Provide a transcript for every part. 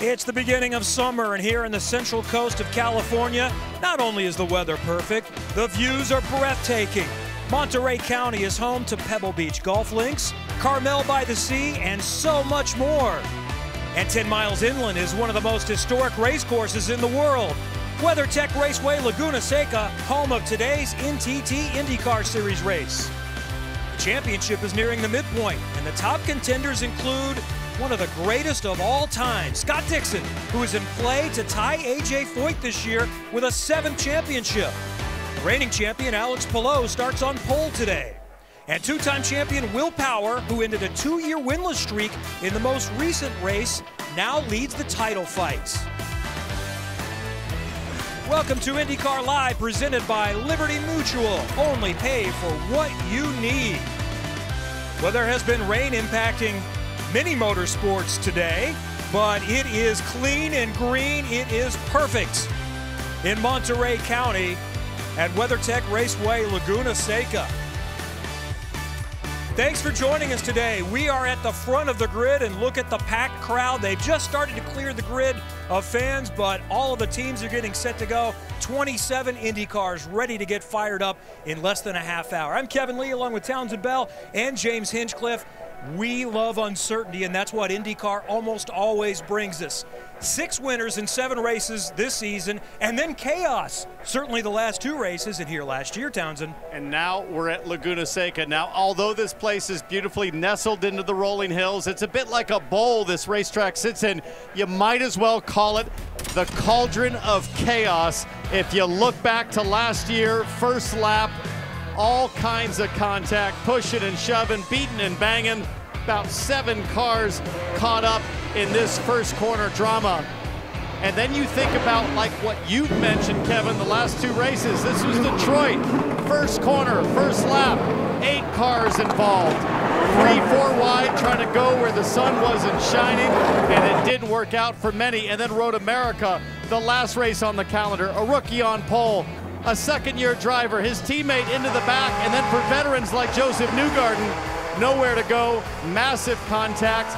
It's the beginning of summer, and here in the central coast of California, not only is the weather perfect, the views are breathtaking. Monterey County is home to Pebble Beach golf links, Carmel by the Sea, and so much more. And 10 miles inland is one of the most historic race courses in the world. WeatherTech Raceway, Laguna Seca, home of today's NTT IndyCar Series race. The championship is nearing the midpoint, and the top contenders include one of the greatest of all time, Scott Dixon, who is in play to tie A.J. Foyt this year with a 7th championship. The reigning champion Alex Palou starts on pole today. And two-time champion Will Power, who ended a 2-year winless streak in the most recent race, now leads the title fights. Welcome to IndyCar Live, presented by Liberty Mutual. Only pay for what you need. Well, there has been rain impacting many motorsports today, but it is clean and green. It is perfect in Monterey County at WeatherTech Raceway, Laguna Seca. Thanks for joining us today. We are at the front of the grid, and look at the packed crowd. They've just started to clear the grid of fans, but all of the teams are getting set to go. 27 Indy cars ready to get fired up in less than a half hour. I'm Kevin Lee, along with Townsend Bell and James Hinchcliffe. We love uncertainty, and that's what IndyCar almost always brings us. 6 winners in 7 races this season, and then chaos. Certainly the last 2 races, and here last year, Townsend. And now we're at Laguna Seca. Now, although this place is beautifully nestled into the rolling hills, it's a bit like a bowl this racetrack sits in. You might as well call it the cauldron of chaos. If you look back to last year, first lap, all kinds of contact, pushing and shoving, beating and banging. About 7 cars caught up in this first corner drama. And then you think about, like what you've mentioned, Kevin, the last 2 races. This was Detroit, first corner, first lap, 8 cars involved. 3-4 wide, trying to go where the sun wasn't shining, and it didn't work out for many. And then Road America, the last race on the calendar, a rookie on pole, a second-year driver, his teammate into the back, and then for veterans like Joseph Newgarden, nowhere to go, massive contact.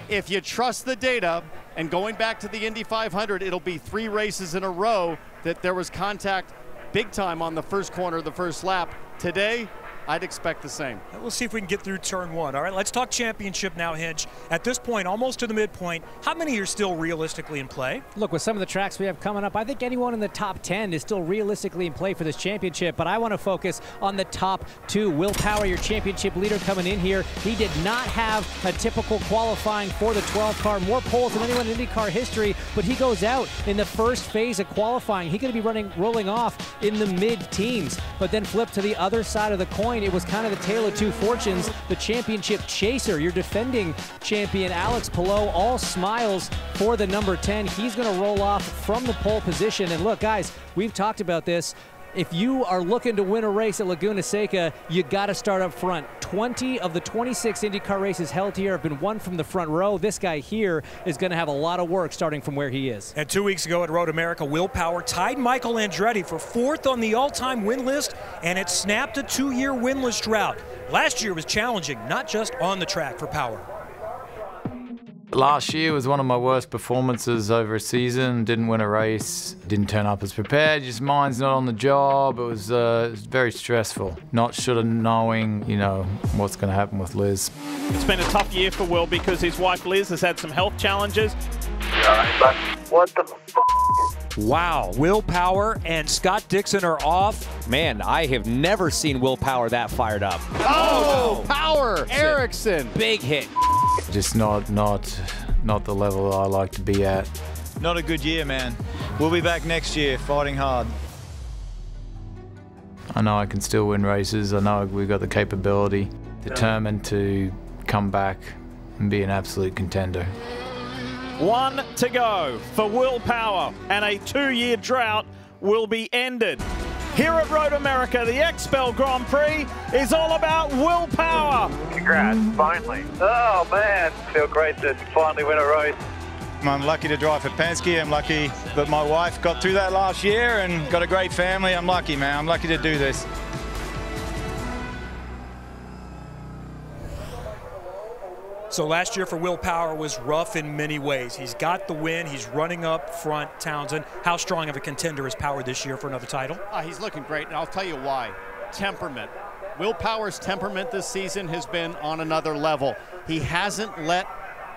If you trust the data, and going back to the Indy 500, it'll be 3 races in a row that there was contact big time on the first corner, the first lap. Today, I'd expect the same. We'll see if we can get through turn 1. All right, let's talk championship now, Hinch. At this point, almost to the midpoint, how many are still realistically in play? Look, with some of the tracks we have coming up, I think anyone in the top 10 is still realistically in play for this championship, but I want to focus on the top 2. Will Power, your championship leader, coming in here. He did not have a typical qualifying for the 12 car, more poles than anyone in IndyCar history, but he goes out in the first phase of qualifying. He's going to be rolling off in the mid-teens, but then flip to the other side of the coin. It was kind of the tale of 2 fortunes. The championship chaser, your defending champion, Alex Palou, all smiles for the number 10. He's going to roll off from the pole position. And look, guys, we've talked about this. If you are looking to win a race at Laguna Seca, you got to start up front. 20 of the 26 IndyCar races held here have been won from the front row. This guy here is going to have a lot of work starting from where he is. And 2 weeks ago at Road America, Will Power tied Michael Andretti for 4th on the all-time win list, and it snapped a 2-year winless drought. Last year was challenging, not just on the track for Power. Last year was one of my worst performances over a season. Didn't win a race, didn't turn up as prepared, just mind's not on the job. It was very stressful. Not sort of knowing, you know, what's going to happen with Liz. It's been a tough year for Will because his wife Liz has had some health challenges. But what the f***? Wow, Will Power and Scott Dixon are off. Man, I have never seen Will Power that fired up. Oh, no. Power, Erickson. Big hit. Just not the level I like to be at. Not a good year, man. We'll be back next year fighting hard. I know I can still win races. I know we've got the capability, determined to come back and be an absolute contender. 1 to go for Will Power, and a 2-year drought will be ended. Here at Road America, the Expel Grand Prix is all about Will Power. Congrats, finally. Oh man, feel great to finally win a race. I'm lucky to drive for Penske. I'm lucky that my wife got through that last year and got a great family. I'm lucky, man. I'm lucky to do this. So last year for Will Power was rough in many ways. He's got the win. He's running up front. Townsend, how strong of a contender is Power this year for another title? He's looking great, and I'll tell you why. Temperament. Will Power's temperament this season has been on another level. He hasn't let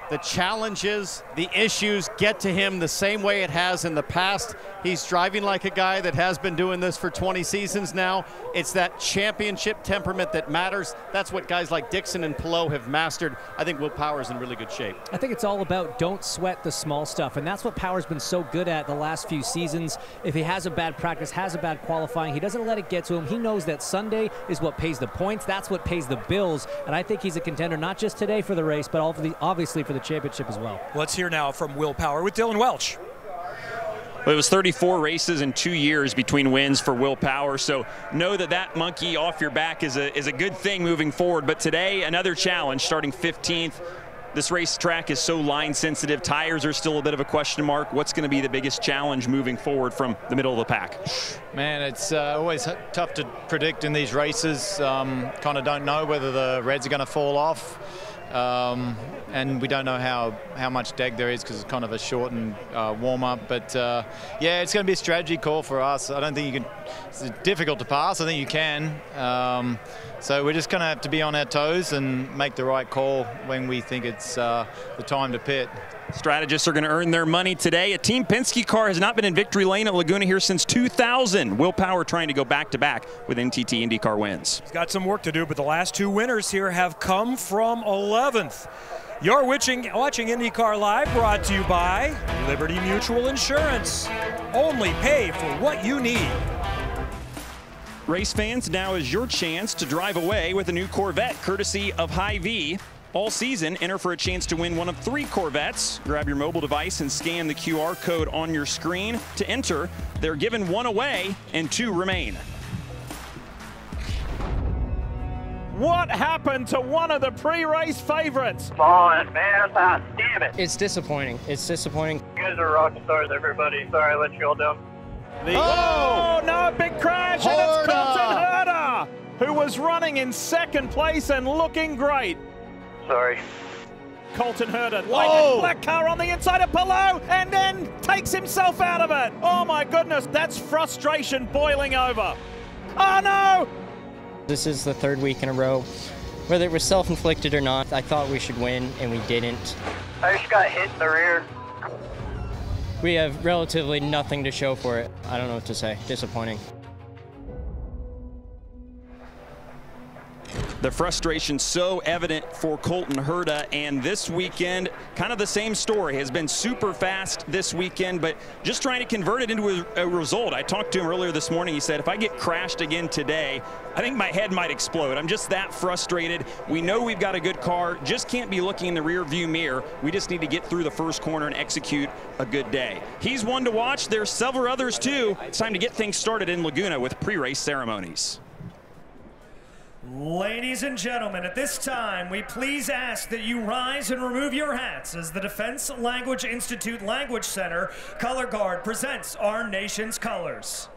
the challenges, the issues get to him the same way it has in the past. He's driving like a guy that has been doing this for 20 seasons now. It's that championship temperament that matters. That's what guys like Dixon and Palou have mastered. I think Will Power's in really good shape. I think it's all about don't sweat the small stuff, and that's what Power's been so good at the last few seasons. If he has a bad practice, has a bad qualifying, he doesn't let it get to him. He knows that Sunday is what pays the points. That's what pays the bills, and I think he's a contender not just today for the race, but obviously for the championship as well. Let's hear now from Will Power with Dylan Welch. Well, it was 34 races in 2 years between wins for Will Power, so know that that monkey off your back is a good thing moving forward. But today, another challenge, starting 15th. This racetrack is so line sensitive. Tires are still a bit of a question mark. What's going to be the biggest challenge moving forward from the middle of the pack? Man, it's always tough to predict in these races. Kind of don't know whether the reds are going to fall off. And we don't know how much deg there is because it's kind of a shortened warm-up. But yeah, it's going to be a strategy call for us. I don't think you can. It's difficult to pass. I think you can. So we're just going to have to be on our toes and make the right call when we think it's the time to pit. Strategists are going to earn their money today. A Team Penske car has not been in victory lane at Laguna here since 2000. Will Power trying to go back-to-back with NTT IndyCar wins. He's got some work to do, but the last two winners here have come from 11th. You're watching IndyCar Live, brought to you by Liberty Mutual Insurance. Only pay for what you need. Race fans, now is your chance to drive away with a new Corvette courtesy of Hy-Vee. All season, enter for a chance to win one of 3 Corvettes. Grab your mobile device and scan the QR code on your screen to enter. They're giving 1 away and 2 remain. What happened to one of the pre-race favorites? Come on, man. Ah, damn it. It's disappointing. It's disappointing. You guys are rock stars, everybody. Sorry I let you all down. Oh, no, big crash, and it's Colton Herta, who was running in 2nd place and looking great. Sorry. Colton Herta, black car on the inside of Palou, and then takes himself out of it. Oh my goodness, that's frustration boiling over. Oh no! This is the 3rd week in a row. Whether it was self-inflicted or not, I thought we should win, and we didn't. I just got hit in the rear. We have relatively nothing to show for it. I don't know what to say. Disappointing. The frustration so evident for Colton Herta, and this weekend, kind of the same story. Has been super fast this weekend, but just trying to convert it into a result. I talked to him earlier this morning. He said, if I get crashed again today, I think my head might explode. I'm just that frustrated. We know we've got a good car, just can't be looking in the rear view mirror. We just need to get through the first corner and execute a good day. He's one to watch. There's several others too. It's time to get things started in Laguna with pre-race ceremonies. Ladies and gentlemen, at this time, we please ask that you rise and remove your hats as the Defense Language Institute Language Center Color Guard presents our nation's colors.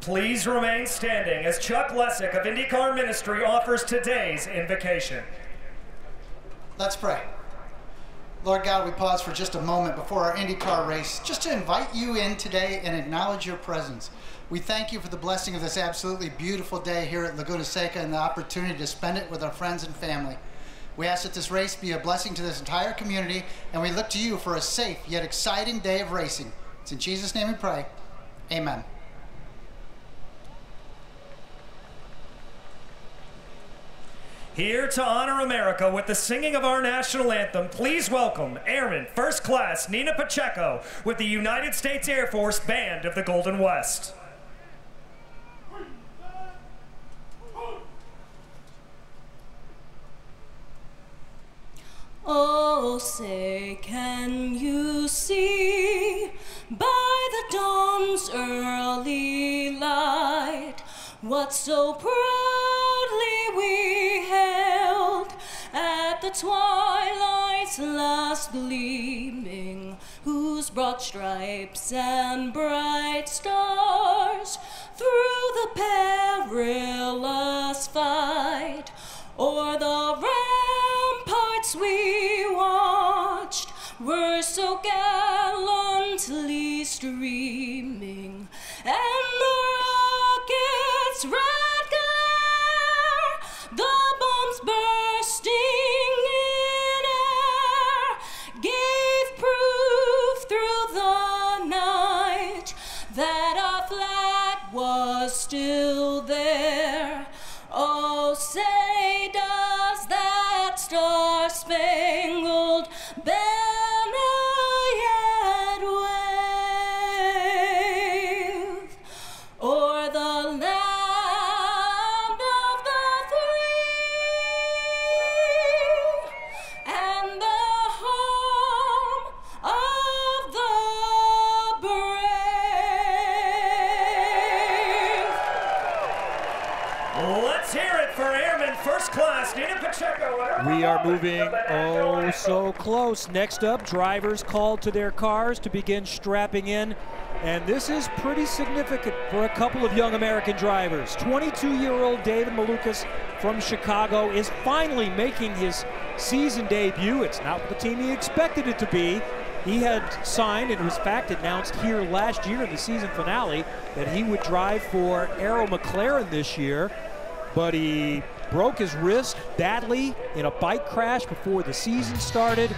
Please remain standing as Chuck Lessick of IndyCar Ministry offers today's invocation. Let's pray. Lord God, we pause for just a moment before our IndyCar race just to invite you in today and acknowledge your presence. We thank you for the blessing of this absolutely beautiful day here at Laguna Seca and the opportunity to spend it with our friends and family. We ask that this race be a blessing to this entire community, and we look to you for a safe yet exciting day of racing. It's in Jesus' name we pray. Amen. Here to honor America with the singing of our national anthem, please welcome Airman First Class Nina Pacheco with the United States Air Force Band of the Golden West. Oh, say, can you see by the dawn's early light, what so proudly we held at the twilight's last gleaming, whose broad stripes and bright stars through the perilous fight o'er the ramparts we watched were so gallantly streaming, and the rocket's red glare, the bombs bursting in air, gave proof through the night that our flag was still there. Oh, say does that star-spangled banner yet wave o'er the land of the free and the home of the brave. Let's hear it for Airman First Class Nina Pacheco. We are moving oh so close. Next up, drivers called to their cars to begin strapping in. And this is pretty significant for a couple of young American drivers. 22-year-old David Malukas from Chicago is finally making his season debut. It's not what the team he expected it to be. He had signed and was in fact announced here last year in the season finale that he would drive for Arrow McLaren this year, but he broke his wrist badly in a bike crash before the season started.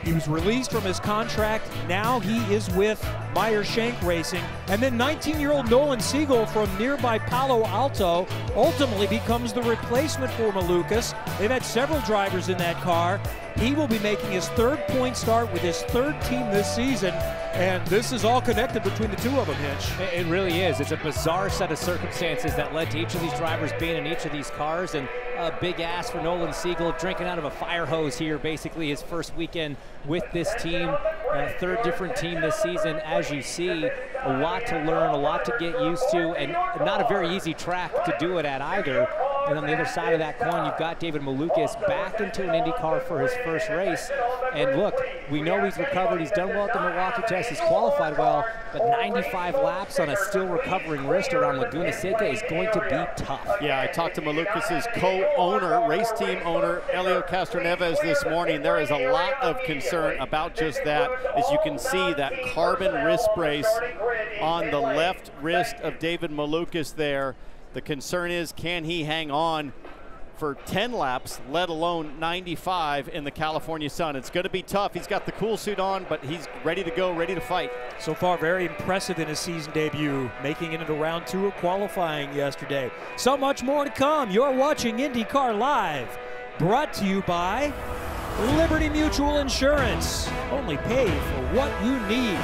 He was released from his contract. Now he is with Meyer Shank Racing. And then 19-year-old Nolan Siegel from nearby Palo Alto ultimately becomes the replacement for Malukas. They've had several drivers in that car. He will be making his third point start with his third team this season. And this is all connected between the two of them, Hitch. It really is. It's a bizarre set of circumstances that led to each of these drivers being in each of these cars. And a big ass for Nolan Siegel, drinking out of a fire hose here, basically his first weekend with this team. Third different team this season, as you see. A lot to learn, a lot to get used to, and not a very easy track to do it at either. And on the other side of that coin, you've got David Malukas back into an IndyCar for his first race. And look, we know he's recovered. He's done well at the Milwaukee test. He's qualified well, but 95 laps on a still recovering wrist around Laguna Seca is going to be tough. Yeah, I talked to Malukas' co-owner, race team owner, Elio Castroneves this morning. There is a lot of concern about just that. As you can see, that carbon wrist brace on the left wrist of David Malukas there. The concern is, can he hang on for 10 laps, let alone 95 in the California sun? It's going to be tough. He's got the cool suit on, but he's ready to go, ready to fight. So far, very impressive in his season debut, making it into round 2 of qualifying yesterday. So much more to come. You're watching IndyCar Live, brought to you by Liberty Mutual Insurance. Only pay for what you need.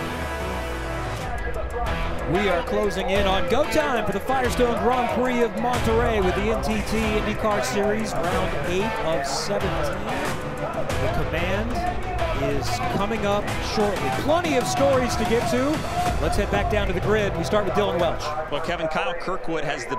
We are closing in on go time for the Firestone Grand Prix of Monterey with the NTT IndyCar Series, round 8 of 17. The command is coming up shortly. Plenty of stories to get to. Let's head back down to the grid. We start with Dylan Welch. Well, Kevin, Kyle Kirkwood has the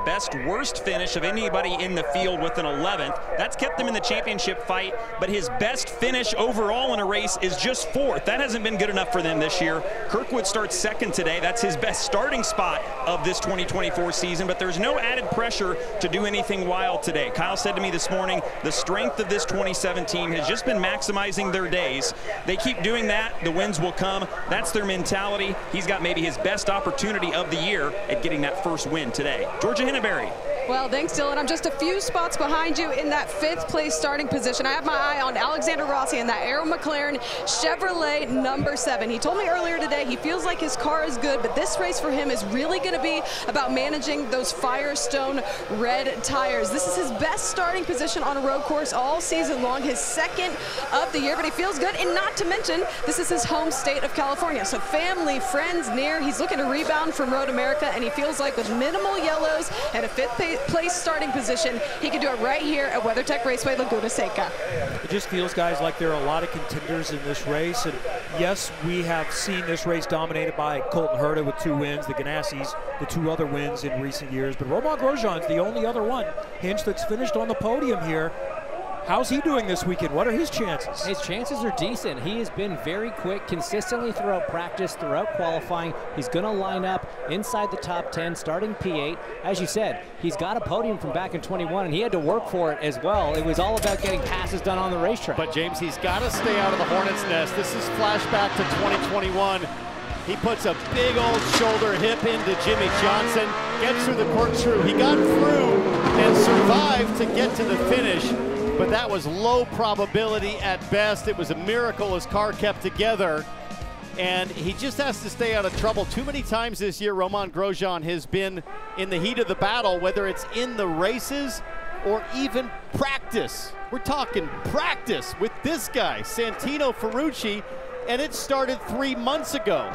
worst finish of anybody in the field with an 11th. That's kept him in the championship fight, but his best finish overall in a race is just 4th. That hasn't been good enough for them this year. Kirkwood starts 2nd today. That's his best starting spot of this 2024 season, but there's no added pressure to do anything wild today. Kyle said to me this morning, the strength of this 27 team has just been maximizing their days. They keep doing that, the wins will come. That's their mentality. He's got maybe his best opportunity of the year at getting that first win today. Georgia Henneberry. Well, thanks, Dylan. I'm just a few spots behind you in that 5th place starting position. I have my eye on Alexander Rossi in that Arrow McLaren Chevrolet number 7. He told me earlier today he feels like his car is good, but this race for him is really going to be about managing those Firestone red tires. This is his best starting position on a road course all season long, his 2nd of the year, but he feels good. And not to mention, this is his home state of California. So family, friends near. He's looking to rebound from Road America, and he feels like with minimal yellows and a 5th place starting position, he can do it right here at WeatherTech Raceway, Laguna Seca. It just feels, guys, like there are a lot of contenders in this race. And yes, we have seen this race dominated by Colton Herta with 2 wins, the Ganassis, the 2 other wins in recent years. But Romain Grosjean's the only other one, Hinch, that's finished on the podium here. How's he doing this weekend? What are his chances? His chances are decent. He has been very quick consistently throughout practice, throughout qualifying. He's going to line up inside the top 10, starting P8. As you said, he's got a podium from back in 21, and he had to work for it as well. It was all about getting passes done on the racetrack. But, James, he's got to stay out of the Hornet's nest. This is flashback to 2021. He puts a big old shoulder hip into Jimmy Johnson, gets through the corkscrew. He got through and survived to get to the finish. But that was low probability at best. It was a miracle his car kept together. And he just has to stay out of trouble. Too many times this year, Romain Grosjean has been in the heat of the battle, whether it's in the races or even practice. We're talking practice with this guy, Santino Ferrucci, and it started 3 months ago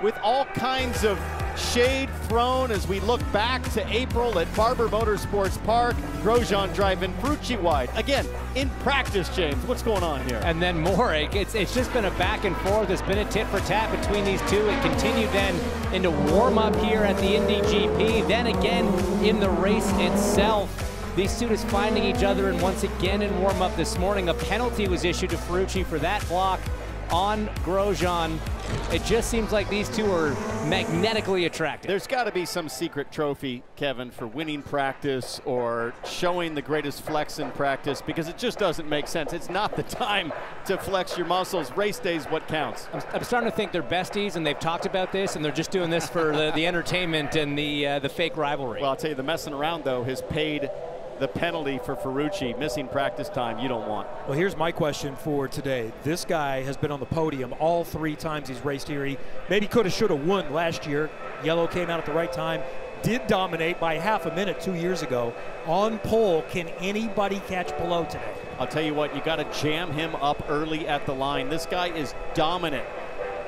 with all kinds of shade thrown as we look back to April at Barber Motorsports Park. Grosjean driving Ferrucci wide. Again, in practice, James. What's going on here? And then more. It's just been a back and forth. It's been a tit for tat between these two. It continued then into warm-up here at the Indy GP. Then again in the race itself. These two just finding each other, and once again in warm-up this morning, a penalty was issued to Ferrucci for that block on Grosjean. It just seems like these two are magnetically attractive. There's got to be some secret trophy, Kevin, for winning practice or showing the greatest flex in practice, because it just doesn't make sense. It's not the time to flex your muscles. Race day's what counts. I'm starting to think they're besties, and they've talked about this, and they're just doing this for the entertainment and the fake rivalry. Well, I'll tell you, the messing around, though, has paid the penalty for Ferrucci. Missing practice time you don't want. Well, here's my question for today. This guy has been on the podium all 3 times he's raced here. He maybe could have, should have won last year. Yellow came out at the right time. Did dominate by half a minute 2 years ago. On pole, can anybody catch Palou today? I'll tell you what, you got to jam him up early at the line. This guy is dominant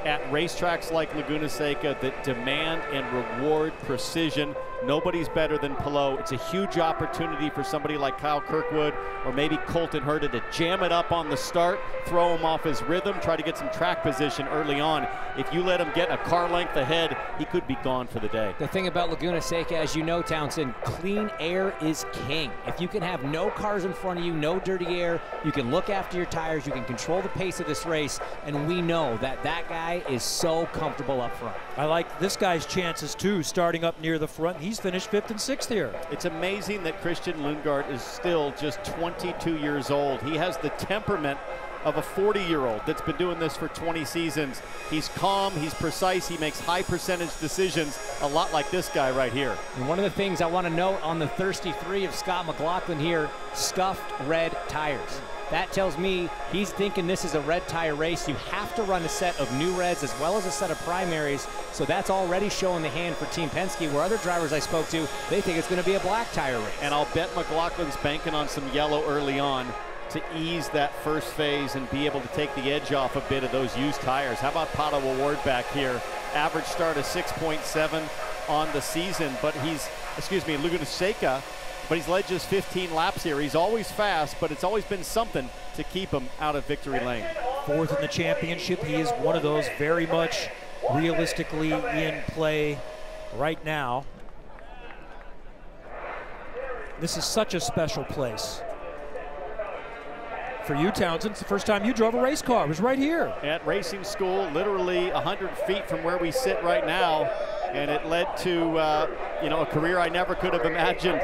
at racetracks like Laguna Seca that demand and reward precision. Nobody's better than Palou. It's a huge opportunity for somebody like Kyle Kirkwood or maybe Colton Herta to jam it up on the start, throw him off his rhythm, try to get some track position early on. If you let him get a car length ahead, he could be gone for the day. The thing about Laguna Seca, as you know, Townsend, clean air is king. If you can have no cars in front of you, no dirty air, you can look after your tires, you can control the pace of this race, and we know that that guy is so comfortable up front. I like this guy's chances too, starting up near the front. He's finished 5th and 6th here. It's amazing that Christian Lundgaard is still just 22 years old. He has the temperament of a 40-year-old that's been doing this for 20 seasons. He's calm, he's precise, he makes high percentage decisions, a lot like this guy right here. And one of the things I want to note on the Thirsty 3 of Scott McLaughlin here, scuffed red tires. That tells me he's thinking this is a red tire race. You have to run a set of new reds as well as a set of primaries. So that's already showing the hand for Team Penske, where other drivers I spoke to, they think it's going to be a black tire race. And I'll bet McLaughlin's banking on some yellow early on to ease that first phase and be able to take the edge off a bit of those used tires. How about Pato O'Ward back here? Average start of 6.7 on the season, but he's, Laguna Seca, but he's led just 15 laps here. He's always fast, but it's always been something to keep him out of victory lane. 4th in the championship. He is one of those very much realistically in play right now. This is such a special place. For you, Townsend, it's the first time you drove a race car. It was right here. At racing school, literally 100 feet from where we sit right now. And it led to, a career I never could have imagined.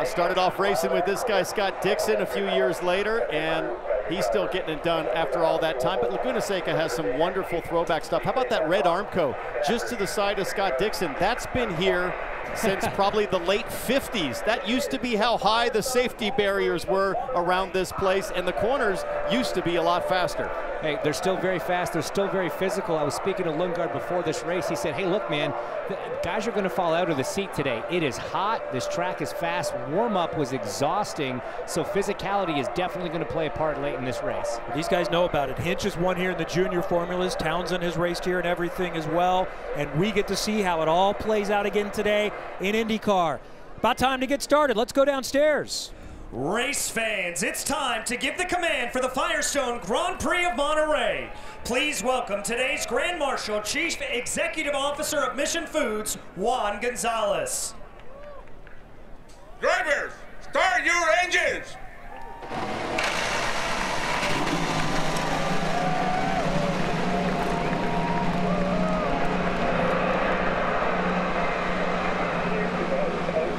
Started off racing with this guy, Scott Dixon, a few years later, and he's still getting it done after all that time. But Laguna Seca has some wonderful throwback stuff. How about that red Armco just to the side of Scott Dixon? That's been here since probably the late 50s. That used to be how high the safety barriers were around this place, and the corners used to be a lot faster. Hey, they're still very fast. They're still very physical. I was speaking to Lundgaard before this race. He said, hey, look, man, the guys are going to fall out of the seat today. It is hot. This track is fast. Warm-up was exhausting, so physicality is definitely going to play a part late in this race. These guys know about it. Hinch has won here in the junior formulas. Townsend has raced here and everything as well, and we get to see how it all plays out again today in IndyCar. About time to get started. Let's go downstairs. Race fans, it's time to give the command for the Firestone Grand Prix of Monterey. Please welcome today's Grand Marshal, Chief Executive Officer of Mission Foods, Juan Gonzalez. Drivers, start your engines!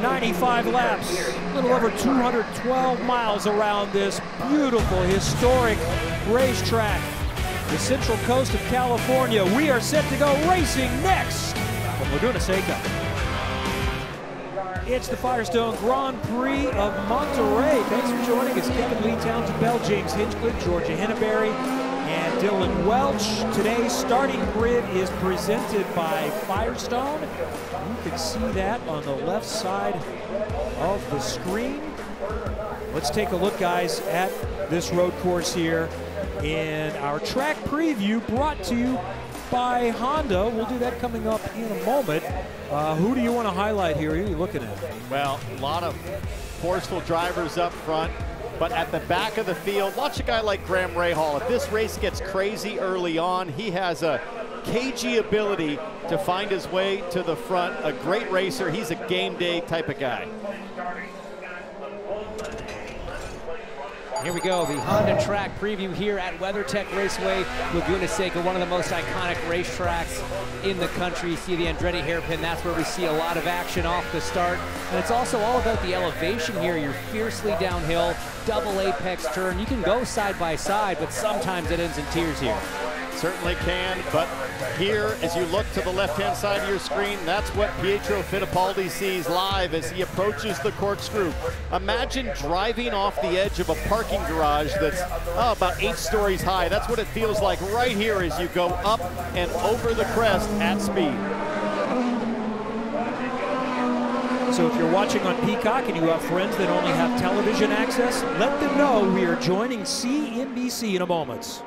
"95 laps, a little over 212 miles around this beautiful, historic racetrack, the Central Coast of California. We are set to go racing next from Laguna Seca. It's the Firestone Grand Prix of Monterey. Thanks for joining us. Kevin Lee, Townsend Bell, James Hinchcliffe, Georgia Henneberry, and Dylan Welch. Today's starting grid is presented by Firestone. You can see that on the left side of the screen. Let's take a look, guys, at this road course here in our track preview brought to you by Honda. We'll do that coming up in a moment. Who do you want to highlight here? Who are you looking at? Well, a lot of forceful drivers up front, but at the back of the field, watch a guy like Graham Rahal. If this race gets crazy early on, he has a cagey ability to find his way to the front. A great racer. He's a game day type of guy. Here we go, the Honda track preview here at WeatherTech Raceway, Laguna Seca, one of the most iconic racetracks in the country. You see the Andretti hairpin, that's where we see a lot of action off the start. And it's also all about the elevation here. You're fiercely downhill, double apex turn. You can go side by side, but sometimes it ends in tears here. Certainly can, but here, as you look to the left-hand side of your screen, that's what Pietro Fittipaldi sees live as he approaches the corkscrew. Imagine driving off the edge of a parking garage that's about 8 stories high. That's what it feels like right here as you go up and over the crest at speed. So if you're watching on Peacock and you have friends that only have television access, let them know we are joining CNBC in a moment.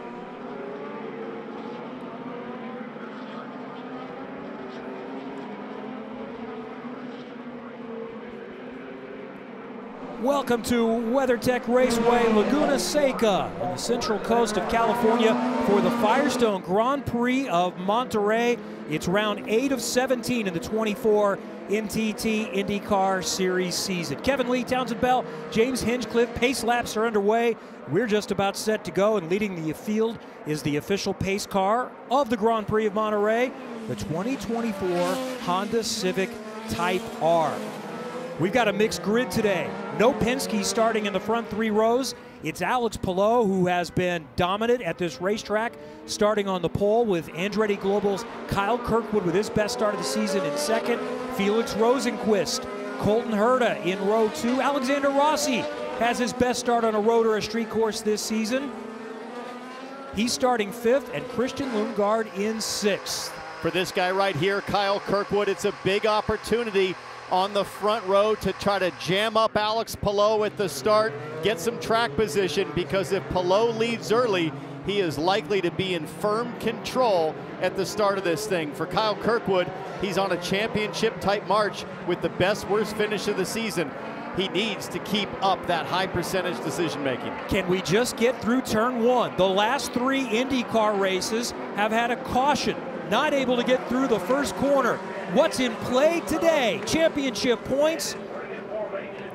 Welcome to WeatherTech Raceway, Laguna Seca, on the Central Coast of California for the Firestone Grand Prix of Monterey. It's round 8 of 17 in the 24 NTT IndyCar Series season. Kevin Lee, Townsend Bell, James Hinchcliffe, pace laps are underway. We're just about set to go, and leading the field is the official pace car of the Grand Prix of Monterey, the 2024 Honda Civic Type R. We've got a mixed grid today. No Penske starting in the front 3 rows. It's Alex Palou who has been dominant at this racetrack, starting on the pole with Andretti Global's Kyle Kirkwood with his best start of the season in second. Felix Rosenqvist, Colton Herta in row 2. Alexander Rossi has his best start on a road or a street course this season. He's starting 5th, and Christian Lundgaard in 6th. For this guy right here, Kyle Kirkwood, it's a big opportunity on the front row to try to jam up Alex Palou at the start, get some track position, because if Palou leads early, he is likely to be in firm control at the start of this thing. For Kyle Kirkwood, he's on a championship type march with the best worst finish of the season. He needs to keep up that high percentage decision making. Can we just get through turn 1? The last 3 IndyCar races have had a caution, not able to get through the first corner. What's in play today? Championship points.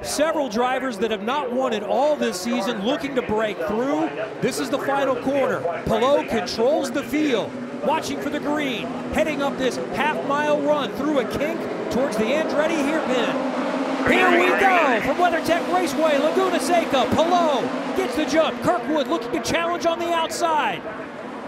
Several drivers that have not won it all this season looking to break through. This is the final corner. Palou controls the field, watching for the green, heading up this half-mile run through a kink towards the Andretti hairpin. Here we go from WeatherTech Raceway, Laguna Seca. Palou gets the jump. Kirkwood looking to challenge on the outside.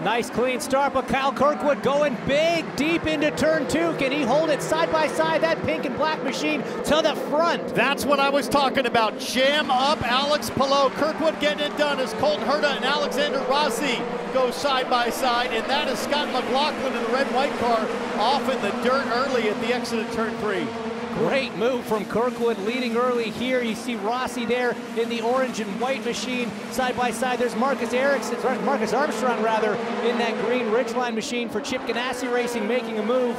Nice clean start, but Kyle Kirkwood going big, deep into turn 2. Can he hold it side by side, that pink and black machine to the front? That's what I was talking about. Jam up Alex Palou. Kirkwood getting it done as Colton Herta and Alexander Rossi go side by side, and that is Scott McLaughlin in the red-white car off in the dirt early at the exit of turn 3. Great move from Kirkwood, leading early here. You see Rossi there in the orange and white machine side by side. There's Marcus Armstrong in that green Ridgeline machine for Chip Ganassi Racing, making a move.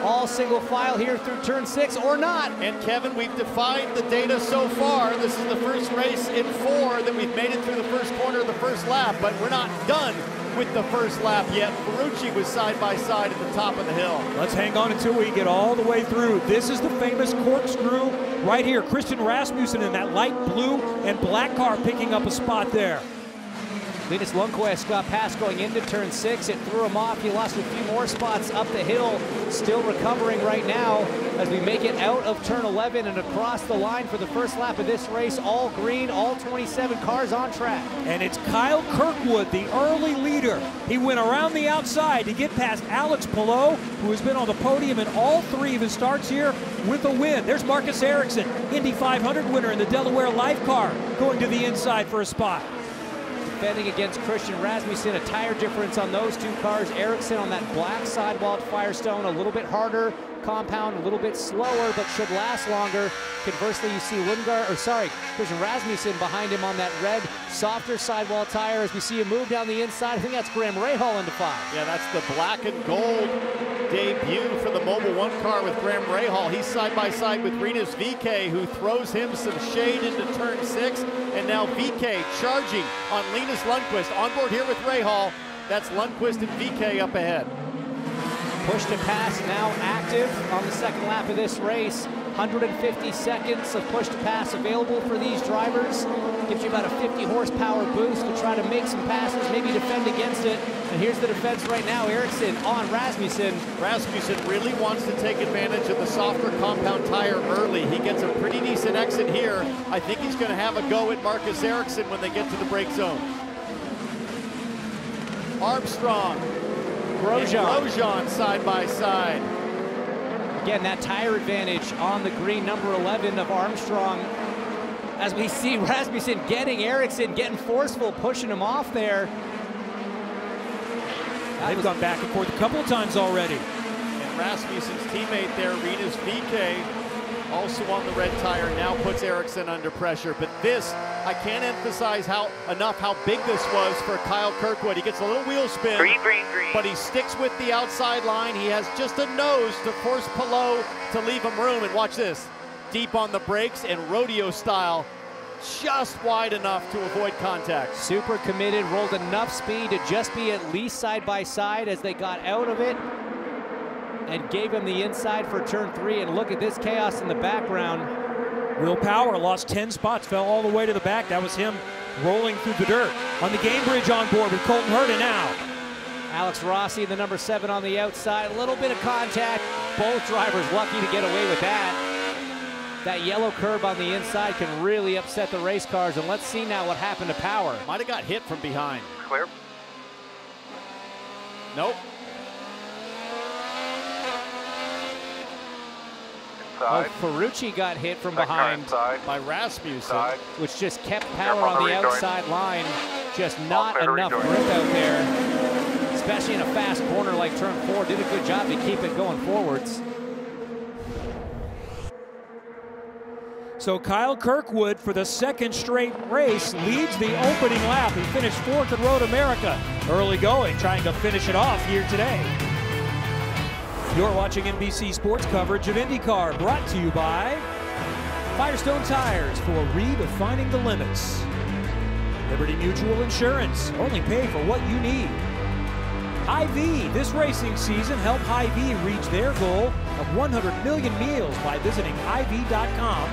all single file here through turn 6 or not. And Kevin, we've defined the data so far. This is the first race in 4 that we've made it through the first corner of the first lap, but we're not done with the first lap yet. Ferrucci was side by side at the top of the hill. Let's hang on until we get all the way through. This is the famous corkscrew right here. Christian Rasmussen in that light blue and black car picking up a spot there. Linus Lundqvist got past going into turn 6. It threw him off. He lost a few more spots up the hill. Still recovering right now as we make it out of turn 11 and across the line for the first lap of this race. All green, all 27 cars on track. And it's Kyle Kirkwood, the early leader. He went around the outside to get past Alex Palou, who has been on the podium in all 3 of his starts here with a win. There's Marcus Ericsson, Indy 500 winner in the Delaware Life car, going to the inside for a spot. Defending against Christian Rasmussen, a tire difference on those 2 cars. Ericsson on that black sidewalled Firestone, a little bit harder compound, a little bit slower, but should last longer. Conversely, you see Christian Rasmussen behind him on that red, softer sidewall tire as we see him move down the inside. I think that's Graham Rahal into 5. Yeah, that's the black and gold debut for the Mobil 1 car with Graham Rahal. He's side by side with Rinus VeeKay, who throws him some shade into turn 6. And now VeeKay charging on Linus Lundqvist. On board here with Rahal. That's Lundqvist and VeeKay up ahead. Push to pass now active on the second lap of this race. 150 seconds of push to pass available for these drivers. Gives you about a 50 horsepower boost to try to make some passes, maybe defend against it. And here's the defense right now. Ericsson on Rasmussen. Rasmussen really wants to take advantage of the softer compound tire early. He gets a pretty decent exit here. I think he's going to have a go at Marcus Ericsson when they get to the brake zone. Armstrong, Grosjean side by side. Again, that tire advantage on the green number 11 of Armstrong. As we see Rasmussen getting Ericsson, getting forceful, pushing him off there. They've gone back and forth a couple of times already. And Rasmussen's teammate there, Rinus VeeKay, also on the red tire, now puts Ericsson under pressure. But this, I can't emphasize enough how big this was for Kyle Kirkwood. He gets a little wheel spin, Green. but he sticks with the outside line. He has just a nose to force Palou to leave him room. And watch this, deep on the brakes and rodeo style, just wide enough to avoid contact. Super committed, rolled enough speed to just be at least side by side as they got out of it and gave him the inside for turn 3. And look at this chaos in the background. Will Power lost 10 spots, fell all the way to the back. That was him rolling through the dirt. On the game bridge on board with Colton Herta now. Alex Rossi, the number 7 on the outside. A little bit of contact. Both drivers lucky to get away with that. That yellow curb on the inside can really upset the race cars. And let's see now what happened to Power. Might have got hit from behind. Clear. Nope. Oh, Ferrucci got hit from behind by Rasmussen, which just kept Power on the outside line. Just not enough grip out there, especially in a fast corner like turn 4. Did a good job to keep it going forwards. So Kyle Kirkwood, for the second straight race, leads the opening lap. He finished 4th at Road America. Early going, trying to finish it off here today. You're watching NBC Sports coverage of IndyCar, brought to you by Firestone Tires for redefining the limits. Liberty Mutual Insurance, only pay for what you need. Hy-Vee, this racing season, help Hy-Vee reach their goal of 100 million meals by visiting hy-vee.com.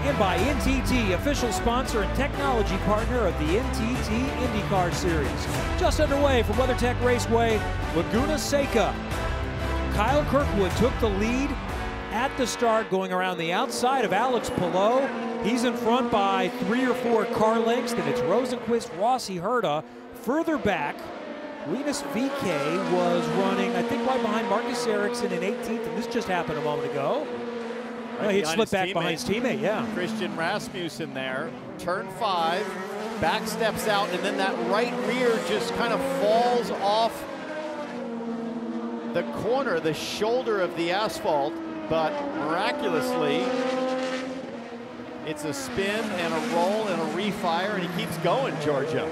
And by NTT, official sponsor and technology partner of the NTT IndyCar Series. Just underway from WeatherTech Raceway, Laguna Seca. Kyle Kirkwood took the lead at the start, going around the outside of Alex Palou. He's in front by 3 or 4 car lengths. Then it's Rosenqvist, Rossi, Herta. Further back, Rinus VeeKay was running, I think, right behind Marcus Ericsson in 18th, and this just happened a moment ago. Right, he'd slipped back behind his teammate, yeah. Christian Rasmussen there, turn 5, back steps out, and then that right rear just kind of falls off the corner, the shoulder of the asphalt, but miraculously, it's a spin and a roll and a refire, and he keeps going, Georgia.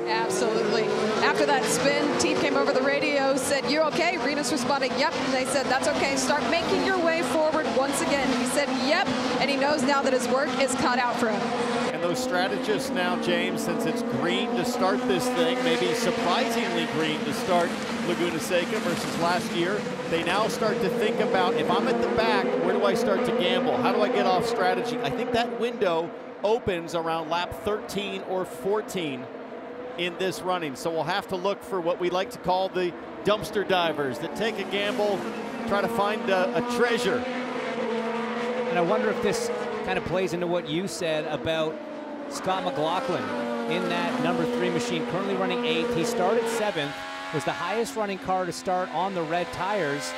Absolutely. After that spin, team came over the radio, said, "You okay?" Renus responded, "Yep." And they said, "That's okay. Start making your way forward once again." He said, "Yep." And he knows now that his work is cut out for him. And those strategists now, James, since it's green to start this thing, maybe surprisingly green to start Laguna Seca versus last year, they now start to think about, if I'm at the back, where do I start to gamble? How do I get off strategy? I think that window opens around lap 13 or 14 in this running. So we'll have to look for what we like to call the dumpster divers that take a gamble, try to find a treasure. And I wonder if this kind of plays into what you said about Scott McLaughlin in that number 3 machine, currently running 8th. He started 7th, was the highest running car to start on the red tires.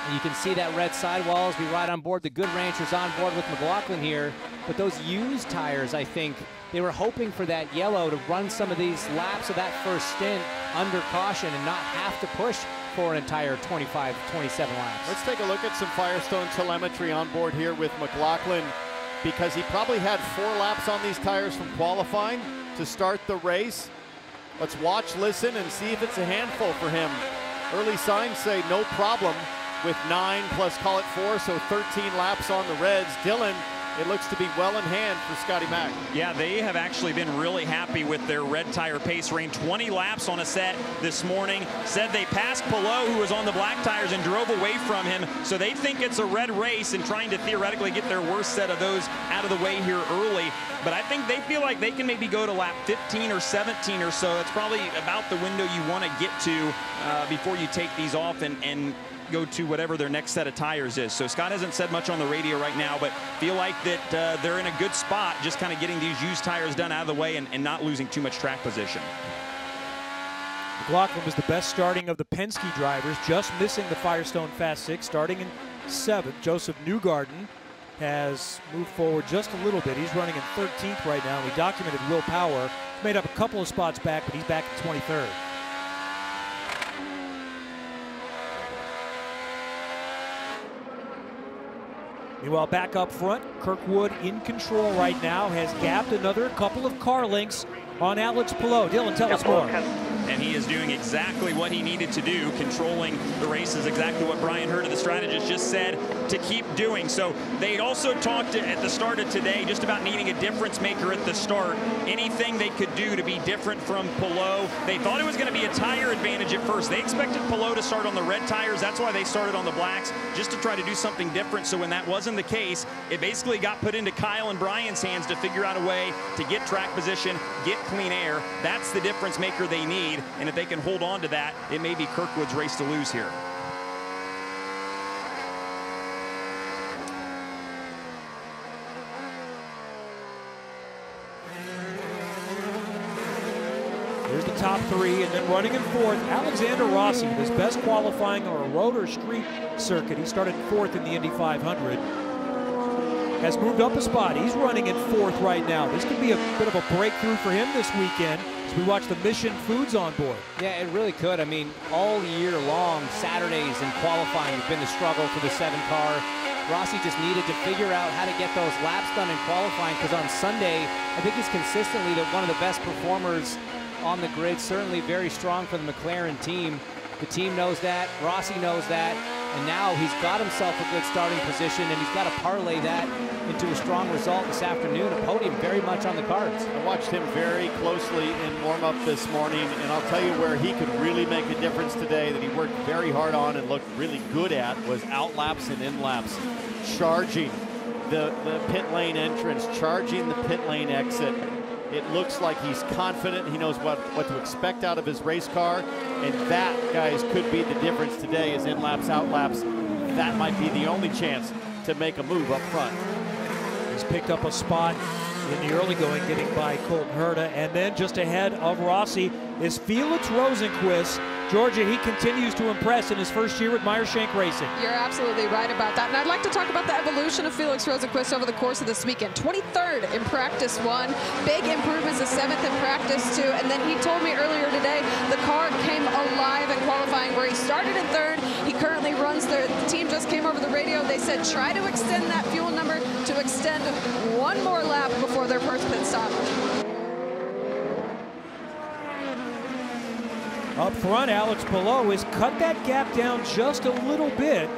And you can see that red sidewall as we ride on board. The Good Ranchers on board with McLaughlin here. But those used tires, I think, they were hoping for that yellow to run some of these laps of that first stint under caution and not have to push for an entire 25, 27 laps. Let's take a look at some Firestone telemetry on board here with McLaughlin, because he probably had 4 laps on these tires from qualifying to start the race. Let's watch, listen, and see if it's a handful for him. Early signs say no problem with 9 plus call it 4, so 13 laps on the reds. Dylan, it looks to be well in hand for Scotty Mack. Yeah, they have actually been really happy with their red tire pace. Ran 20 laps on a set this morning. Said they passed Pelot, who was on the black tires, and drove away from him. So they think it's a red race and trying to theoretically get their worst set of those out of the way here early. But I think they feel like they can maybe go to lap 15 or 17 or so. It's probably about the window you want to get to before you take these off and go to whatever their next set of tires is. So Scott hasn't said much on the radio right now, but feel like that they're in a good spot, just kind of getting these used tires done out of the way and not losing too much track position. McLaughlin was the best starting of the Penske drivers, just missing the Firestone Fast 6, starting in 7th. Joseph Newgarden has moved forward just a little bit. He's running in 13th right now. We documented Will Power. He's made up a couple of spots back, but he's back in 23rd. Meanwhile, back up front, Kirkwood in control right now, has gapped another couple of car lengths on Alex Pelot. Dylan, tell us more. And he is doing exactly what he needed to do. Controlling the race is exactly what Brian Herta, the strategist, just said to keep doing. So they also talked at the start of today just about needing a difference maker at the start. Anything they could do to be different from Pelot. They thought it was going to be a tire advantage at first. They expected Pelot to start on the red tires. That's why they started on the blacks, just to try to do something different. So when that wasn't the case, it basically got put into Kyle and Brian's hands to figure out a way to get track position, get clean air. That's the difference maker they need. And if they can hold on to that, it may be Kirkwood's race to lose here. Here's the top 3, and then running in 4th, Alexander Rossi, his best qualifying on a road or street circuit. He started 4th in the Indy 500. Has moved up a spot. He's running in 4th right now. This could be a bit of a breakthrough for him this weekend as we watch the Mission Foods on board. Yeah, it really could. I mean, all year long, Saturdays in qualifying have been the struggle for the 7 car. Rossi just needed to figure out how to get those laps done in qualifying, because on Sunday, I think he's consistently one of the best performers on the grid, certainly very strong for the McLaren team. The team knows that, Rossi knows that, and now he's got himself a good starting position, and he's got to parlay that into a strong result this afternoon. A podium very much on the cards. I watched him very closely in warm-up this morning, and I'll tell you where he could really make a difference today that he worked very hard on and looked really good at was out-laps and in-laps. Charging the pit lane entrance, charging the pit lane exit. It looks like he's confident. He knows what to expect out of his race car. And that, guys, could be the difference today is in-laps, out-laps. That might be the only chance to make a move up front. He's picked up a spot in the early going, getting by Colton Herta. And then just ahead of Rossi is Felix Rosenquist. Georgia, he continues to impress in his first year with Meyershank Racing. You're absolutely right about that. And I'd like to talk about the evolution of Felix Rosenquist over the course of this weekend. 23rd in practice 1, big improvements to 7th in practice 2. And then he told me earlier today the car came alive in qualifying where he started in 3rd. He currently runs the team just came over the radio. They said try to extend that fuel number to extend 1 more lap before their first pit stop. Up front, Alex Palou has cut that gap down just a little bit.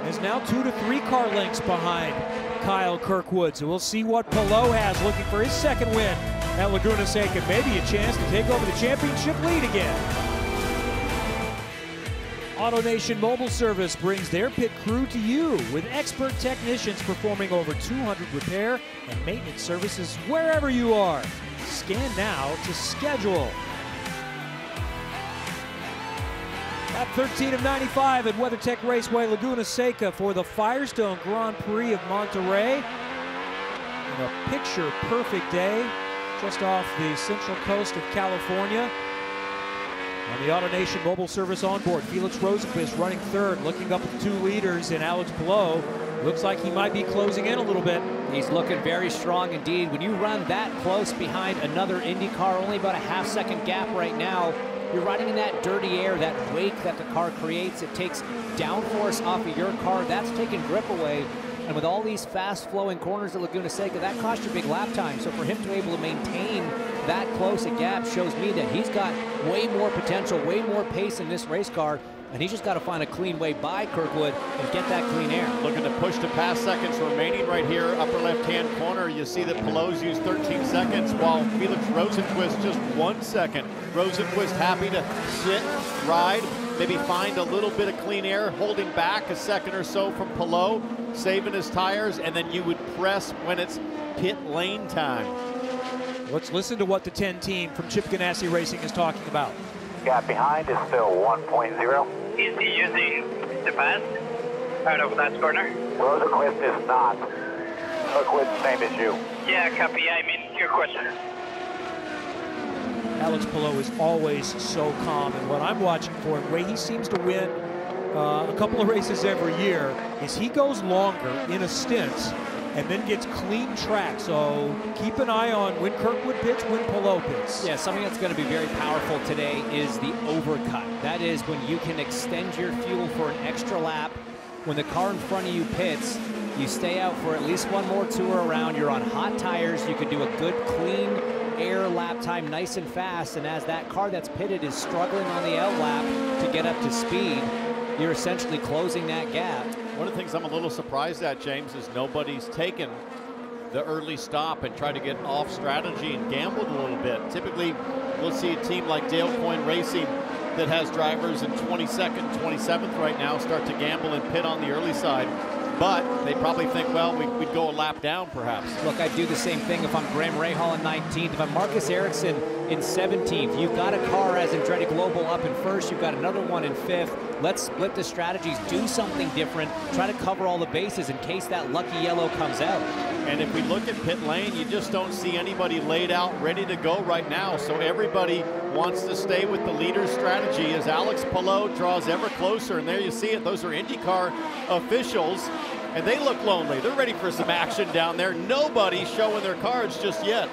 Is now 2 to 3 car lengths behind Kyle Kirkwood. So we'll see what Palou has, looking for his second win at Laguna Seca. Maybe a chance to take over the championship lead again. AutoNation Mobile Service brings their pit crew to you with expert technicians performing over 200 repair and maintenance services wherever you are. Scan now to schedule. Lap 13 of 95 at WeatherTech Raceway, Laguna Seca for the Firestone Grand Prix of Monterey. And a picture-perfect day just off the central coast of California. On the AutoNation Mobile Service onboard, Felix Rosenqvist running third, looking up at the 2 leaders, and Alex Palou looks like he might be closing in a little bit. He's looking very strong indeed. When you run that close behind another IndyCar, only about a half-second gap right now, you're riding in that dirty air, that wake that the car creates. It takes downforce off of your car. That's taking grip away. And with all these fast-flowing corners at Laguna Seca, that cost you big lap time. So for him to be able to maintain that close a gap shows me that he's got way more potential, way more pace in this race car. And he's just got to find a clean way by Kirkwood and get that clean air. Looking to push to pass seconds remaining right here, upper left-hand corner. You see that Palou's used 13 seconds, while Felix Rosenqvist just 1 second. Rosenqvist happy to sit, ride, maybe find a little bit of clean air, holding back a second or so from Palou, saving his tires, and then you would press when it's pit lane time. Let's listen to what the 10 team from Chip Ganassi Racing is talking about. Gap behind is still 1.0. Is he using the pass out of that corner? Rosenqvist is not. Kirkwood, same as you. Yeah, copy. I mean, your question. Alex Palou is always so calm, and what I'm watching for him, the way he seems to win a couple of races every year, is he goes longer in a stint and then gets clean track. So keep an eye on when Kirkwood pits, when Palou pits. Yeah, something that's going to be very powerful today is the overcut. That is when you can extend your fuel for an extra lap. When the car in front of you pits, you stay out for at least one more tour around. You're on hot tires. You can do a good clean air lap time nice and fast. And as that car that's pitted is struggling on the out lap to get up to speed, you're essentially closing that gap. One of the things I'm a little surprised at, James, is nobody's taken the early stop and tried to get off strategy and gambled a little bit. Typically, we'll see a team like Dale Coyne Racing that has drivers in 22nd, 27th right now start to gamble and pit on the early side. But they probably think, well, we'd go a lap down, perhaps. Look, I'd do the same thing if I'm Graham Rahal in 19th. If I'm Marcus Ericsson in 17th, you've got a car as Andretti Global up in first. You've got another one in 5th. Let's split the strategies, do something different, try to cover all the bases in case that lucky yellow comes out. And if we look at pit lane, you just don't see anybody laid out, ready to go right now. So everybody wants to stay with the leader's strategy as Alex Palou draws ever closer. And there you see it. Those are IndyCar officials. And they look lonely. They're ready for some action down there. Nobody's showing their cards just yet.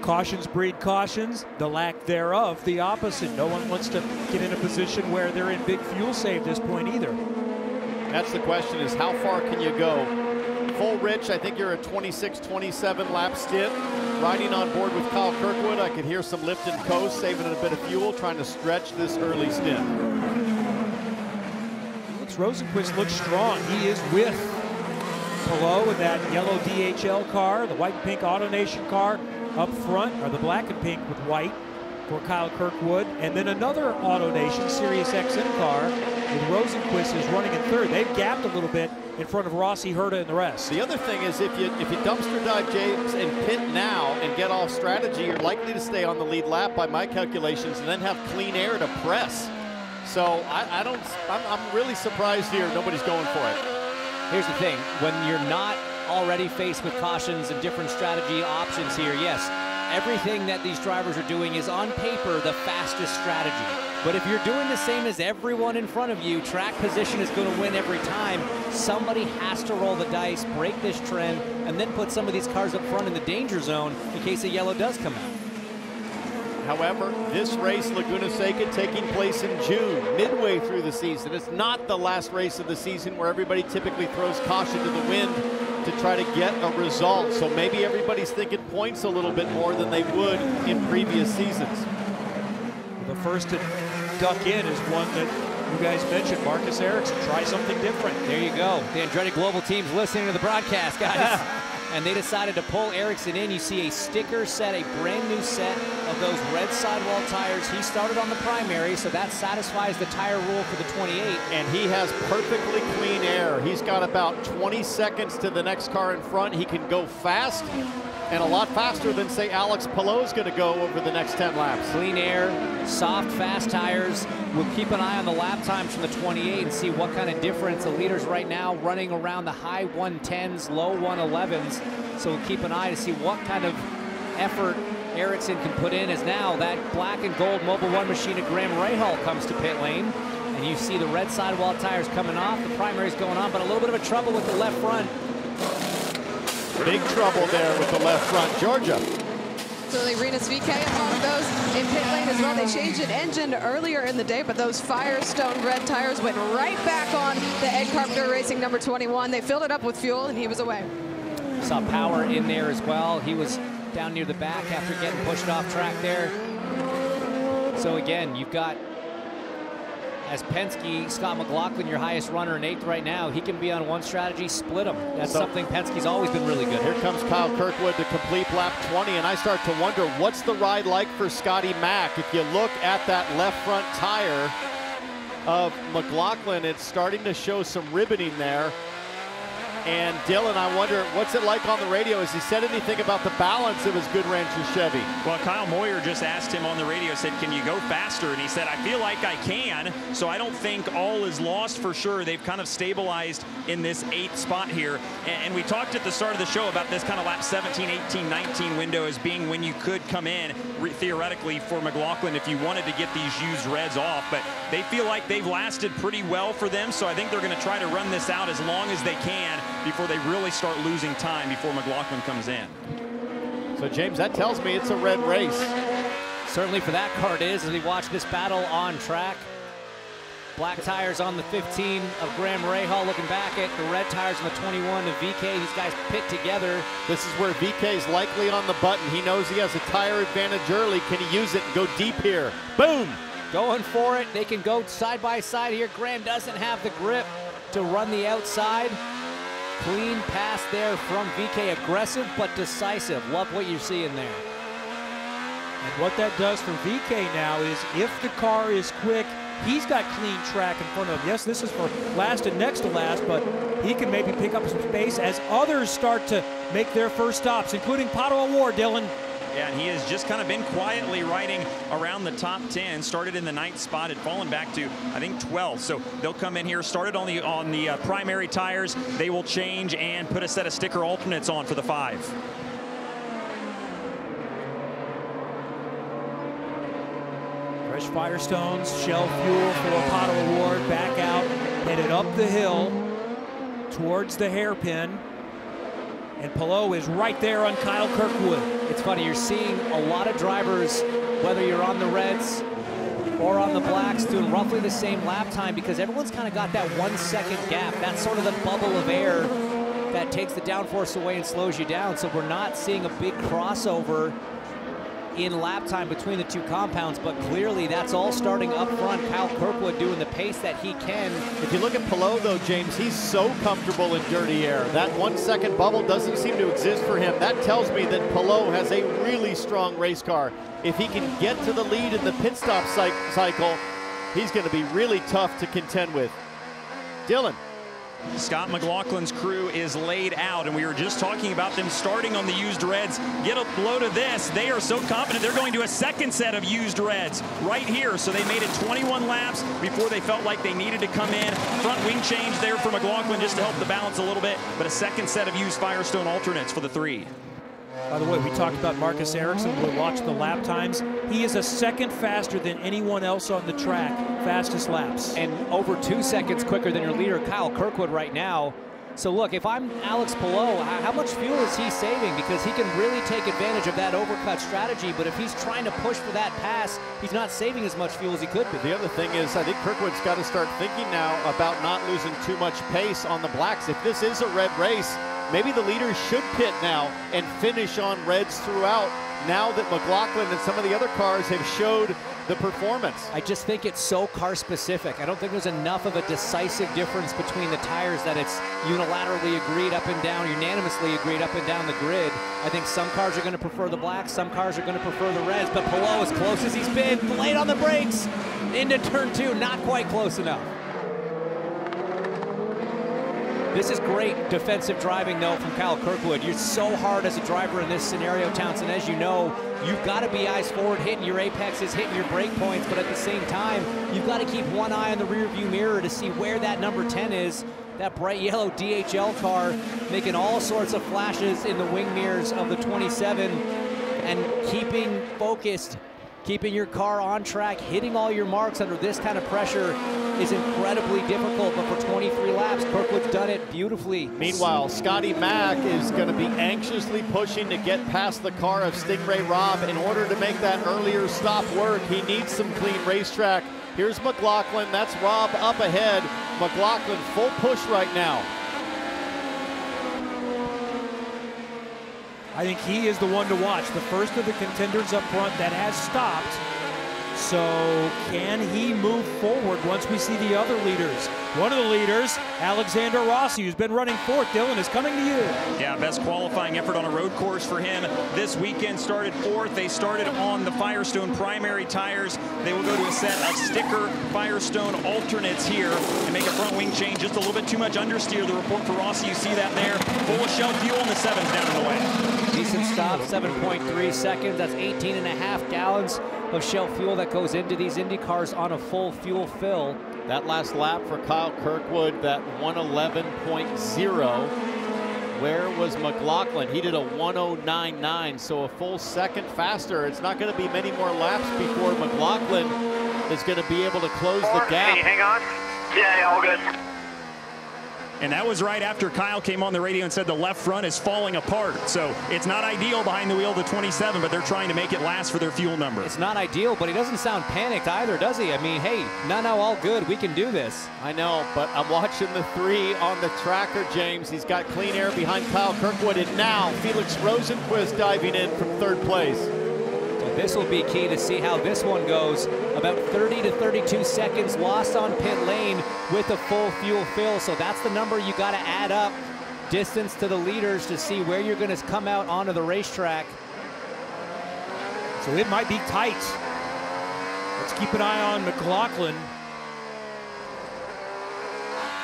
Cautions breed cautions, the lack thereof the opposite. No one wants to get in a position where they're in big fuel save this point either. That's the question, is how far can you go? Full Rich, I think you're a 26-27 lap stint. Riding on board with Kyle Kirkwood, I could hear some lift and coast, saving a bit of fuel, trying to stretch this early stint. Rosenqvist looks strong. He is with Palou in that yellow DHL car, the white and pink AutoNation car up front, or the black and pink with white for Kyle Kirkwood. And then another AutoNation Sirius XM car with Rosenqvist is running in third. They've gapped a little bit in front of Rossi, Herta, and the rest. The other thing is if you dumpster dive, James, and pit now and get off strategy, you're likely to stay on the lead lap by my calculations and then have clean air to press. So I'm really surprised here nobody's going for it. Here's the thing, when you're not already faced with cautions and different strategy options here, yes, everything that these drivers are doing is on paper the fastest strategy. But if you're doing the same as everyone in front of you, track position is going to win every time. Somebody has to roll the dice, break this trend, and then put some of these cars up front in the danger zone in case a yellow does come out. However, this race, Laguna Seca, taking place in June, midway through the season. It's not the last race of the season where everybody typically throws caution to the wind to try to get a result. So maybe everybody's thinking points a little bit more than they would in previous seasons. first to duck in is one that you guys mentioned, Marcus Ericsson. Try something different. There you go. The Andretti Global team's listening to the broadcast, guys. And they decided to pull Ericsson in. You see a sticker set, a brand new set of those red sidewall tires. He started on the primary, so that satisfies the tire rule for the 28. And he has perfectly clean air. He's got about 20 seconds to the next car in front. He can go fast, and a lot faster than, say, Alex Palou going to go over the next 10 laps. Clean air, soft, fast tires. We'll keep an eye on the lap times from the 28 and see what kind of difference. The leaders right now running around the high 110s, low 111s. So we'll keep an eye to see what kind of effort Ericsson can put in, as now that black and gold Mobil 1 machine at Graham Rahal comes to pit lane. And you see the red sidewall tires coming off. The primary's going on, but a little bit of a trouble with the left front. Big trouble there with the left front, Georgia. So Rinus VeeKay among those in pit lane as well. They changed an engine earlier in the day, but those Firestone red tires went right back on the Ed Carpenter Racing number 21. They filled it up with fuel, and he was away. Saw Power in there as well. He was down near the back after getting pushed off track there. So again, you've got, as Penske, Scott McLaughlin, your highest runner in 8th right now. He can be on one strategy, split them. That's something Penske's always been really good at. Here comes Kyle Kirkwood to complete lap 20, and I start to wonder, what's the ride like for Scotty Mack? If you look at that left front tire of McLaughlin, it's starting to show some ribboning there. And Dylan, I wonder, what's it like on the radio? Has he said anything about the balance of his Good Rancher Chevy? Well, Kyle Moyer just asked him on the radio, said, can you go faster? And he said, I feel like I can, so I don't think all is lost for sure. They've kind of stabilized in this 8th spot here. And we talked at the start of the show about this kind of lap 17, 18, 19 window as being when you could come in, theoretically, for McLaughlin if you wanted to get these used reds off. But they feel like they've lasted pretty well for them, so I think they're going to try to run this out as long as they can before they really start losing time before McLaughlin comes in. So, James, that tells me it's a red race. Certainly for that car it is, as we watch this battle on track. Black tires on the 15 of Graham Rahal, looking back at the red tires on the 21 of VeeKay. These guys pit together. This is where VeeKay's likely on the button. He knows he has a tire advantage early. Can he use it and go deep here? Boom! Going for it. They can go side by side here. Graham doesn't have the grip to run the outside. Clean pass there from VeeKay. Aggressive but decisive. Love what you're seeing there. And what that does for VeeKay now is, if the car is quick, he's got clean track in front of him. Yes, this is for last and next to last, but he can maybe pick up some space as others start to make their first stops, including Pato O'Ward, Dylan. Yeah, and he has just kind of been quietly riding around the top 10. Started in the 9th spot, had fallen back to, I think, 12th. So they'll come in here, started on the primary tires. They will change and put a set of sticker alternates on for the 5. Fresh Firestones, shell fuel for Pato O'Ward, back out, headed up the hill towards the hairpin. And Palou is right there on Kyle Kirkwood. It's funny, you're seeing a lot of drivers, whether you're on the reds or on the blacks, doing roughly the same lap time, because everyone's kind of got that 1 second gap. That's sort of the bubble of air that takes the downforce away and slows you down. So we're not seeing a big crossover in lap time between the two compounds, but clearly that's all starting up front. Kyle Kirkwood doing the pace that he can. If you look at Palou, though, James, he's so comfortable in dirty air. That 1 second bubble doesn't seem to exist for him. That tells me that Palou has a really strong race car. If he can get to the lead in the pit stop cycle, he's going to be really tough to contend with. Dylan. Scott McLaughlin's crew is laid out, and we were just talking about them starting on the used reds. Get a load of this. They are so confident they're going to a second set of used reds right here. So they made it 21 laps before they felt like they needed to come in. Front wing change there for McLaughlin just to help the balance a little bit, but a second set of used Firestone alternates for the 3. By the way, we talked about Marcus Ericsson. We'll watch the lap times. He is a second faster than anyone else on the track, fastest laps. And over 2 seconds quicker than your leader, Kyle Kirkwood, right now. So look, if I'm Alex Palou, how much fuel is he saving? Because he can really take advantage of that overcut strategy, but if he's trying to push for that pass, he's not saving as much fuel as he could be. The other thing is, I think Kirkwood's got to start thinking now about not losing too much pace on the blacks. If this is a red race, maybe the leaders should pit now and finish on reds throughout now that McLaughlin and some of the other cars have showed the performance. I just think it's so car specific. I don't think there's enough of a decisive difference between the tires that it's unilaterally agreed up and down, unanimously agreed up and down the grid. I think some cars are going to prefer the blacks, some cars are going to prefer the reds, but Palou, as close as he's been, late on the brakes into turn 2, not quite close enough. This is great defensive driving, though, from Kyle Kirkwood. You're so hard as a driver in this scenario, Townsend. As you know, you've got to be eyes forward, hitting your apexes, hitting your brake points, but at the same time, you've got to keep one eye on the rearview mirror to see where that number 10 is. That bright yellow DHL car making all sorts of flashes in the wing mirrors of the 27 and keeping focused, keeping your car on track, hitting all your marks under this kind of pressure is incredibly difficult, but for 23 laps, Kirkwood's done it beautifully. Meanwhile, Scotty Mack is going to be anxiously pushing to get past the car of Stingray Robb. In order to make that earlier stop work, he needs some clean racetrack. Here's McLaughlin, that's Robb up ahead. McLaughlin full push right now. I think he is the one to watch, the first of the contenders up front that has stopped. So can he move forward once we see the other leaders? One of the leaders, Alexander Rossi, who's been running fourth. Dylan, is coming to you. Yeah, best qualifying effort on a road course for him this weekend. Started fourth. They started on the Firestone primary tires. They will go to a set of sticker Firestone alternates here and make a front wing change. Just a little bit too much understeer. The report for Rossi, you see that there. Full of shell fuel, and the 7's down and away. Decent stop, 7.3 seconds. That's 18.5 gallons of shell fuel that goes into these Indy cars on a full fuel fill. That last lap for Kyle Kirkwood, that 111.0. Where was McLaughlin? He did a 109.9, so a full second faster. It's not going to be many more laps before McLaughlin is going to be able to close the gap. Can you hang on? Yeah, all good. And that was right after Kyle came on the radio and said the left front is falling apart. So it's not ideal behind the wheel of the 27, but they're trying to make it last for their fuel number. It's not ideal, but he doesn't sound panicked either, does he? I mean, hey, no, all good. We can do this. I know, but I'm watching the 3 on the tracker, James. He's got clean air behind Kyle Kirkwood, and now Felix Rosenqvist diving in from 3rd place. So this will be key to see how this one goes. About 30 to 32 seconds lost on pit lane with a full fuel fill. So that's the number you got to add up. Distance to the leaders to see where you're going to come out onto the racetrack. So it might be tight. Let's keep an eye on McLaughlin,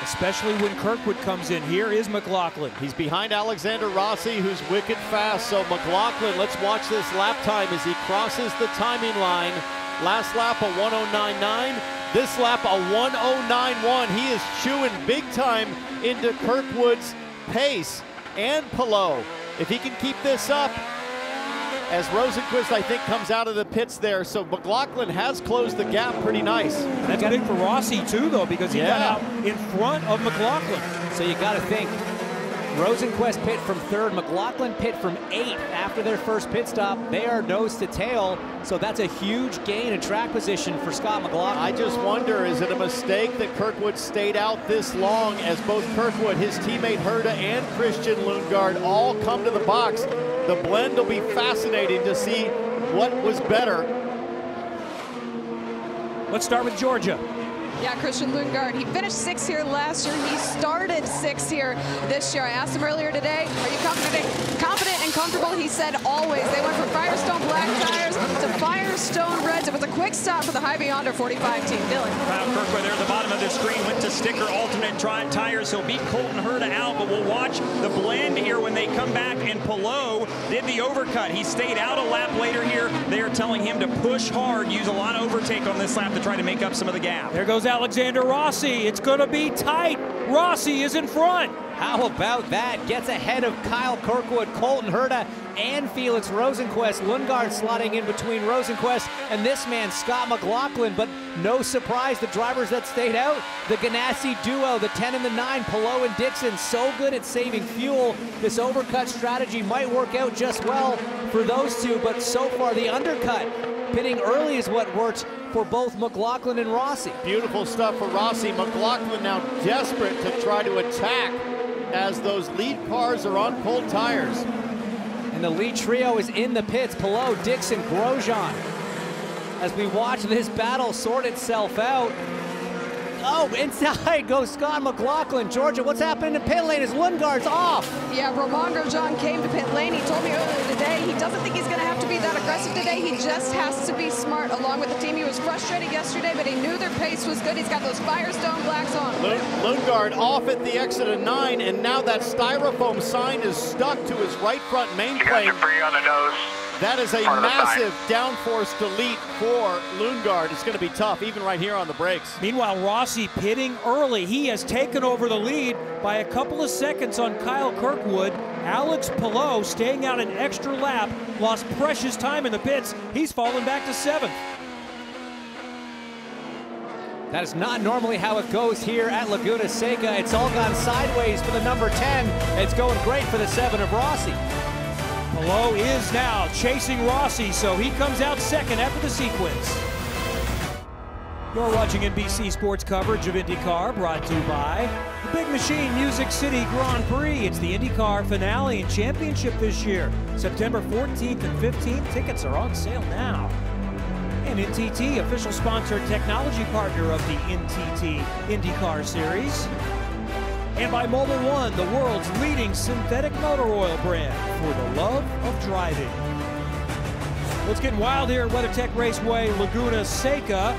especially when Kirkwood comes in. Here is McLaughlin. He's behind Alexander Rossi, who's wicked fast. So McLaughlin, let's watch this lap time as he crosses the timing line. Last lap, a 109.9. This lap, a 109.1. He is chewing big time into Kirkwood's pace and Palou. If he can keep this up, as Rosenqvist, I think, comes out of the pits there. So McLaughlin has closed the gap pretty nice. That's big for Rossi, too, though, because he got out in front of McLaughlin. So you got to think, Rosenqvist pit from 3rd, McLaughlin pit from 8th after their first pit stop. They are nose to tail, so that's a huge gain in track position for Scott McLaughlin. I just wonder, is it a mistake that Kirkwood stayed out this long as both Kirkwood, his teammate Herta, and Christian Lundgaard all come to the box? The blend will be fascinating to see what was better. Let's start with Georgia. Yeah, Christian Lundgaard, he finished 6th here last year. He started 6th here this year. I asked him earlier today, are you confident and comfortable? He said always. They went from Firestone black tires to Firestone reds. It was a quick stop for the High Beyonder 45 team. Dylan. Kyle Kirkwood there at the bottom of the screen went to sticker alternate tires. He'll beat Colton Herta out, but we'll watch the blend here when they come back. And Palou did the overcut. He stayed out a lap later here. They are telling him to push hard, use a lot of overtake on this lap to try to make up some of the gap. There goes Alexander Rossi. It's going to be tight. Rossi is in front. How about that? Gets ahead of Kyle Kirkwood, Colton Herta, and Felix Rosenqvist. Lundgaard slotting in between Rosenqvist and this man, Scott McLaughlin. But no surprise, the drivers that stayed out, the Ganassi duo, the 10 and the 9, Palou and Dixon, so good at saving fuel. This overcut strategy might work out just well for those two, but so far the undercut, pitting early is what worked for both McLaughlin and Rossi. Beautiful stuff for Rossi. McLaughlin now desperate to try to attack as those lead cars are on cold tires. And the lead trio is in the pits. Palou, Dixon, Grosjean. As we watch this battle sort itself out. Oh, inside goes Scott McLaughlin. Georgia, what's happening in pit lane as Lundgaard's off? Yeah, Romain Grosjean came to pit lane. He told me earlier today he doesn't think he's going to have to be that aggressive today. He just has to be smart along with the team. He was frustrated yesterday, but he knew their pace was good. He's got those Firestone blacks on. Lundgaard off at the exit of 9, and now that styrofoam sign is stuck to his right front main plane. Free on the nose. That is a massive downforce delete for Lundgaard. It's going to be tough, even right here on the brakes. Meanwhile, Rossi pitting early. He has taken over the lead by a couple of seconds on Kyle Kirkwood. Alex Palou staying out an extra lap, lost precious time in the pits. He's fallen back to 7th. That is not normally how it goes here at Laguna Seca. It's all gone sideways for the number 10. It's going great for the 7 of Rossi. Palou is now chasing Rossi, so he comes out second after the sequence. You're watching NBC Sports coverage of IndyCar, brought to you by the Big Machine Music City Grand Prix. It's the IndyCar finale and championship this year. September 14th and 15th. Tickets are on sale now. And NTT, official sponsor, technology partner of the NTT IndyCar Series. And by Mobil 1, the world's leading synthetic motor oil brand for the love of driving. Well, it's getting wild here at WeatherTech Raceway, Laguna Seca.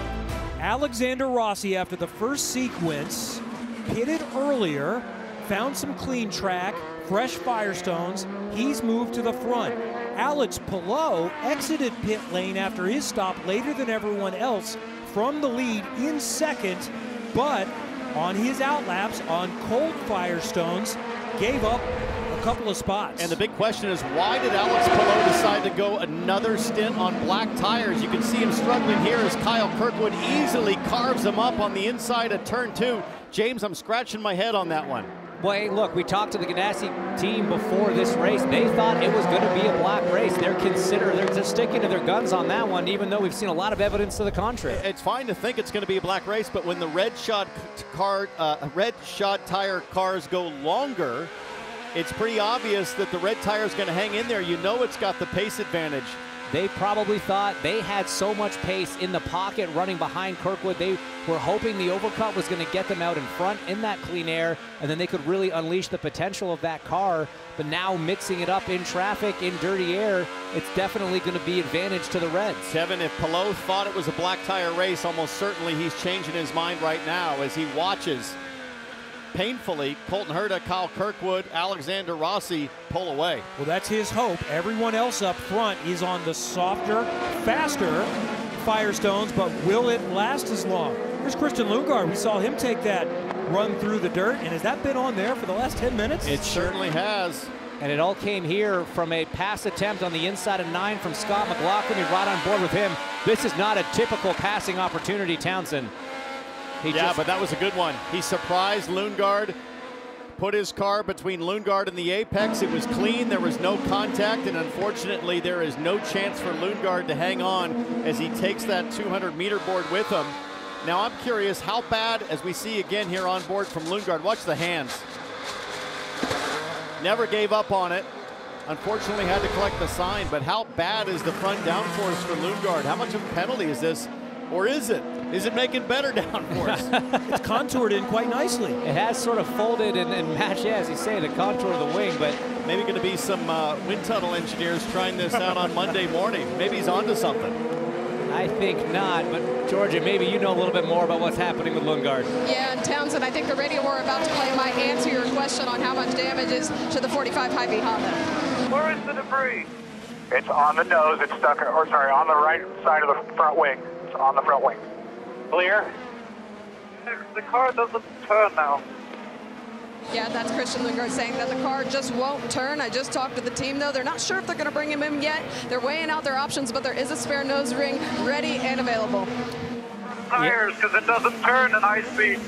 Alexander Rossi, after the first sequence, pitted earlier, found some clean track, fresh Firestones. He's moved to the front. Alex Palou exited pit lane after his stop later than everyone else from the lead in second, but on his outlaps on cold Firestones, gave up a couple of spots. And the big question is, why did Alex Palou decide to go another stint on black tires? You can see him struggling here as Kyle Kirkwood easily carves him up on the inside of turn 2. James, I'm scratching my head on that one. Well, hey, look, we talked to the Ganassi team before this race. They thought it was going to be a black race. They're just sticking to their guns on that one, even though we've seen a lot of evidence to the contrary. It's fine to think it's going to be a black race, but when the red shod tire cars go longer, it's pretty obvious that the red tire is going to hang in there. You know it's got the pace advantage. They probably thought they had so much pace in the pocket running behind Kirkwood. They were hoping the overcut was going to get them out in front in that clean air, and then they could really unleash the potential of that car. But now mixing it up in traffic, in dirty air, it's definitely going to be advantage to the Reds. Kevin, if Palou thought it was a black tire race, almost certainly he's changing his mind right now as he watches painfully Colton Herta, Kyle Kirkwood, Alexander Rossi pull away. Well, that's his hope. Everyone else up front is on the softer, faster Firestones, but will it last as long? Here's Christian Lundgaard. We saw him take that run through the dirt, and has that been on there for the last 10 minutes? It certainly has. And it all came here from a pass attempt on the inside of 9 from Scott McLaughlin. You're right on board with him. This is not a typical passing opportunity, Townsend. But that was a good one. He surprised Lundgaard, put his car between Lundgaard and the apex. It was clean, there was no contact, and unfortunately there is no chance for Lundgaard to hang on as he takes that 200-meter board with him. Now I'm curious how bad, as we see again here on board from Lundgaard, watch the hands. Never gave up on it. Unfortunately had to collect the sign, but how bad is the front downforce for Lundgaard? How much of a penalty is this? Or is it? Is it making better downforce? It's contoured in quite nicely. It has sort of folded and matched, as you say, the contour of the wing, but maybe going to be some wind tunnel engineers trying this out on Monday morning. Maybe he's onto something. I think not, but Georgia, maybe you know a little bit more about what's happening with Lundgaard. Yeah, and Townsend, I think the radio we're about to play might answer your question on how much damage is to the 45 Hy-Vee Honda. Where is the debris? It's on the nose. It's stuck, or sorry, on the right side of the front wing. It's on the front wing. Clear? The car doesn't turn now. Yeah, that's Christian Lundgaard saying that the car just won't turn. I just talked to the team, though. They're not sure if they're going to bring him in yet. They're weighing out their options, but there is a spare nose ring ready and available. Tires, because it doesn't turn in high speed.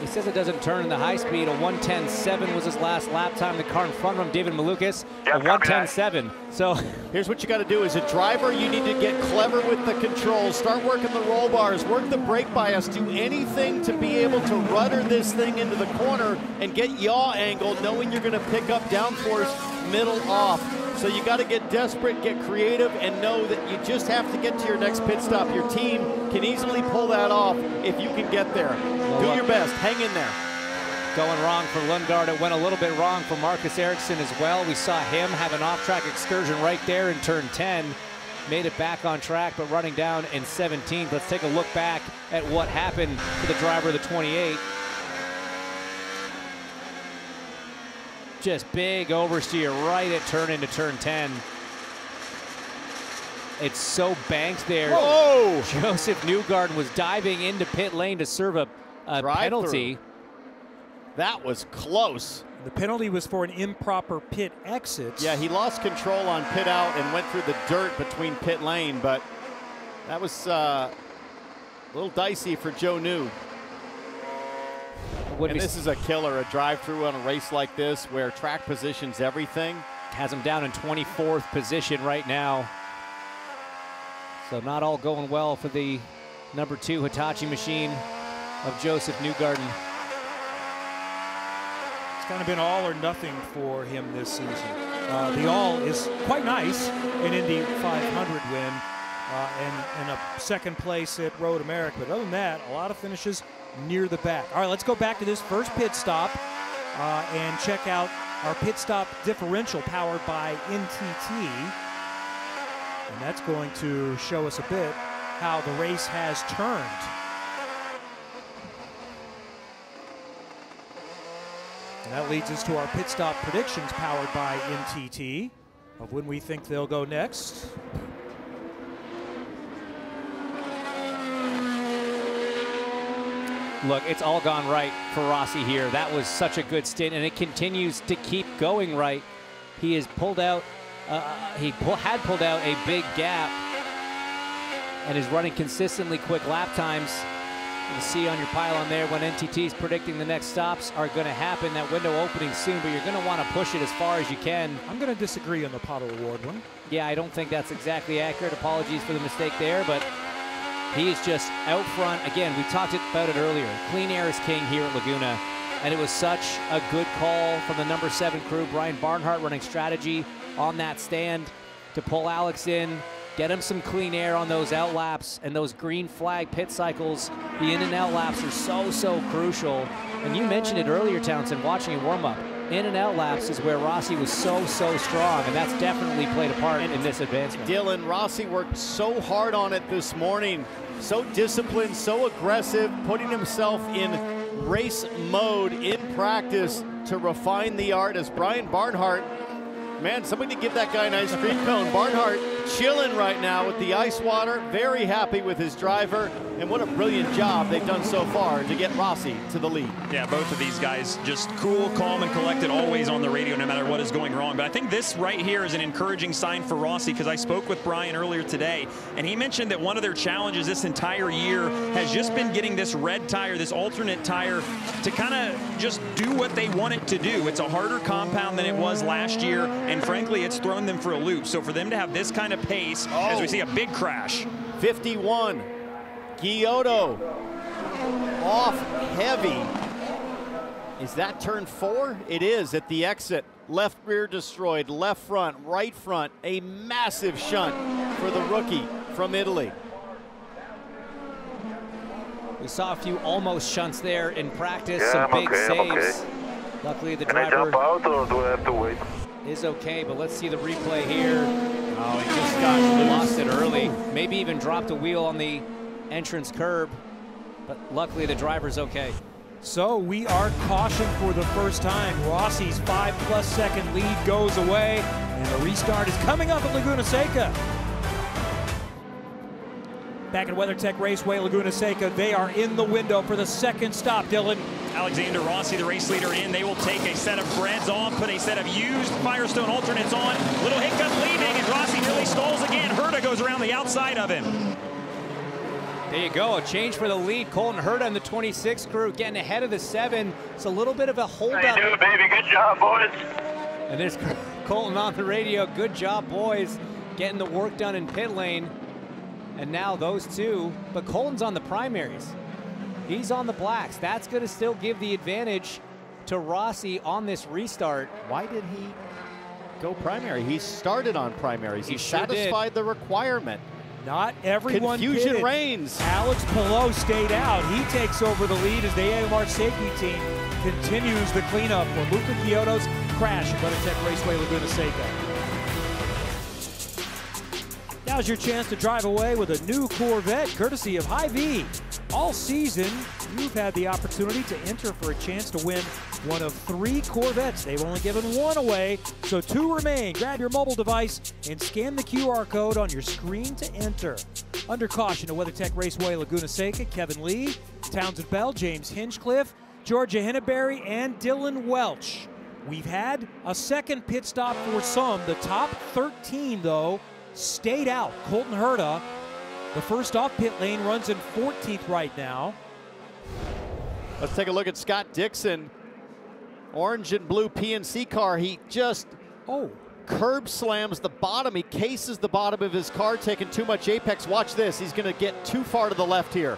He says it doesn't turn in the high speed. A 1:10.7 was his last lap time. The car in front of him, David Malukas, a 1:10.7. So here's what you got to do. As a driver, you need to get clever with the controls. Start working the roll bars, work the brake bias, do anything to be able to rudder this thing into the corner and get yaw angle, knowing you're going to pick up downforce middle off. So you got to get desperate, get creative, and know that you just have to get to your next pit stop. Your team can easily pull that off if you can get there. Do your best. Hang in there. Going wrong for Lundgaard. It went a little bit wrong for Marcus Ericsson as well. We saw him have an off-track excursion right there in turn 10. Made it back on track, but running down in 17th. Let's take a look back at what happened to the driver of the 28. Just big oversteer right at turn into turn 10. It's so banked there. Whoa! Joseph Newgarden was diving into pit lane to serve a penalty. That was close. The penalty was for an improper pit exit. Yeah, he lost control on pit out and went through the dirt between pit lane, but that was a little dicey for Joe New. And this is a killer, a drive-through on a race like this where track position's everything. Has him down in 24th position right now. So not all going well for the number 2 Hitachi machine of Joseph Newgarden. It's kind of been all or nothing for him this season. The all is quite nice, an Indy 500 win and a second place at Road America. But other than that, a lot of finishes near the back. All right, let's go back to this first pit stop and check out our pit stop differential powered by NTT. And that's going to show us a bit how the race has turned. And that leads us to our pit stop predictions powered by NTT of when we think they'll go next. Look, it's all gone right for Rossi here. That was such a good stint, and it continues to keep going right. He has pulled out, had pulled out a big gap and is running consistently quick lap times. You see on your pylon there when NTT is predicting the next stops are going to happen. That window opening soon, but you're going to want to push it as far as you can. I'm going to disagree on the Paddle Award one. Yeah, I don't think that's exactly accurate. Apologies for the mistake there, but he is just out front. Again, we talked about it earlier. Clean air is king here at Laguna, and it was such a good call from the number 7 crew. Brian Barnhart running strategy on that stand to pull Alex in, get him some clean air on those out laps, and those green flag pit cycles. The in and out laps are so crucial. And you mentioned it earlier, Townsend, watching a warm up. In and out laps is where Rossi was so strong, and that's definitely played a part in this advancement. Dylan, Rossi worked so hard on it this morning. So disciplined, so aggressive, putting himself in race mode in practice to refine the art as Brian Barnhart. Man, somebody give that guy an ice cream cone. Barnhart chilling right now with the ice water, very happy with his driver, and what a brilliant job they've done so far to get Rossi to the lead. Yeah, both of these guys just cool, calm, and collected, always on the radio no matter what is going wrong. But I think this right here is an encouraging sign for Rossi, because I spoke with Brian earlier today, and he mentioned that one of their challenges this entire year has just been getting this red tire, this alternate tire, to kind of just do what they want it to do. It's a harder compound than it was last year, and frankly, it's thrown them for a loop. So for them to have this kind of pace, as we see a big crash. 51, Giotto off heavy. Is that turn 4? It is at the exit. Left rear destroyed, left front, right front. A massive shunt for the rookie from Italy. We saw a few almost shunts there in practice, some big saves. Luckily, the driver jump out, or do I have to wait? Is okay, but let's see the replay here. Oh, he just got lost it early. Maybe even dropped a wheel on the entrance curb, but luckily the driver's okay. So we are cautioned for the first time. Rossi's 5+ second lead goes away, and the restart is coming up at Laguna Seca. Back at WeatherTech Raceway, Laguna Seca, they are in the window for the second stop, Dylan. Alexander Rossi, the race leader, in. They will take a set of breads on, put a set of used Firestone alternates on. Little hiccup leaving, and Rossi nearly stalls again. Herta goes around the outside of him. There you go, a change for the lead. Colton Herta and the 26 crew getting ahead of the 7. It's a little bit of a holdup. How you doing, baby? Good job, boys. And there's Colton on the radio. Good job, boys, getting the work done in pit lane. And now those two, but Colton's on the primaries. He's on the blacks. That's going to still give the advantage to Rossi on this restart. Why did he go primary. He started on primaries. He sure satisfied the requirement. Not everyone Confusion pitted. reigns. Alex Palou stayed out. He takes over the lead as the AMR safety team continues the cleanup for Luca Chiodo's crash at WeatherTech Raceway Laguna Seca. Now's your chance to drive away with a new Corvette courtesy of Hy-Vee. All season, you've had the opportunity to enter for a chance to win one of 3 Corvettes. They've only given 1 away, so 2 remain. Grab your mobile device and scan the QR code on your screen to enter. Under caution at WeatherTech Raceway Laguna Seca, Kevin Lee, Townsend Bell, James Hinchcliffe, Georgia Henneberry, and Dylan Welch. We've had a second pit stop for some. The top 13, though, stayed out. Colton Herta, the first off pit lane, runs in 14th right now. Let's take a look at Scott Dixon. Orange and blue PNC car. He just curb slams the bottom. He cases the bottom of his car, taking too much apex. Watch this. He's going to get too far to the left here.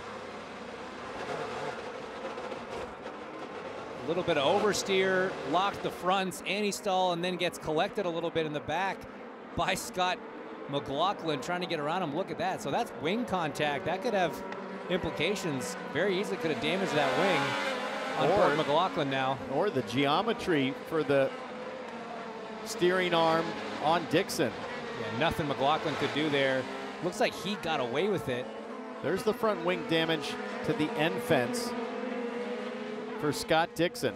A little bit of oversteer, locked the fronts, anti-stall, and then gets collected a little bit in the back by Scott McLaughlin trying to get around him. Look at that. So that's wing contact. That could have implications. Very easily could have damaged that wing on Burt McLaughlin now. Or the geometry for the steering arm on Dixon. Yeah, nothing McLaughlin could do there. Looks like he got away with it. There's the front wing damage to the end fence for Scott Dixon.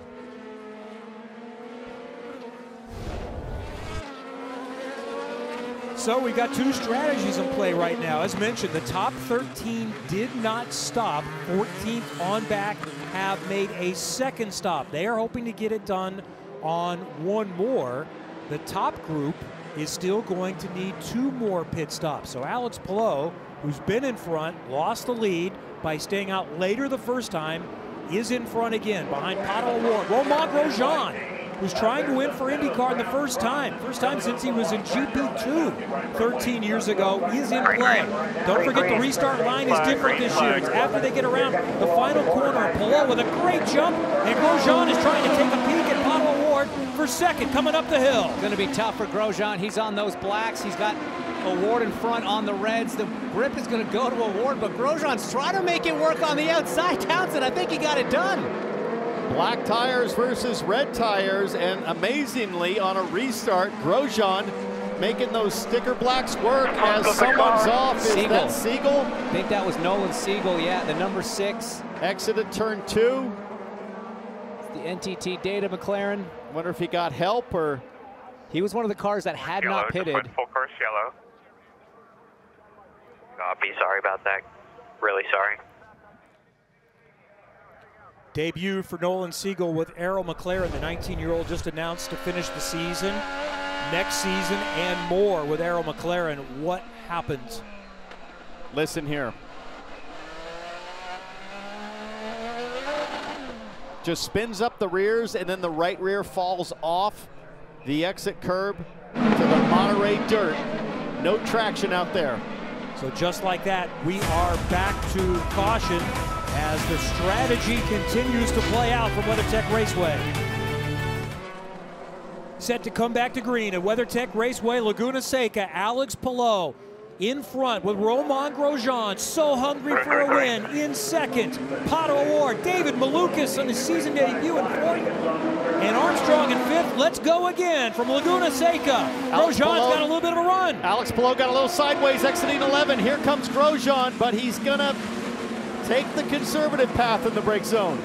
So we've got 2 strategies in play right now. As mentioned, the top 13 did not stop. 14th on back have made a second stop. They are hoping to get it done on 1 more. The top group is still going to need 2 more pit stops. So Alex Palou, who's been in front, lost the lead by staying out later the first time, is in front again behind Pato O'Ward. Romain Grosjean, who's trying to win for IndyCar the first time since he was in GP2 13 years ago, is in play. Don't forget the restart line is different this year. It's after they get around the final corner. Palou with a great jump, and Grosjean is trying to take a peek at Pato O'Ward for second coming up the hill. Going to be tough for Grosjean. He's on those blacks. He's got O'Ward in front on the reds. The grip is going to go to O'Ward, but Grosjean's trying to make it work on the outside. Townsend, I think he got it done. Black tires versus red tires, and amazingly on a restart, Grosjean making those sticker blacks work as someone's off. Is that Siegel? I think that was Nolan Siegel, yeah, the number 6. Exited turn 2. It's the NTT data McLaren. Wonder if he got help or... He was one of the cars that had not pitted. Full course yellow. Copy, sorry about that. Really sorry. Debut for Nolan Siegel with Arrow McLaren, the 19-year-old just announced to finish the season. Next season and more with Arrow McLaren. What happens? Listen here. Just spins up the rears, and then the right rear falls off the exit curb to the Monterey dirt. No traction out there. So just like that, we are back to caution as the strategy continues to play out from WeatherTech Raceway. Set to come back to green at WeatherTech Raceway Laguna Seca. Alex Palou in front with Romain Grosjean, so hungry for a win, in second. Pato O'Ward, David Malukas on his season debut in 4th, and Armstrong in 5th. Let's go again from Laguna Seca. Grosjean's got a little bit of a run. Alex Palou got a little sideways, exiting 11. Here comes Grosjean, but he's gonna take the conservative path in the brake zone.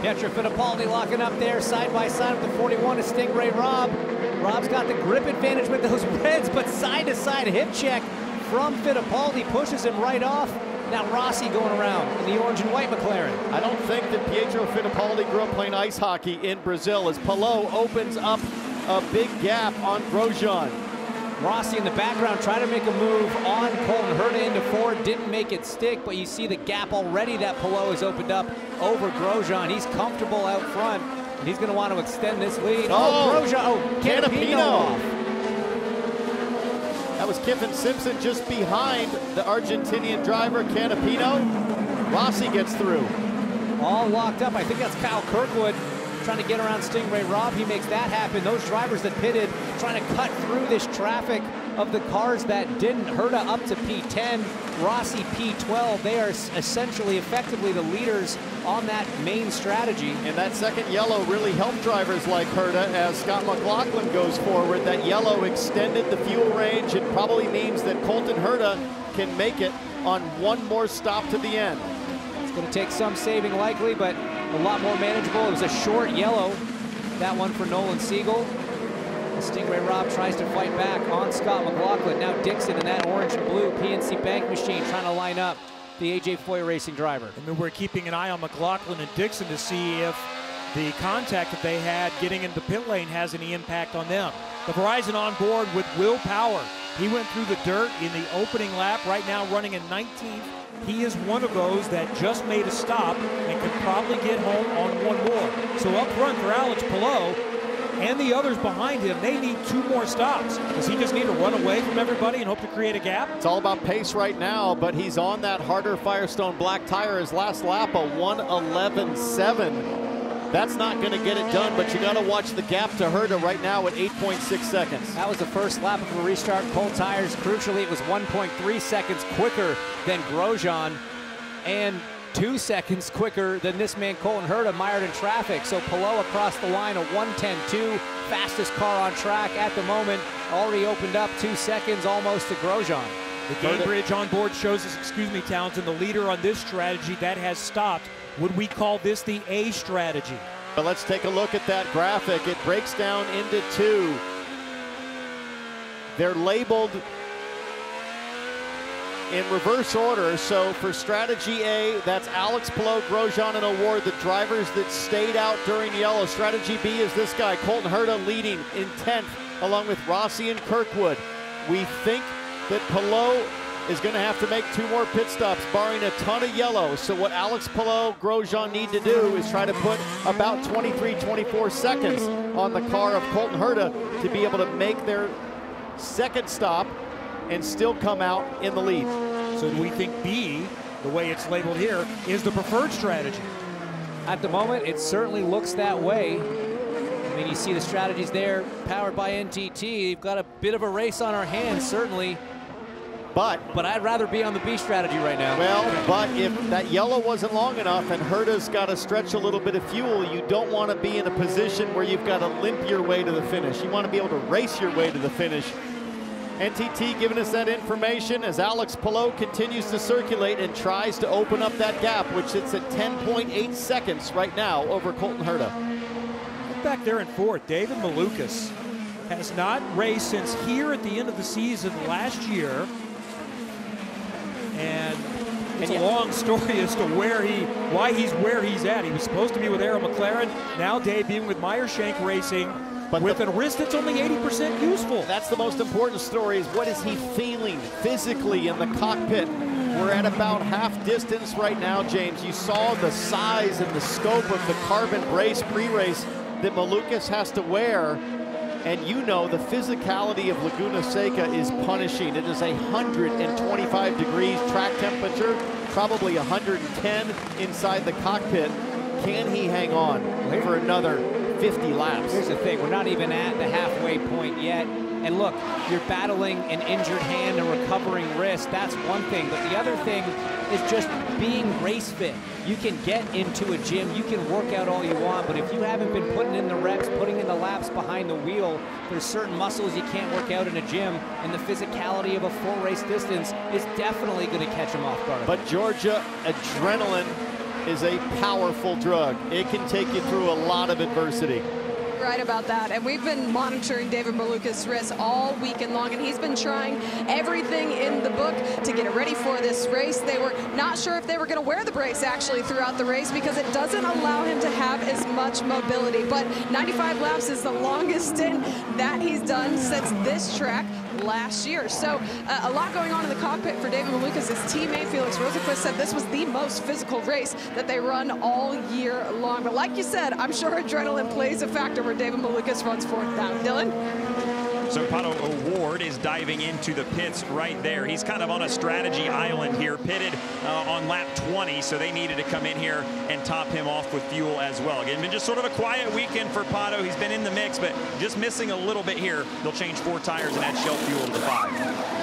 Pietro Fittipaldi locking up there side by side with the 41 of Stingray Rob. Rob's got the grip advantage with those reds, but side to side hip check from Fittipaldi pushes him right off. Now Rossi going around in the orange and white McLaren. I don't think that Pietro Fittipaldi grew up playing ice hockey in Brazil as Palou opens up a big gap on Grosjean. Rossi in the background trying to make a move on Colton Herta into 4. Didn't make it stick, but you see the gap already that Palou has opened up over Grosjean. He's comfortable out front, and he's going to want to extend this lead. Grosjean, Canapino off. That was Kiffin Simpson just behind the Argentinian driver, Canapino. Rossi gets through. All locked up. I think that's Kyle Kirkwood trying to get around Stingray Robb. He makes that happen. Those drivers that pitted trying to cut through this traffic of the cars that didn't. Herta up to P10, Rossi P12. They are essentially, effectively the leaders on that main strategy. And that second yellow really helped drivers like Herta as Scott McLaughlin goes forward. That yellow extended the fuel range. It probably means that Colton Herta can make it on one more stop to the end. It's going to take some saving likely, but a lot more manageable. It was a short yellow, that one for Nolan Siegel. Stingray Robb tries to fight back on Scott McLaughlin. Now Dixon in that orange and blue PNC Bank machine trying to line up the AJ Foy Racing driver. And then we're keeping an eye on McLaughlin and Dixon to see if the contact that they had getting into the pit lane has any impact on them. The Verizon on board with Will Power. He went through the dirt in the opening lap, right now running in 19th. He is one of those that just made a stop and could probably get home on one more. So up front for Alex Palou and the others behind him, they need 2 more stops. Does he just need to run away from everybody and hope to create a gap? It's all about pace right now, but he's on that harder Firestone black tire. His last lap, a 1:11.7. That's not going to get it done, but you got to watch the gap to Herta right now at 8.6 seconds. That was the first lap of a restart. Cold tires, crucially, it was 1.3 seconds quicker than Grosjean and 2 seconds quicker than this man, Colton Herta, mired in traffic. So Palou across the line, a 1:10.2, fastest car on track at the moment. Already opened up 2 seconds almost to Grosjean. The game bridge on board shows us, Townsend, the leader on this strategy that has stopped. Would we call this the A strategy? But let's take a look at that graphic. It breaks down into 2. They're labeled in reverse order. So for strategy A, that's Alex Palou, Grosjean, and Award, the drivers that stayed out during yellow. Strategy B is this guy, Colton Herta, leading in 10th, along with Rossi and Kirkwood. We think that Palou is going to have to make 2 more pit stops, barring a ton of yellow. So what Alex Palou, Grosjean need to do is try to put about 23, 24 seconds on the car of Colton Herta to be able to make their second stop and still come out in the lead. So do we think B, the way it's labeled here, is the preferred strategy? At the moment, it certainly looks that way. I mean, you see the strategies there, powered by NTT. We've got a bit of a race on our hands, certainly. But I'd rather be on the B strategy right now. Well, but if that yellow wasn't long enough and Herta's got to stretch a little bit of fuel, you don't want to be in a position where you've got to limp your way to the finish. You want to be able to race your way to the finish. NTT giving us that information as Alex Palou continues to circulate and tries to open up that gap, which sits at 10.8 seconds right now over Colton Herta. Back there in 4th, David Malukas has not raced since here at the end of the season last year. And it's a long story as to why he's where he's at. He was supposed to be with Arrow McLaren, now debuting with Meyershank Racing, but with a wrist that's only 80% useful. That's the most important story, is what is he feeling physically in the cockpit. We're at about half distance right now, James. You saw the size and the scope of the carbon brace pre-race that Malukas has to wear. And you know the physicality of Laguna Seca is punishing. It is 125 degrees track temperature, probably 110 inside the cockpit. Can he hang on for another 50 laps? Here's the thing, we're not even at the halfway point yet. And look, you're battling an injured hand, a recovering wrist. That's one thing. But the other thing is just being race fit. You can get into a gym, you can work out all you want, but if you haven't been putting in the reps, putting in the laps behind the wheel, there's certain muscles you can't work out in a gym, and the physicality of a full race distance is definitely going to catch them off guard. But Georgia, adrenaline is a powerful drug. It can take you through a lot of adversity. Right about that, and we've been monitoring David Malukas' wrist all weekend long, and he's been trying everything in the book to get it ready for this race. They were not sure if they were going to wear the brace actually throughout the race because it doesn't allow him to have as much mobility, but 95 laps is the longest stint that he's done since this track last year. So a lot going on in the cockpit for David Malukas. His teammate Felix Rosenqvist said this was the most physical race that they run all year long. But like you said, I'm sure adrenaline plays a factor where David Malukas runs 4th down. Dylan? So Pato O'Ward is diving into the pits right there. He's kind of on a strategy island here, pitted on lap 20, so they needed to come in here and top him off with fuel as well. Again, been just sort of a quiet weekend for Pato. He's been in the mix, but just missing a little bit here. They'll change 4 tires and add shell fuel to the 5.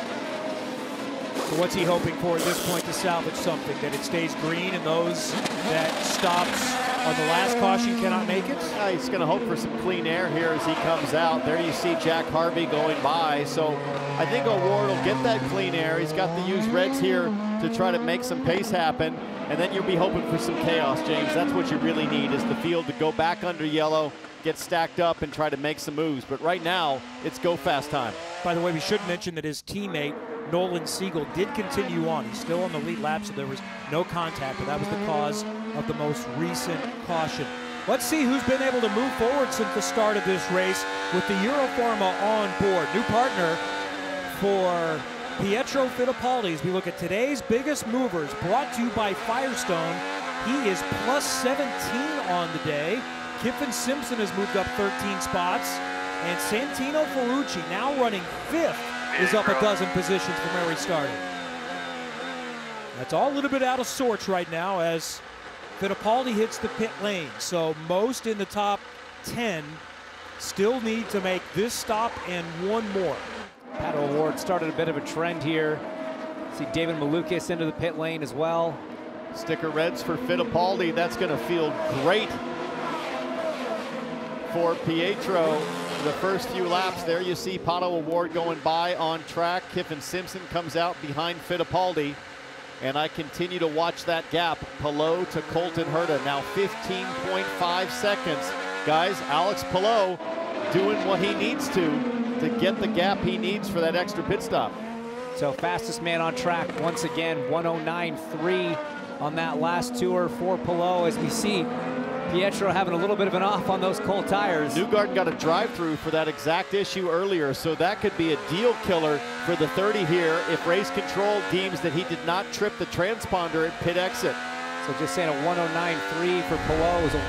So what's he hoping for at this point to salvage something? That it stays green and those that stops on the last caution cannot make it? He's going to hope for some clean air here as he comes out. There you see Jack Harvey going by. So I think O'Ward will get that clean air. He's got to use reds here to try to make some pace happen. And then you'll be hoping for some chaos, James. That's what you really need, is the field to go back under yellow, get stacked up, and try to make some moves. But right now, it's go fast time. By the way, we should mention that his teammate, Nolan Siegel, did continue on. He's still on the lead lap, so there was no contact, but that was the cause of the most recent caution. Let's see who's been able to move forward since the start of this race with the Euroforma on board. New partner for Pietro Fittipaldi as we look at today's biggest movers, brought to you by Firestone. He is plus 17 on the day. Kiffin Simpson has moved up 13 spots, and Santino Ferrucci, now running 5th, is up a dozen positions from where he started. That's all a little bit out of sorts right now as Fittipaldi hits the pit lane. So most in the top 10 still need to make this stop and one more. Pato O'Ward started a bit of a trend here. See David Malukas into the pit lane as well. Sticker reds for Fittipaldi. That's going to feel great for Pietro. The first few laps, there you see Pato O'Ward going by on track. Kiffin Simpson comes out behind Fittipaldi. And I continue to watch that gap. Palou to Colton Herta, now 15.5 seconds. Guys, Alex Palou doing what he needs to get the gap he needs for that extra pit stop. So fastest man on track once again, 109.3 on that last tour for Palou, as we see Pietro having a little bit of an off on those cold tires. Newgarden got a drive-through for that exact issue earlier, so that could be a deal killer for the 30 here if race control deems that he did not trip the transponder at pit exit. So just saying a 109.3 for Palou is a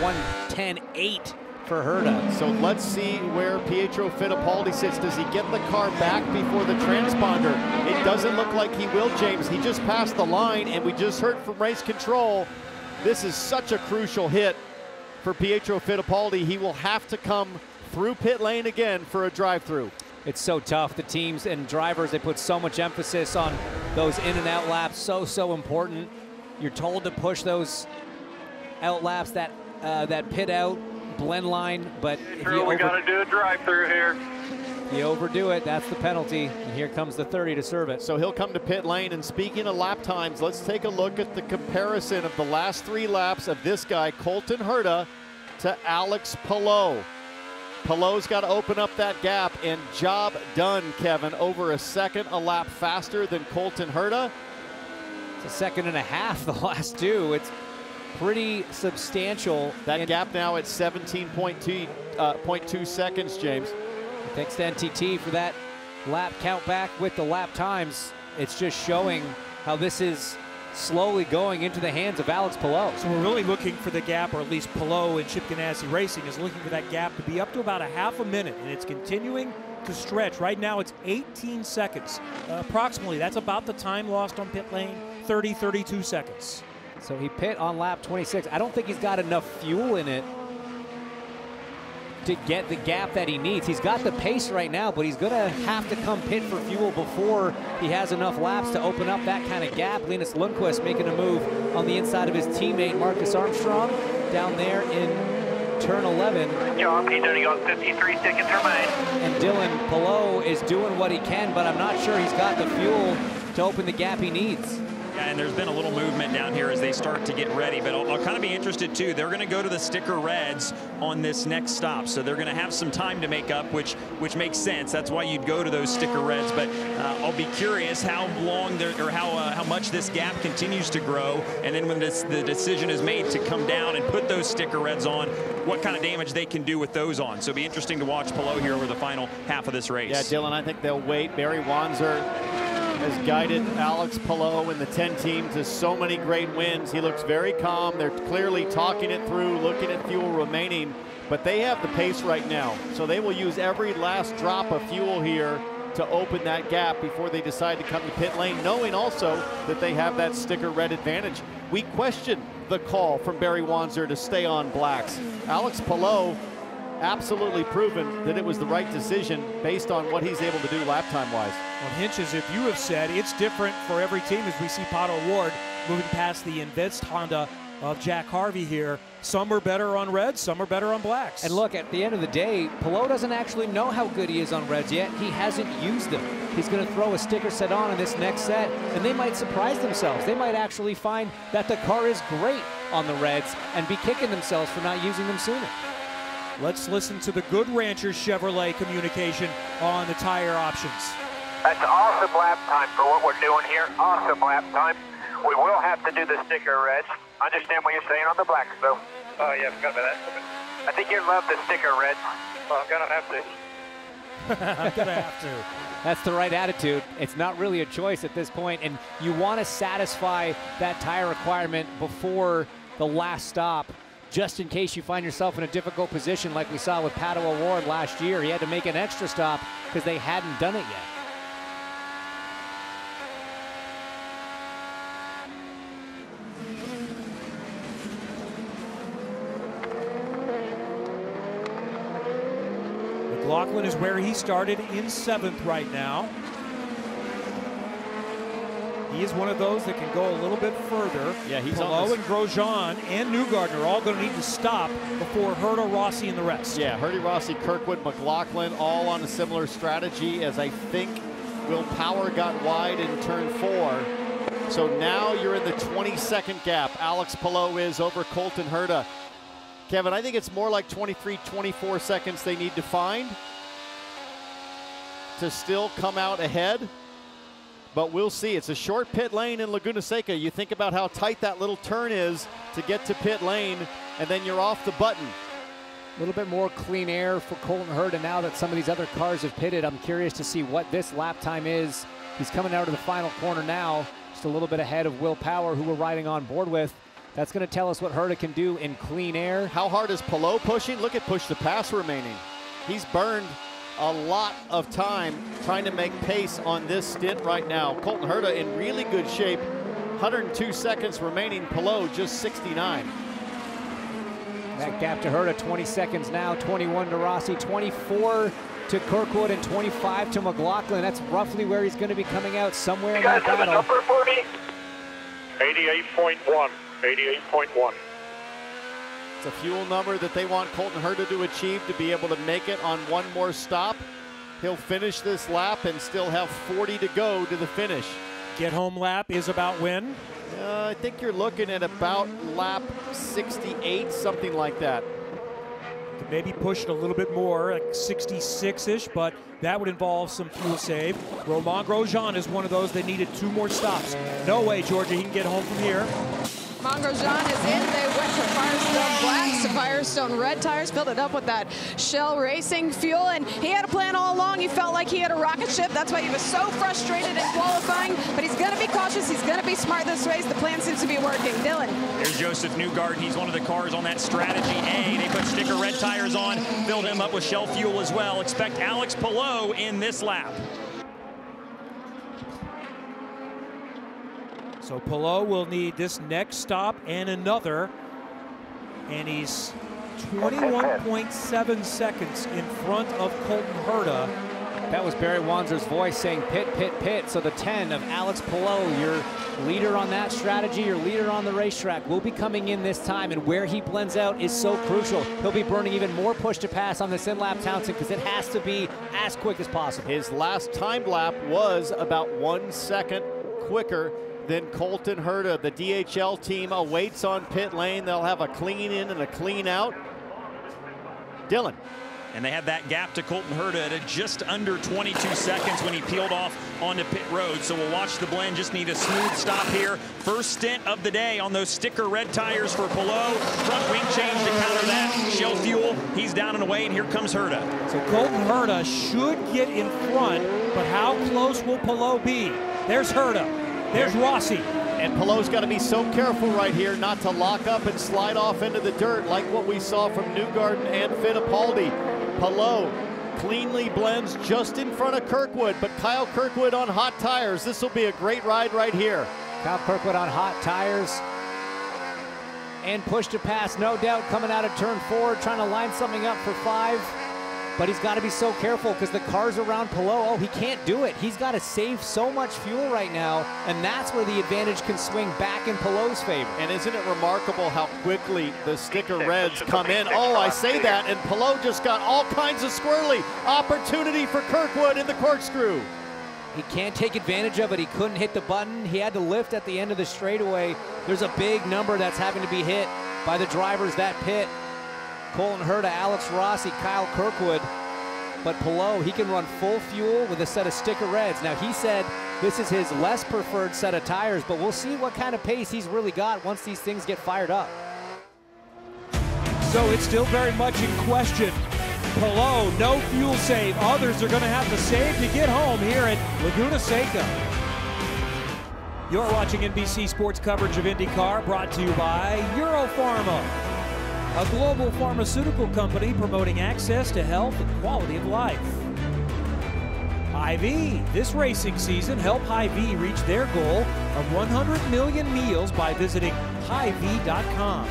110.8 for Herta. So let's see where Pietro Fittipaldi sits. Does he get the car back before the transponder? It doesn't look like he will, James. He just passed the line, and we just heard from race control. This is such a crucial hit for Pietro Fittipaldi. He will have to come through pit lane again for a drive-through. It's so tough. The teams and drivers, they put so much emphasis on those in and out laps. So important. You're told to push those out laps, that pit out blend line, but if we got to do a drive-through here. You overdo it, that's the penalty. And here comes the 30 to serve it. So he'll come to pit lane. And speaking of lap times, let's take a look at the comparison of the last 3 laps of this guy, Colton Herta, to Alex Palou. Palou's got to open up that gap, and job done, Kevin. Over a second a lap faster than Colton Herta. It's a second and a half the last 2. It's pretty substantial. That gap now at 17.2 seconds, James. Thanks to NTT for that lap count back with the lap times. It's just showing how this is slowly going into the hands of Alex Palou. So we're really looking for the gap, or at least Palou and Chip Ganassi Racing is looking for that gap to be up to about a half a minute, and it's continuing to stretch. Right now it's 18 seconds. Approximately, that's about the time lost on pit lane, 32 seconds. So he pit on lap 26. I don't think he's got enough fuel in it to get the gap that he needs. He's got the pace right now, but he's gonna have to come pit for fuel before he has enough laps to open up that kind of gap. Linus Lundqvist making a move on the inside of his teammate Marcus Armstrong down there in turn 11. John, he's only got 53 seconds remain. And Dylan Palou is doing what he can, but I'm not sure he's got the fuel to open the gap he needs. Yeah, and there's been a little movement down here as they start to get ready, but I'll kind of be interested too. They're going to go to the sticker reds on this next stop, so they're going to have some time to make up, which makes sense. That's why you'd go to those sticker reds, but I'll be curious how long or how much this gap continues to grow, and then when the decision is made to come down and put those sticker reds on, what kind of damage they can do with those on. So it'll be interesting to watch Palou here over the final half of this race. Yeah, Dylan, I think they'll wait. Barry Wanzer has guided Alex Palou and the 10 team to so many great wins. He looks very calm. They're clearly talking it through, looking at fuel remaining. but they have the pace right now. So they will use every last drop of fuel here to open that gap before they decide to come to pit lane, knowing also that they have that sticker red advantage. We question the call from Barry Wanzer to stay on blacks. Alex Palou absolutely proven that it was the right decision based on what he's able to do lap time wise. Well, Hinches, if you have said it's different for every team as we see Pato O'Ward moving past the Invest Honda of Jack Harvey here. Some are better on reds, some are better on blacks. And look, at the end of the day, Palou doesn't actually know how good he is on reds yet. He hasn't used them. He's going to throw a sticker set on in this next set, and they might surprise themselves. They might actually find that the car is great on the reds and be kicking themselves for not using them sooner. Let's listen to the Good Ranchers Chevrolet communication on the tire options. That's awesome lap time for what we're doing here. Awesome lap time. We will have to do the sticker reds. Understand what you're saying on the blacks, though. Oh, yeah, forgot about that. I think you love the sticker reds. Well, I'm going to have to. I'm going to have to. That's the right attitude. It's not really a choice at this point, and you want to satisfy that tire requirement before the last stop, just in case you find yourself in a difficult position like we saw with Pato O'Ward last year. He had to make an extra stop because they hadn't done it yet. McLaughlin is where he started in 7th right now. He is one of those that can go a little bit further. Yeah, he's Palou and Grosjean and Newgarden are all going to need to stop before Herta, Rossi, and the rest. Yeah, Herta, Rossi, Kirkwood, McLaughlin, all on a similar strategy, as I think Will Power got wide in turn 4. So now you're in the 22nd gap. Alex Palou is over Colton Herta. Kevin, I think it's more like 23, 24 seconds they need to find to still come out ahead. But we'll see. It's a short pit lane in Laguna Seca. You think about how tight that little turn is to get to pit lane, and then you're off the button. A little bit more clean air for Colton Herta now that some of these other cars have pitted. I'm curious to see what this lap time is. He's coming out of the final corner now, just a little bit ahead of Will Power, who we're riding on board with. That's going to tell us what Herta can do in clean air. How hard is Palou pushing? Look at push to pass remaining. He's burned a lot of time trying to make pace on this stint right now. Colton Herta in really good shape. 102 seconds remaining. Palou just 69. That gap to Herta, 20 seconds now. 21 to Rossi, 24 to Kirkwood, and 25 to McLaughlin. That's roughly where he's going to be coming out, somewhere in that battle. You guys have a number for me? 88.1. 88.1. It's a fuel number that they want Colton Herta to achieve to be able to make it on one more stop. He'll finish this lap and still have 40 to go to the finish. Get home lap is about when? I think you're looking at about lap 68, something like that. Could maybe push it a little bit more, like 66-ish, but that would involve some fuel save. Romain Grosjean is one of those that needed 2 more stops. No way, Georgia, he can get home from here. Grosjean is in. They went to Firestone blacks to Firestone red tires, filled it up with that Shell Racing fuel, and he had a plan all along. He felt like he had a rocket ship. That's why he was so frustrated in qualifying, but he's going to be cautious. He's going to be smart this race. The plan seems to be working. Dylan. There's Joseph Newgarden. He's one of the cars on that strategy A. They put sticker red tires on, filled him up with Shell fuel as well. Expect Alex Palou in this lap. So Palou will need this next stop and another, and he's 21.7 seconds in front of Colton Herta. That was Barry Wanzer's voice saying pit, pit, pit. So the 10 of Alex Palou, your leader on that strategy, your leader on the racetrack, will be coming in this time, and where he blends out is so crucial. He'll be burning even more push to pass on this in-lap Townsend because it has to be as quick as possible. His last timed lap was about 1 second quicker than Colton Herta. The DHL team awaits on pit lane. They'll have a clean in and a clean out. Dylan. And they had that gap to Colton Herta at just under 22 seconds when he peeled off onto pit road. So we'll watch the blend. Just need a smooth stop here. First stint of the day on those sticker red tires for Palou. Front wing change to counter that. Shell fuel. He's down and away, and here comes Herta. So Colton Herta should get in front, but how close will Palou be? There's Herta. There's Rossi. And Pallot's got to be so careful right here not to lock up and slide off into the dirt like what we saw from Newgarden and Fittipaldi. Pallot cleanly blends just in front of Kirkwood, but Kyle Kirkwood on hot tires. This will be a great ride right here. Kyle Kirkwood on hot tires and push to pass, no doubt, coming out of turn 4, trying to line something up for 5. But he's got to be so careful because the cars around Pallot, oh, he can't do it. He's got to save so much fuel right now, and that's where the advantage can swing back in Pallot's favor. And isn't it remarkable how quickly the sticker reds come in? Oh, I say that, and Pallot just got all kinds of squirrely opportunity for Kirkwood in the corkscrew. He can't take advantage of it. He couldn't hit the button. He had to lift at the end of the straightaway. There's a big number that's having to be hit by the drivers that pit. Colton Herta, Alex Rossi, Kyle Kirkwood. But Pallot, he can run full fuel with a set of sticker reds. Now, he said this is his less preferred set of tires, but we'll see what kind of pace he's really got once these things get fired up. So it's still very much in question. Pallot, no fuel save. Others are going to have to save to get home here at Laguna Seca. You're watching NBC Sports coverage of IndyCar, brought to you by Europharma, a global pharmaceutical company promoting access to health and quality of life. Hy-Vee, this racing season, help Hy-Vee reach their goal of 100 million meals by visiting Hy-Vee.com.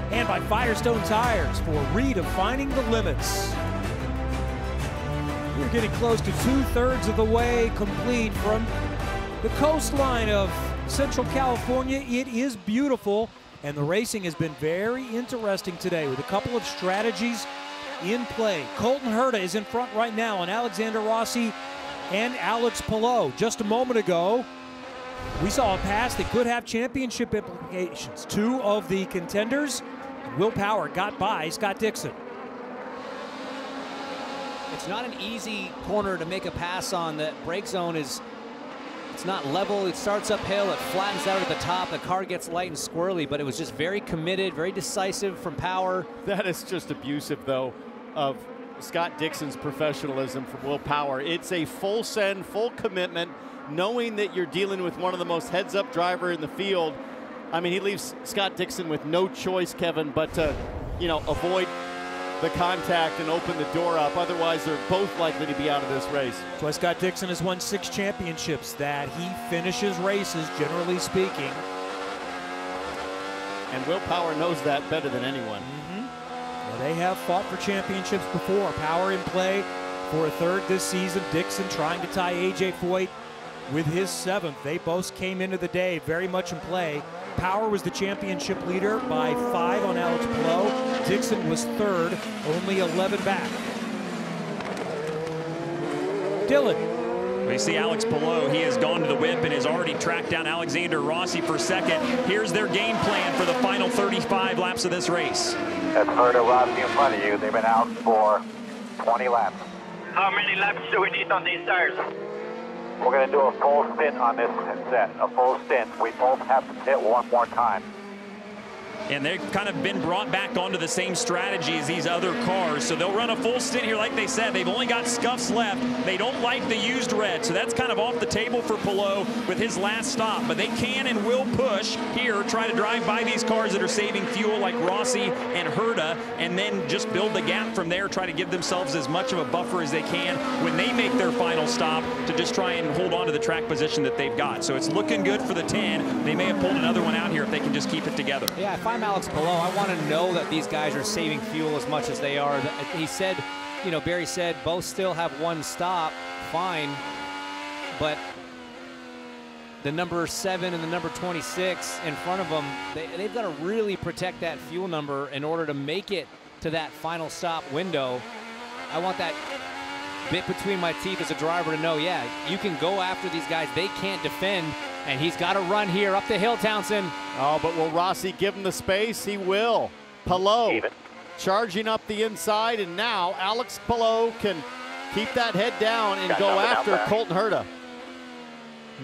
And by Firestone Tires for redefining the limits. We're getting close to 2/3 of the way complete from the coastline of Central California. It is beautiful, and the racing has been very interesting today with a couple of strategies in play. Colton Herta is in front right now on Alexander Rossi and Alex Pallot. Just a moment ago, we saw a pass that could have championship implications. 2 of the contenders, Will Power, got by Scott Dixon. It's not an easy corner to make a pass on. The brake zone is, it's not level. It starts uphill, it flattens out at the top. The car gets light and squirrely, but it was just very committed, very decisive from Power. That is just abusive, though, of Scott Dixon's professionalism from Will Power. It's a full send, full commitment, knowing that you're dealing with one of the most heads-up driver in the field. I mean, he leaves Scott Dixon with no choice, Kevin, but to, you know, avoid the contact and open the door up. Otherwise, they're both likely to be out of this race. That's why Scott Dixon has won 6 championships, that he finishes races, generally speaking. And Will Power knows that better than anyone. Well, they have fought for championships before. Power in play for a 3rd this season. Dixon trying to tie A.J. Foyt with his 7th. They both came into the day very much in play. Power was the championship leader by 5 on Alex Pallot. Dixon was 3rd, only 11 back. Dylan. We see Alex Pallot. He has gone to the whip and has already tracked down Alexander Rossi for 2nd. Here's their game plan for the final 35 laps of this race. That's Herta, Rossi in front of you. They've been out for 20 laps. How many laps do we need on these tires? We're going to do a full stint on this set, a full stint. We both have to pit one more time. And they've kind of been brought back onto the same strategy as these other cars. So they'll run a full stint here. Like they said, they've only got scuffs left. They don't like the used red. So that's kind of off the table for Pallot with his last stop. But they can and will push here, try to drive by these cars that are saving fuel like Rossi and Herta, and then just build the gap from there, try to give themselves as much of a buffer as they can when they make their final stop to just try and hold on to the track position that they've got. So it's looking good for the 10. They may have pulled another one out here if they can just keep it together. Yeah, if I'm Alex Pallot, I want to know that these guys are saving fuel as much as they are. He said, you know, Barry said both still have 1 stop, fine, but the number 7 and the number 26 in front of them, they've got to really protect that fuel number in order to make it to that final stop window. I want that bit between my teeth as a driver to know, yeah, you can go after these guys. They can't defend. And he's got to run here up the hill, Townsend. Oh, but will Rossi give him the space? He will. Pallot charging up the inside, and now Alex Pallot can keep that head down and go after Colton Herta.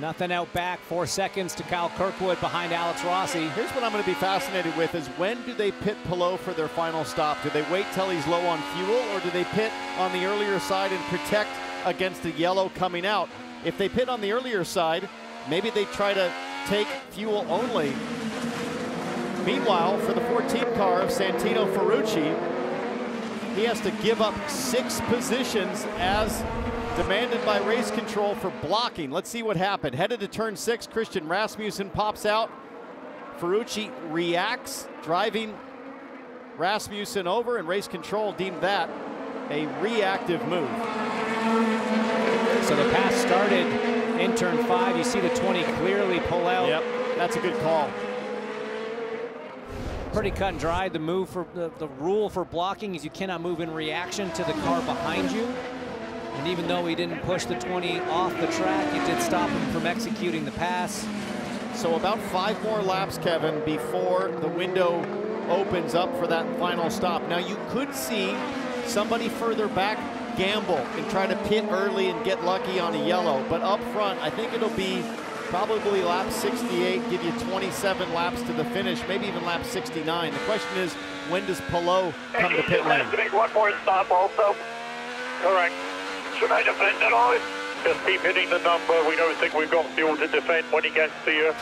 Nothing out back. 4 seconds to Kyle Kirkwood behind Alex Rossi. Here's what I'm going to be fascinated with is when do they pit Pallot for their final stop? Do they wait till he's low on fuel, or do they pit on the earlier side and protect against the yellow coming out? If they pit on the earlier side, maybe they try to take fuel only. Meanwhile, for the 14 car of Santino Ferrucci, he has to give up 6 positions as demanded by race control for blocking. Let's see what happened. Headed to turn 6, Christian Rasmussen pops out. Ferrucci reacts, driving Rasmussen over, and race control deemed that a reactive move. So the pass started in turn 5. You see the 20 clearly pull out. Yep, that's a good call. Pretty cut and dry. The move for the rule for blocking is you cannot move in reaction to the car behind you. And even though he didn't push the 20 off the track, it did stop him from executing the pass. So about 5 more laps, Kevin, before the window opens up for that final stop. Now you could see somebody further back gamble and try to pit early and get lucky on a yellow, but up front I think it'll be probably lap 68, give you 27 laps to the finish, maybe even lap 69. The question is, when does Palou come to pit lane? To make one more stop also. Correct. Should I defend at all? Just keep hitting the number. We don't think we've got fuel to defend when he gets here.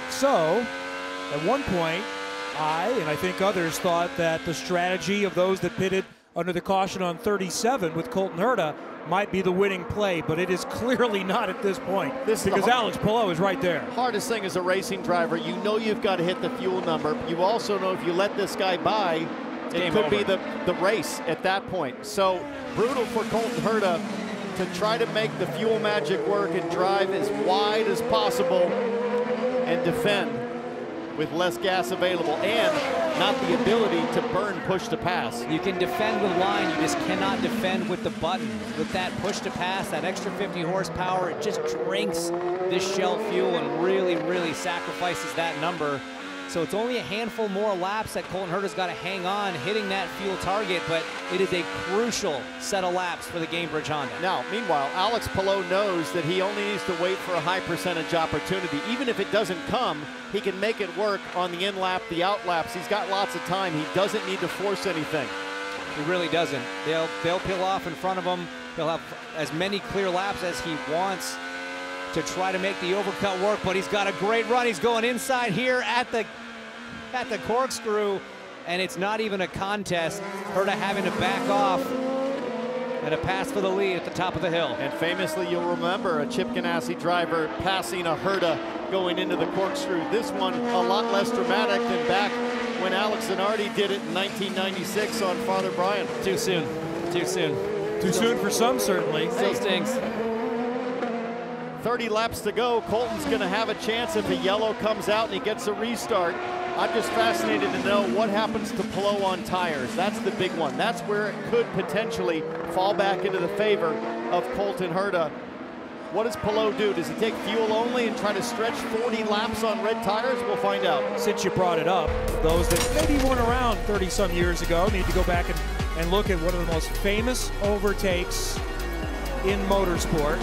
So, at one point, I think others thought that the strategy of those that pitted under the caution on 37 with Colton Herta might be the winning play, but it is clearly not at this point, because Alex Palou is right there. Hardest thing as a racing driver, you know you've got to hit the fuel number. You also know if you let this guy by, it could be the race at that point. So brutal for Colton Herta to try to make the fuel magic work and drive as wide as possible and defend with less gas available and not the ability to burn push to pass. You can defend with line, you just cannot defend with the button. With that push to pass, that extra 50 horsepower, it just drinks this shell fuel and really, really sacrifices that number. So it's only a handful more laps that Colton Herta's got to hang on, hitting that fuel target, but it is a crucial set of laps for the Gamebridge Honda. Now, meanwhile, Alex Palou knows that he only needs to wait for a high percentage opportunity. Even if it doesn't come, he can make it work on the in lap, the out laps. He's got lots of time. He doesn't need to force anything. He really doesn't. They'll peel off in front of him. He'll have as many clear laps as he wants to try to make the overcut work, but he's got a great run. He's going inside here at the corkscrew, and it's not even a contest. Herta having to back off, and a pass for the lead at the top of the hill. And famously, you'll remember a Chip Ganassi driver passing a Herta going into the corkscrew. This one a lot less dramatic than back when Alex Zanardi did it in 1996 on Father Brian. Too soon. Too soon. Too soon for some, certainly. Still stings. 30 laps to go. Colton's going to have a chance if a yellow comes out and he gets a restart. I'm just fascinated to know what happens to Palou on tires. That's the big one. That's where it could potentially fall back into the favor of Colton Herta. What does Palou do? Does he take fuel only and try to stretch 40 laps on red tires? We'll find out. Since you brought it up, those that maybe weren't around 30-some years ago need to go back and look at one of the most famous overtakes in motorsport,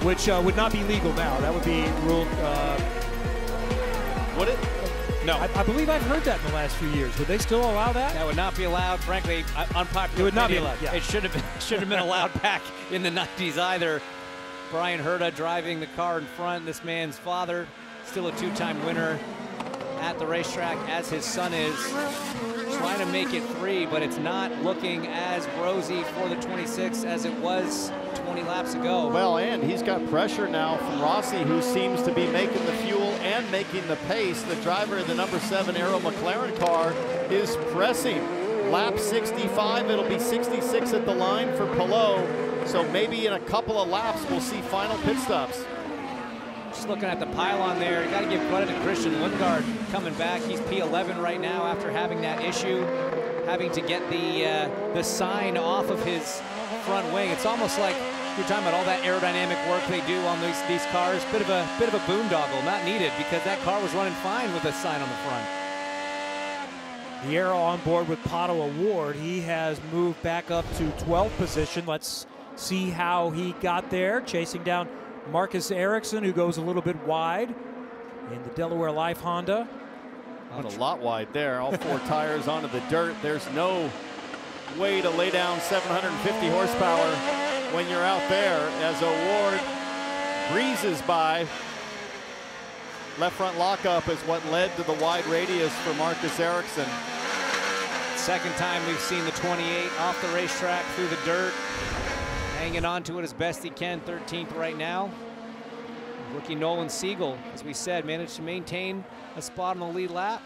which would not be legal now. That would be ruled. Would it? No. I believe I've heard that in the last few years. Would they still allow that? That would not be allowed. Frankly, unpopular. It would not be opinion. allowed, yeah. It should have been allowed back in the 90s either. Brian Herta driving the car in front. This man's father, still a 2-time winner at the racetrack, as his son is. Trying to make it 3, but it's not looking as rosy for the 26 as it was 20 laps ago. Well, and he's got pressure now from Rossi, who seems to be making the fuel and making the pace. The driver in the number 7 Aero McLaren car is pressing. Lap 65, it'll be 66 at the line for Palou. So maybe in a couple of laps, we'll see final pit stops. Just looking at the pylon there, you got to give credit to Christian Lundgaard coming back. He's P11 right now after having that issue, having to get the sign off of his front wing. It's almost like you're talking about all that aerodynamic work they do on these cars. Bit of a boondoggle, not needed, because that car was running fine with a sign on the front. The Aero on board with Pato Award. He has moved back up to 12th position. Let's see how he got there, chasing down Marcus Ericsson, who goes a little bit wide in the Delaware Life Honda. Not a lot wide there. All 4 tires onto the dirt. There's no way to lay down 750 horsepower when you're out there, as Award breezes by left front lockup is what led to the wide radius for Marcus Ericsson. Second time we've seen the 28 off the racetrack through the dirt. Hanging on to it as best he can, 13th right now. Rookie Nolan Siegel, as we said, managed to maintain a spot on the lead lap.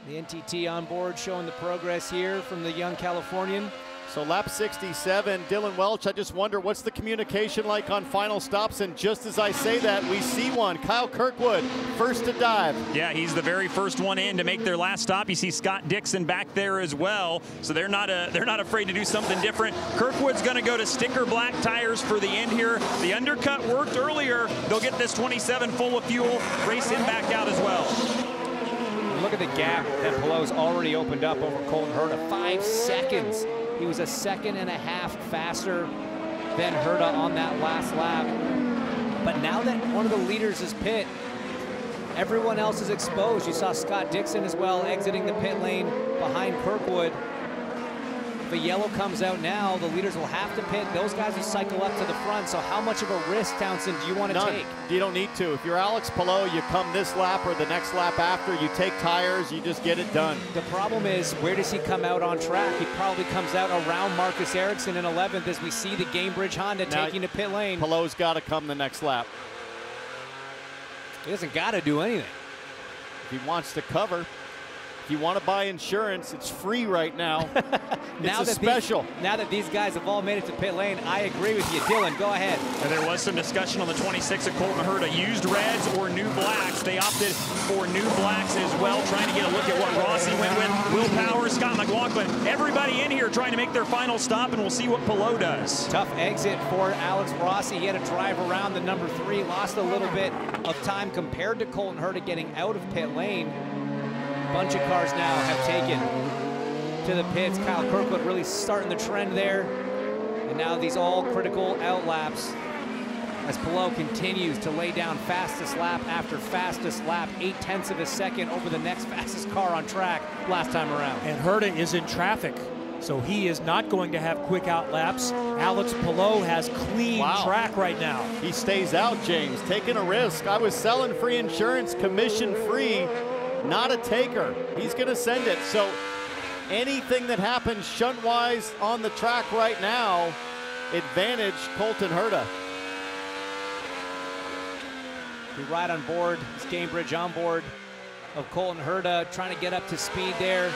The NTT on board showing the progress here from the young Californian. So lap 67, Dylan Welch, I just wonder what's the communication like on final stops, and just as I say that, we see one. Kyle Kirkwood, first to dive. Yeah, he's the very first one in to make their last stop. You see Scott Dixon back there as well, so they're not afraid to do something different. Kirkwood's going to go to sticker black tires for the end here. The undercut worked earlier. They'll get this 27 full of fuel, race him back out as well. Look at the gap that Pallot's already opened up over Colton Herta, 5 seconds. He was a second and a half faster than Herta on that last lap. But now that one of the leaders is pit, everyone else is exposed. You saw Scott Dixon as well exiting the pit lane behind Kirkwood. If a yellow comes out now, the leaders will have to pit. Those guys will cycle up to the front. So how much of a risk, Townsend, do you want to take? You don't need to. If you're Alex Palou, you come this lap or the next lap after, you take tires, you just get it done. The problem is, where does he come out on track? He probably comes out around Marcus Ericsson in 11th as we see the Gamebridge Honda taking the pit lane. Palou's got to come the next lap. He doesn't got to do anything. If he wants to cover. If you want to buy insurance, it's free right now. It's a special. Now that these guys have all made it to pit lane, I agree with you. Dylan, go ahead. And there was some discussion on the 26 of Colton Herta. Used reds or new blacks. They opted for new blacks as well, trying to get a look at what Rossi went with. Will Power, Scott McLaughlin, everybody in here trying to make their final stop, and we'll see what Palou does. Tough exit for Alex Rossi. He had to drive around the number 3, lost a little bit of time compared to Colton Herta getting out of pit lane. Bunch of cars now have taken to the pits. Kyle Kirkwood really starting the trend there. And now these all critical out laps as Palou continues to lay down fastest lap after fastest lap, 0.8 of a second over the next fastest car on track last time around. And Herta is in traffic, so he is not going to have quick out laps. Alex Palou has clean track right now. He stays out, James, taking a risk. I was selling free insurance, commission free. Not a taker. He's going to send it. So anything that happens shunt-wise on the track right now, advantage Colton Herta. We ride on board, this Gamebridge on board of Colton Herta, trying to get up to speed there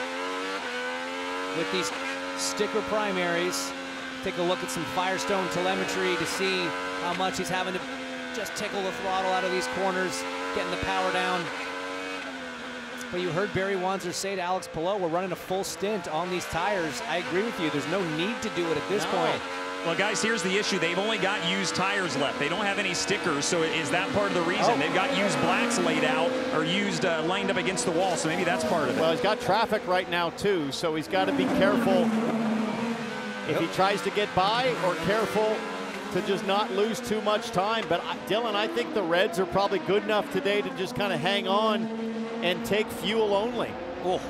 with these sticker primaries. Take a look at some Firestone telemetry to see how much he's having to just tickle the throttle out of these corners, getting the power down. But you heard Barry Wanzer say to Alex Palou, we're running a full stint on these tires. I agree with you. There's no need to do it at this point. Well, guys, here's the issue. They've only got used tires left. They don't have any stickers, so is that part of the reason? They've got used blacks laid out or used lined up against the wall, so maybe that's part of it. Well, he's got traffic right now, too, so he's got to be careful if he tries to get by, or careful to just not lose too much time. But Dylan, I think the Reds are probably good enough today to just kind of hang on and take fuel only. Oh,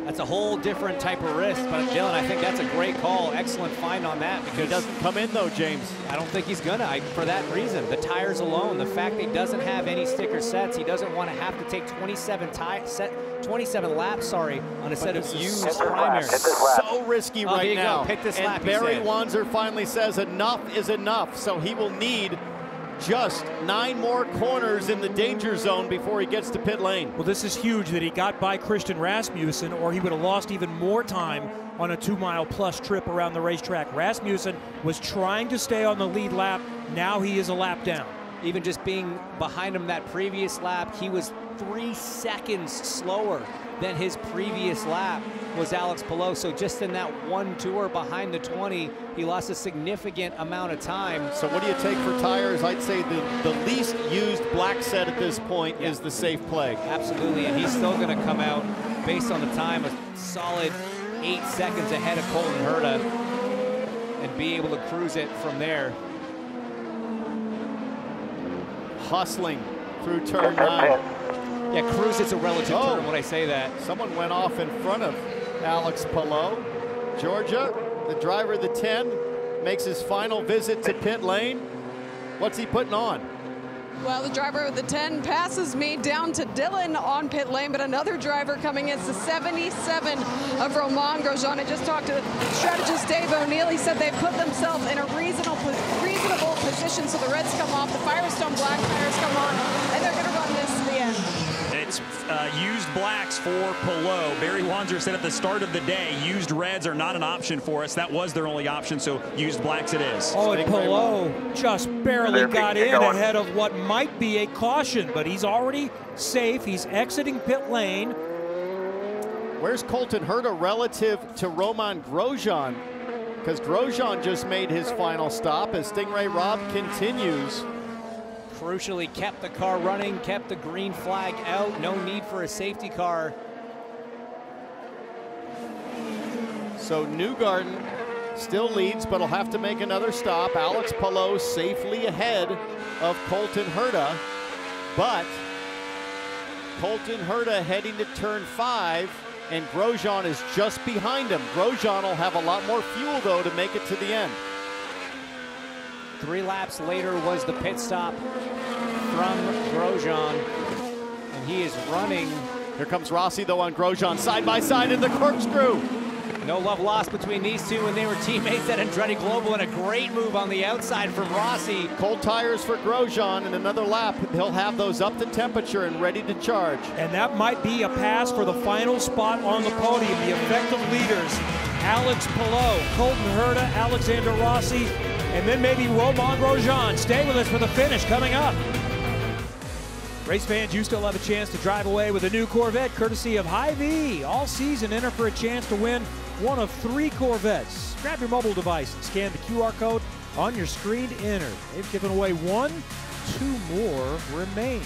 that's a whole different type of risk. But Dylan, I think that's a great call. Excellent find on that. Because he doesn't come in though, James. I don't think he's gonna. For that reason, the tires alone, the fact that he doesn't have any sticker sets, he doesn't want to have to take 27 laps, on a set of used primaries. So risky right now. Pick this and lap, Barry Wanzer finally says enough is enough. So he will need just 9 more corners in the danger zone before he gets to pit lane. Well, this is huge that he got by Christian Rasmussen, or he would have lost even more time on a 2-mile-plus trip around the racetrack. Rasmussen was trying to stay on the lead lap. Now he is a lap down. Even just being behind him that previous lap, he was 3 seconds slower than his previous lap was Alex Palou. So just in that one tour behind the 20, he lost a significant amount of time. So what do you take for tires? I'd say the least used black set at this point is the safe play. Absolutely, and he's still going to come out based on the time a solid 8 seconds ahead of Colton Herta and be able to cruise it from there. Hustling through turn 9. Yeah, cruise it's a relative term when I say that. Someone went off in front of Alex Palou. Georgia, the driver of the 10, makes his final visit to pit lane. What's he putting on? Well, the driver with the 10 passes me down to Dylan on pit lane, but another driver coming in is the 77 of Romain Grosjean. I just talked to strategist Dave O'Neill. He said they put themselves in a reasonable position, so the reds come off, the Firestone black tires come on, and they're going to run this to the end. It's used blacks for Palou. Barry Wanzer said at the start of the day, used reds are not an option for us. That was their only option, so used blacks it is. Oh, and Palou just barely got in ahead of what might be a caution, but he's already safe. He's exiting pit lane. Where's Colton Herta relative to Romain Grosjean? Because Grosjean just made his final stop as Stingray Rob continues. Crucially kept the car running, kept the green flag out. No need for a safety car. So Newgarden still leads, but will have to make another stop. Alex Palou safely ahead of Colton Herta, but Colton Herta heading to turn 5, and Grosjean is just behind him. Grosjean will have a lot more fuel, though, to make it to the end. 3 laps later was the pit stop from Grosjean, and he is running. Here comes Rossi, though, on Grosjean, side by side in the corkscrew. No love lost between these two when they were teammates at Andretti Global, and a great move on the outside from Rossi. Cold tires for Grosjean. In another lap, he'll have those up to temperature and ready to charge. And that might be a pass for the final spot on the podium. The effective leaders, Alex Palou, Colton Herta, Alexander Rossi, and then maybe Romain Grosjean. Stay with us for the finish coming up. Race fans, you still have a chance to drive away with a new Corvette courtesy of Hy-Vee. All season, enter for a chance to win one of 3 Corvettes. Grab your mobile device and scan the QR code on your screen to enter. They've given away 1, 2 more remain.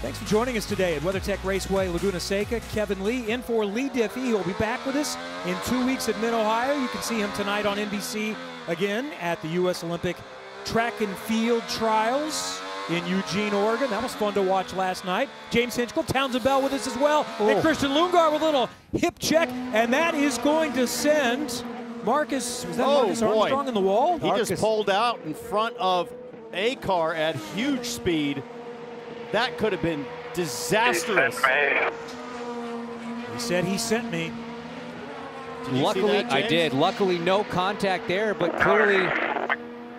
Thanks for joining us today at WeatherTech Raceway, Laguna Seca. Kevin Lee in for Lee Diffie. He'll be back with us in 2 weeks at Mid-Ohio. You can see him tonight on NBC again at the U.S. Olympic Track and Field Trials in Eugene, Oregon. That was fun to watch last night. James Hinchcliffe, Townsend Bell with us as well. And Christian Lundgaard with a little hip check, and that is going to send Marcus, was that Marcus Armstrong in the wall? He just pulled out in front of a car at huge speed. That could have been disastrous. He said he sent me. Luckily, I did. Luckily, no contact there, but clearly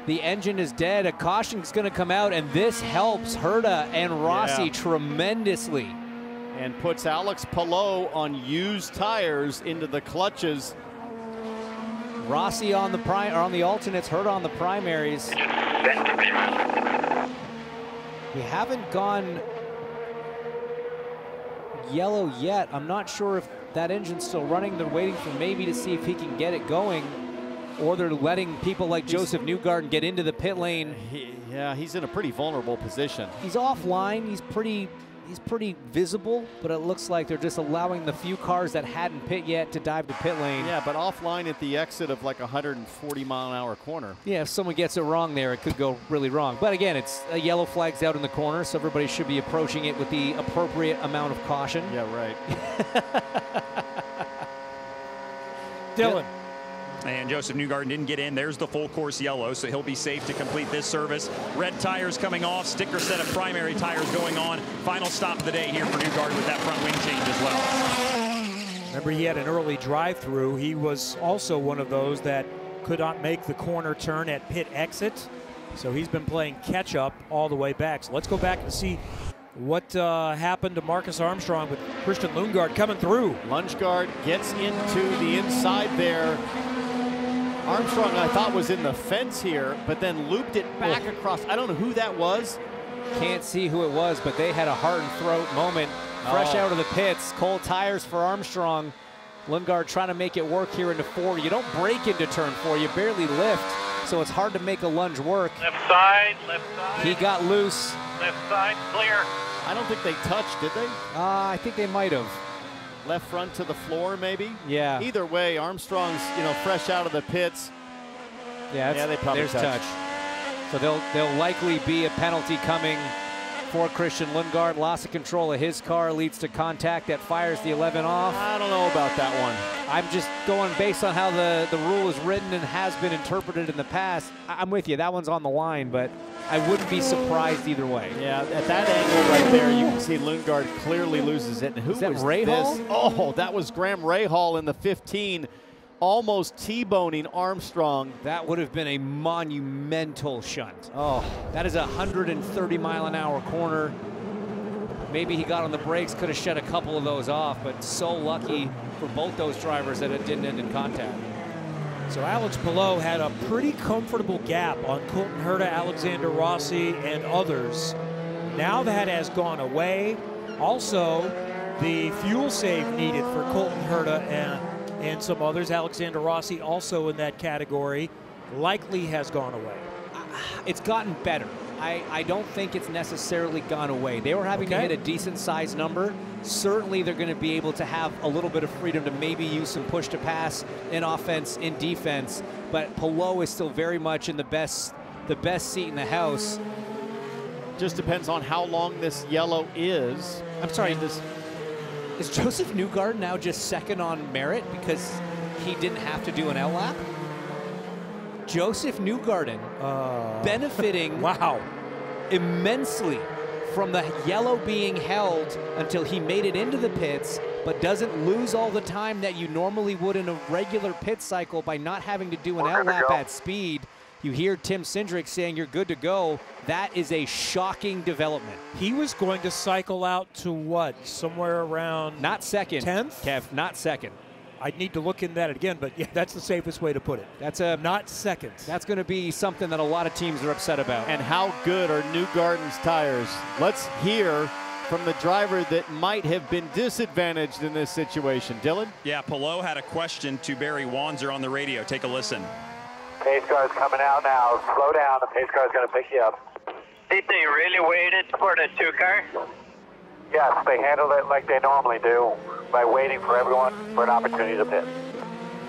the engine is dead. A caution is going to come out, and this helps Herta and Rossi tremendously. And puts Alex Palou on used tires into the clutches. Rossi on the alternates, Herta on the primaries. We haven't gone yellow yet. I'm not sure if that engine's still running. They're waiting for maybe to see if he can get it going, or they're letting people like Joseph Newgarden get into the pit lane. Yeah, he's in a pretty vulnerable position. He's offline. He's pretty visible, but it looks like they're just allowing the few cars that hadn't pit yet to dive to pit lane. Yeah, but offline at the exit of like 140-mile-an-hour corner. Yeah, if someone gets it wrong there, it could go really wrong. But again, it's a yellow flag's out in the corner, so everybody should be approaching it with the appropriate amount of caution. Yeah, right. Dylan. And Joseph Newgarden didn't get in. There's the full course yellow, so he'll be safe to complete this service. Red tires coming off, sticker set of primary tires going on. Final stop of the day here for Newgarden with that front wing change as well. Remember, he had an early drive-through. He was also one of those that could not make the corner turn at pit exit. So he's been playing catch-up all the way back. So let's go back and see what happened to Marcus Armstrong with Christian Lundgaard coming through. Lundgaard gets into the inside there. Armstrong, I thought, was in the fence here, but then looped it back across. I don't know who that was. Can't see who it was, but they had a heart and throat moment. Fresh out of the pits, cold tires for Armstrong. Lundgaard trying to make it work here into 4. You don't break into turn 4, you barely lift, so it's hard to make a lunge work. Left side, left side. He got loose. Left side, clear. I don't think they touched, did they? I think they might have. Left front to the floor, maybe? Yeah. Either way, Armstrong's, fresh out of the pits. Yeah, they probably there's touch. So there'll likely be a penalty coming for Christian Lundgaard. Loss of control of his car leads to contact that fires the 11 off. I don't know about that one. I'm just going based on how the rule is written and has been interpreted in the past. I'm with you. That one's on the line, but I wouldn't be surprised either way. Yeah, at that angle right there, you can see Lundgaard clearly loses it. And who was this? Oh, that was Graham Rahal in the 15, almost T-boning Armstrong. That would have been a monumental shunt. Oh, that is a 130-mile-an-hour corner. Maybe he got on the brakes, could have shut a couple of those off, but so lucky for both those drivers that it didn't end in contact. So Alex Palou had a pretty comfortable gap on Colton Herta, Alexander Rossi, and others. Now that has gone away. Also, the fuel save needed for Colton Herta and some others, Alexander Rossi also in that category, likely has gone away. It's gotten better. I don't think it's necessarily gone away. They were having to hit a decent size number. Certainly they're going to be able to have a little bit of freedom to maybe use some push to pass in offense, in defense. But Palou is still very much in the best seat in the house. Just depends on how long this yellow is. I'm sorry, is Joseph Newgarden now just second on merit because he didn't have to do an L lap? Joseph Newgarden benefiting immensely from the yellow being held until he made it into the pits, but doesn't lose all the time that you normally would in a regular pit cycle by not having to do an L lap at speed. You hear Tim Cindric saying you're good to go. That is a shocking development. He was going to cycle out to what? Somewhere around... Not second. 10th? Kev, not second. I'd need to look into that again, but yeah, that's the safest way to put it. That's a not second. That's going to be something that a lot of teams are upset about. And how good are Newgarden's tires? Let's hear from the driver that might have been disadvantaged in this situation. Dylan? Yeah, Palou had a question to Barry Wanzer on the radio. Take a listen. Pace car's coming out now. Slow down. The pace car's going to pick you up. Did they really waited for the 2-car? Yes, they handled it like they normally do, by waiting for everyone for an opportunity to pit.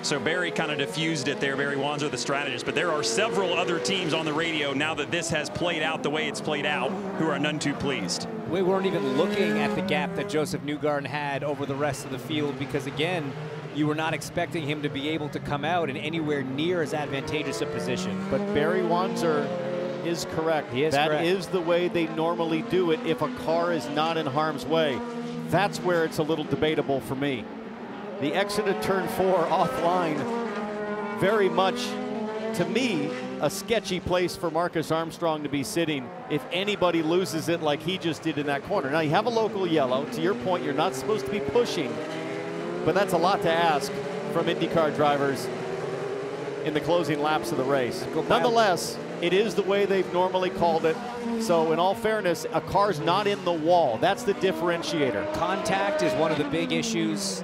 So Barry kind of diffused it there, Barry Wanzer, the strategist, but there are several other teams on the radio now that this has played out the way it's played out who are none too pleased. We weren't even looking at the gap that Joseph Newgarden had over the rest of the field because, again, you were not expecting him to be able to come out in anywhere near as advantageous a position. But Barry Wanzer is correct. He is correct. That is the way they normally do it if a car is not in harm's way. That's where it's a little debatable for me. The exit of turn 4 offline, very much, to me, a sketchy place for Marcus Armstrong to be sitting if anybody loses it like he just did in that corner. Now, you have a local yellow. To your point, you're not supposed to be pushing, but that's a lot to ask from IndyCar drivers in the closing laps of the race. Nonetheless, it is the way they've normally called it. So in all fairness, a car's not in the wall. That's the differentiator. Contact is one of the big issues.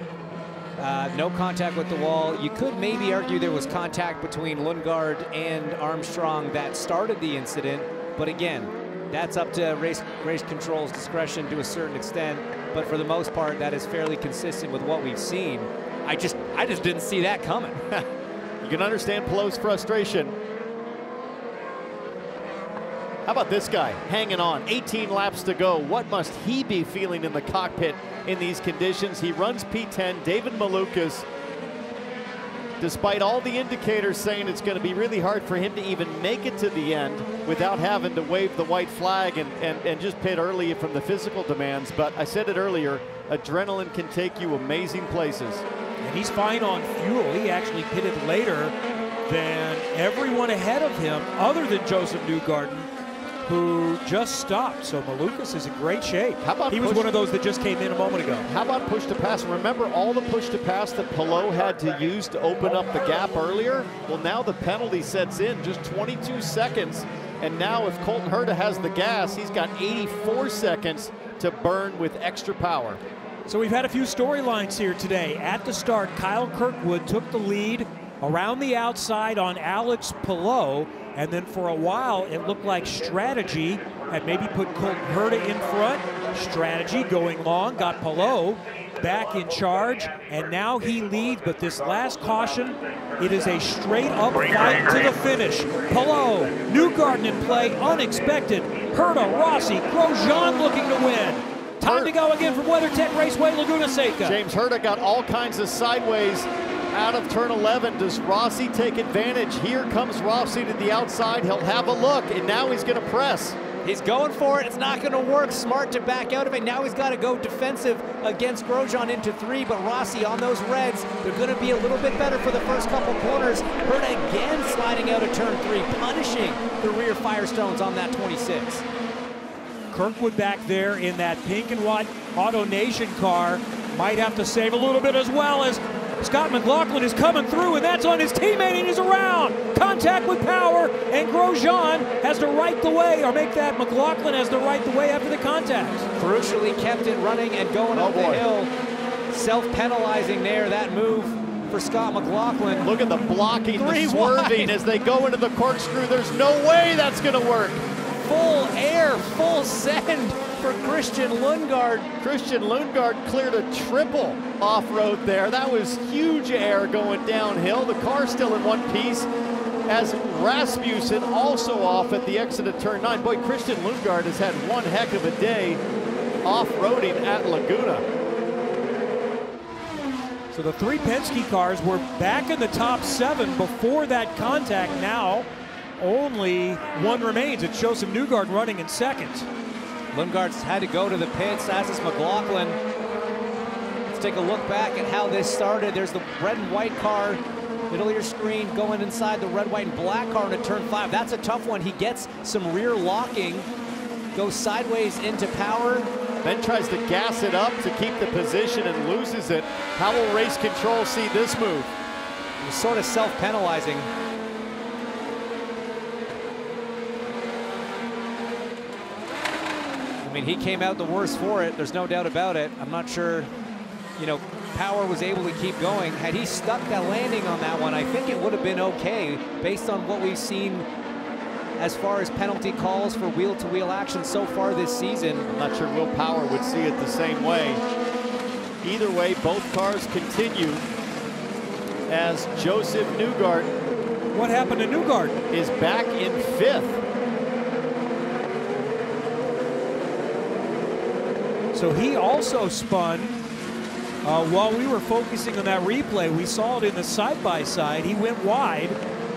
No contact with the wall. You could maybe argue there was contact between Lundgaard and Armstrong that started the incident. But again, that's up to race control's discretion to a certain extent. But for the most part, that is fairly consistent with what we've seen. I just didn't see that coming. You can understand Palou's frustration. How about this guy hanging on, 18 laps to go. What must he be feeling in the cockpit in these conditions? He runs P10, David Malukas. Despite all the indicators saying it's going to be really hard for him to even make it to the end without having to wave the white flag and just pit early from the physical demands. But I said it earlier, adrenaline can take you amazing places. And he's fine on fuel. He actually pitted later than everyone ahead of him other than Joseph Newgarden, who just stopped. So Malukas is in great shape. How about he was one of those that just came in a moment ago. How about push to pass? Remember all the push to pass that Palou had to use to open up the gap earlier? Well, now the penalty sets in, just 22 seconds. And now if Colton Herta has the gas, he's got 84 seconds to burn with extra power. So we've had a few storylines here today. At the start, Kyle Kirkwood took the lead around the outside on Alex Palou. And then for a while, it looked like strategy had maybe put Colton Herta in front. Strategy going long, got Palou back in charge, and now he leads. But this last caution, it is a straight-up fight to the finish. Palou, Newgarden in play, unexpected. Herta, Rossi, Grosjean looking to win. Time to go again from WeatherTech Raceway, Laguna Seca. James Herta got all kinds of sideways out of turn 11. Does Rossi take advantage? Here comes Rossi to the outside. He'll have a look, and now he's going to press. He's going for it. It's not going to work. Smart to back out of it. Now he's got to go defensive against Grosjean into 3, but Rossi on those reds, they're going to be a little bit better for the first couple corners. Herta again sliding out of turn 3, punishing the rear Firestones on that 26. Kirkwood back there in that pink and white Auto Nation car might have to save a little bit, as well as Scott McLaughlin is coming through, and that's on his teammate, and he's around. Contact with Power, and Grosjean has to right the way, or make that McLaughlin has to right the way after the contact. Crucially kept it running and going up the hill. Self-penalizing there, that move for Scott McLaughlin. Look at the blocking, the swerving as they go into the corkscrew. There's no way that's going to work. Full air, full send for Christian Lundgaard. Christian Lundgaard cleared a triple off-road there. That was huge air going downhill. The car still in one piece, as Rasmussen also off at the exit of turn 9. Boy, Christian Lundgaard has had one heck of a day off-roading at Laguna. So the 3 Penske cars were back in the top 7 before that contact. Now only 1 remains. It's Joseph Newgarden running in second. Lundgaard's had to go to the pits, as is McLaughlin. Let's take a look back at how this started. There's the red and white car, middle of your screen, going inside the red, white, and black car into turn 5. That's a tough one. He gets some rear locking, goes sideways into Power. Then tries to gas it up to keep the position and loses it. How will race control see this move? He's sort of self-penalizing. I mean, he came out the worst for it. There's no doubt about it. I'm not sure, you know, Power was able to keep going. Had he stuck that landing on that one, I think it would have been okay based on what we've seen as far as penalty calls for wheel-to-wheel action so far this season. I'm not sure Will Power would see it the same way. Either way, both cars continue as Joseph Newgarden. What happened to Newgarden? Is back in 5th. So he also spun while we were focusing on that replay. We saw it in the side-by-side. He went wide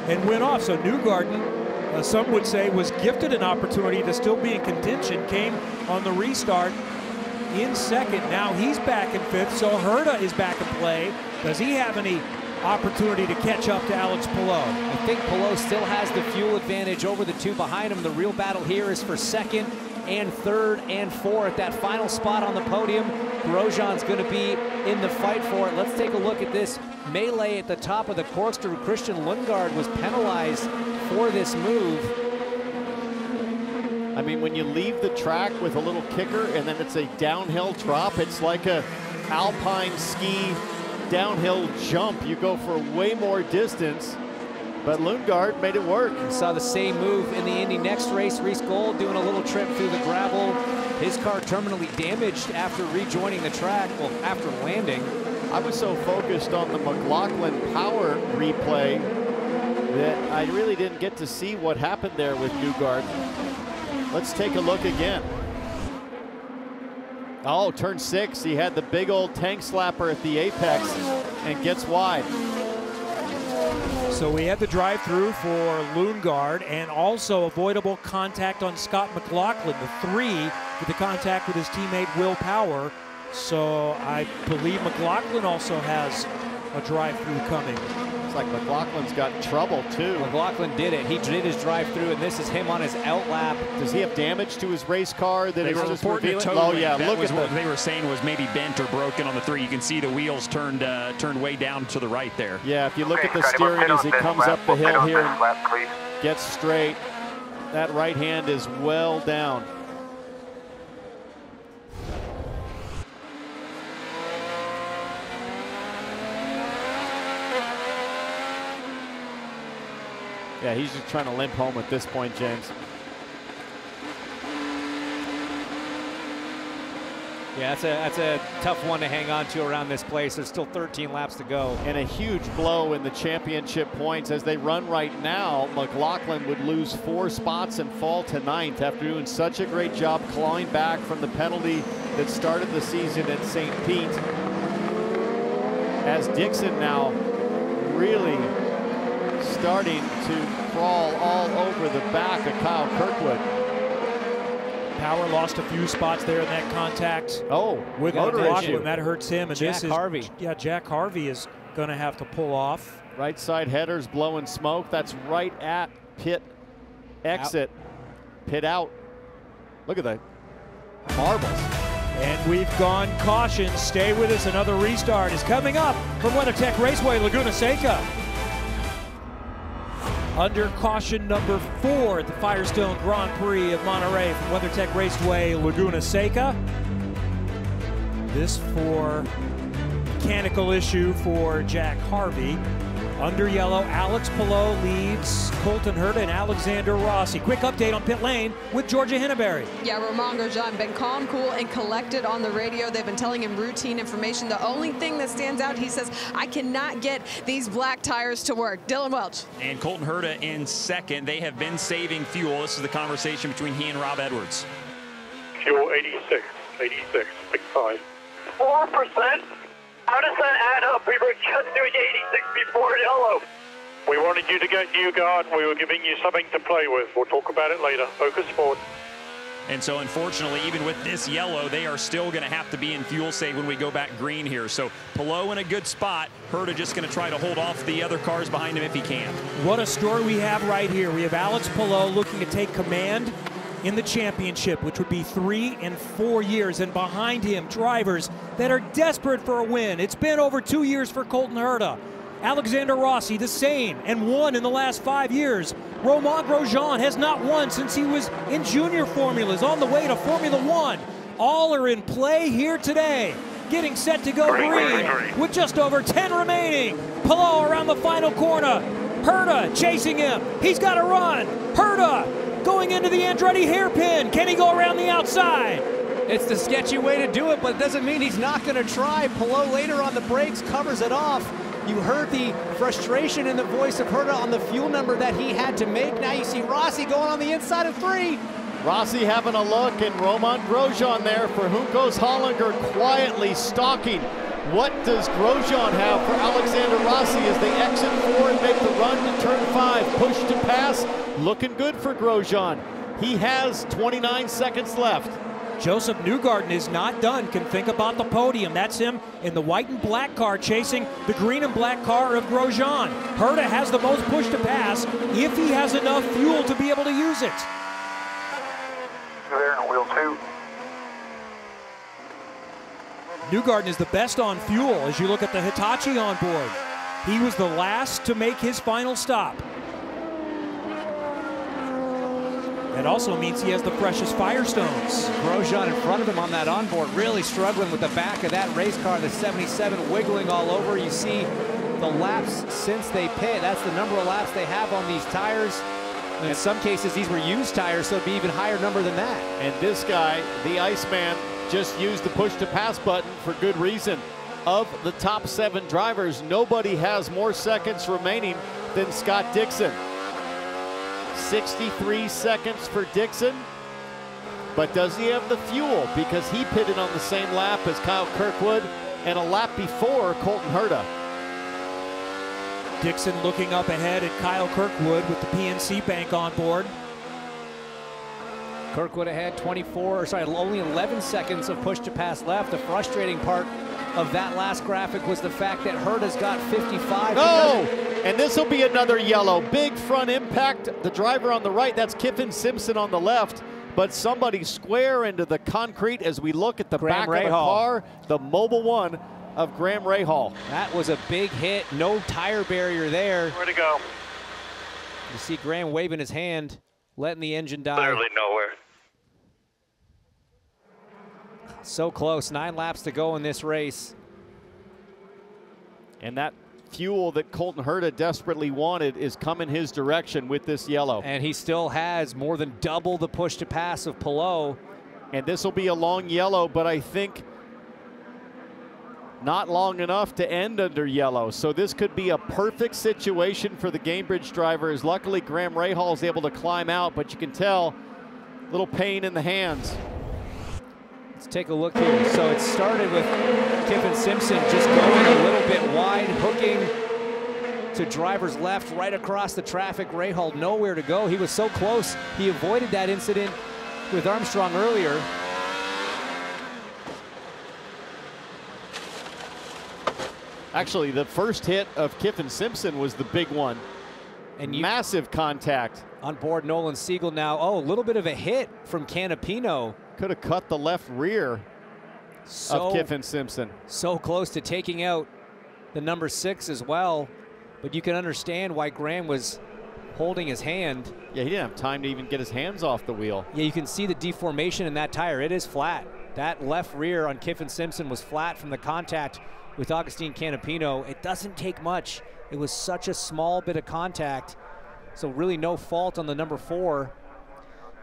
and went off. So Newgarden, some would say, was gifted an opportunity to still be in contention. Came on the restart in second. Now he's back in 5th. So Herta is back in play. Does he have any opportunity to catch up to Alex Palou? I think Palou still has the fuel advantage over the 2 behind him. The real battle here is for 2nd and 3rd and 4th. That final spot on the podium, Grosjean's going to be in the fight for it. Let's take a look at this melee at the top of the corkscrew. Christian Lundgaard was penalized for this move. I mean, when you leave the track with a little kicker and then it's a downhill drop, it's like a alpine ski downhill jump. You go for way more distance. But Lundgaard made it work. We saw the same move in the Indy next race. Reese Gold doing a little trip through the gravel. His car terminally damaged after rejoining the track, well, after landing. I was so focused on the McLaughlin Power replay that I really didn't get to see what happened there with Newgarden. Let's take a look again. Oh, turn 6, he had the big old tank slapper at the apex and gets wide. So we had the drive-through for Lundgaard and also avoidable contact on Scott McLaughlin, the 3 with the contact with his teammate Will Power. So I believe McLaughlin also has a drive-through coming. It's like McLaughlin's got trouble too. McLaughlin did it. He did his drive-through, and this is him on his out lap. Does he have damage to his race car that they is were just reporting revealing? totally. Oh yeah, that look was at what the, they were saying was maybe bent or broken on the 3. You can see the wheels turned way down to the right there. Yeah, if you look at the steering as he comes up the hill here and gets straight, that right hand is well down. Yeah, he's just trying to limp home at this point, James. Yeah, that's a tough one to hang on to around this place. There's still 13 laps to go. And a huge blow in the championship points. As they run right now, McLaughlin would lose 4 spots and fall to 9th after doing such a great job clawing back from the penalty that started the season at St. Pete. As Dixon now really starting to crawl all over the back of Kyle Kirkwood. Power lost a few spots there in that contact. Oh, with McLaughlin, that hurts him. And Jack Harvey. Yeah, Jack Harvey is going to have to pull off. Right side headers blowing smoke. That's right at pit exit. Pit out. Look at that. Marbles. And we've gone caution. Stay with us. Another restart is coming up from WeatherTech Raceway, Laguna Seca. Under caution number 4 at the Firestone Grand Prix of Monterey from WeatherTech Raceway, Laguna Seca. This for mechanical issue for Jack Harvey. Under yellow, Alex Palou leads Colton Herta and Alexander Rossi. Quick update on pit lane with Georgia Henneberry. Yeah, Romain Grosjean been calm, cool, and collected on the radio. They've been telling him routine information. The only thing that stands out, he says, I cannot get these black tires to work. Dylan Welch. And Colton Herta in second. They have been saving fuel. This is the conversation between he and Rob Edwards. Fuel 86, big 5. 4%? How does that add up? We were just doing 86 before yellow. We wanted you to get new guard. We were giving you something to play with. We'll talk about it later. Focus forward. And so, unfortunately, even with this yellow, they are still going to have to be in fuel save when we go back green here. So, Palou in a good spot. Herta just going to try to hold off the other cars behind him if he can. What a story we have right here. We have Alex Palou looking to take command in the championship, which would be 3 and 4 years, and behind him drivers that are desperate for a win. It's been over 2 years for Colton Herta. Alexander Rossi the same, and won in the last 5 years. Romain Grosjean has not won since he was in junior formulas on the way to Formula One. All are in play here today, getting set to go green with just over 10 remaining. Palou around the final corner. Herta chasing him. He's got to run. Herta going into the Andretti hairpin. Can he go around the outside? It's the sketchy way to do it, but it doesn't mean he's not going to try. Palou later on the brakes covers it off. You heard the frustration in the voice of Herta on the fuel number that he had to make. Now you see Rossi going on the inside of 3. Rossi having a look, and Romain Grosjean there for Juncos Hollinger quietly stalking. What does Grosjean have for Alexander Rossi as they exit 4 and make the run to turn 5? Push to pass, looking good for Grosjean. He has 29 seconds left. Joseph Newgarden is not done, can think about the podium. That's him in the white and black car chasing the green and black car of Grosjean. Herta has the most push to pass if he has enough fuel to be able to use it. There in wheel 2. Newgarden is the best on fuel as you look at the Hitachi on board. He was the last to make his final stop. That also means he has the freshest Firestones. Grosjean in front of him on that onboard, really struggling with the back of that race car, the 77 wiggling all over. You see the laps since they pit. That's the number of laps they have on these tires. In some cases, these were used tires, so it'd be even higher number than that. And this guy, the Iceman, just used the push to pass button for good reason. Of the top 7 drivers, nobody has more seconds remaining than Scott Dixon. 63 seconds for Dixon, but does he have the fuel? Because he pitted on the same lap as Kyle Kirkwood and a lap before Colton Herta. Dixon looking up ahead at Kyle Kirkwood with the PNC Bank on board. Kirkwood ahead, only 11 seconds of push to pass left. The frustrating part of that last graphic was the fact that Herta's got 55. Oh, and this will be another yellow. Big front impact. The driver on the right, that's Kiffin Simpson on the left, but somebody square into the concrete as we look at the back of the car, the Mobile One of Graham Rahal. That was a big hit. No tire barrier there. Where to go? You see Graham waving his hand, letting the engine die. Literally nowhere. So close, 9 laps to go in this race. And that fuel that Colton Herta desperately wanted is coming his direction with this yellow. And he still has more than double the push to pass of Palou. And this will be a long yellow, but I think not long enough to end under yellow. So this could be a perfect situation for the Gamebridge drivers. Luckily, Graham Rahal is able to climb out, but you can tell a little pain in the hands. Let's take a look here. So it started with Kiffin Simpson just going a little bit wide, hooking to driver's left, right across the traffic. Rahal nowhere to go. He was so close. He avoided that incident with Armstrong earlier. Actually, the first hit of Kiffin Simpson was the big one. And massive contact. On board Nolan Siegel now. Oh, a little bit of a hit from Canapino. Could have cut the left rear of Kiffin Simpson. So close to taking out the number 6 as well. But you can understand why Graham was holding his hand. Yeah, he didn't have time to even get his hands off the wheel. Yeah, you can see the deformation in that tire. It is flat. That left rear on Kiffin Simpson was flat from the contact with Agustin Canapino. It doesn't take much. It was such a small bit of contact. So really no fault on the number 4.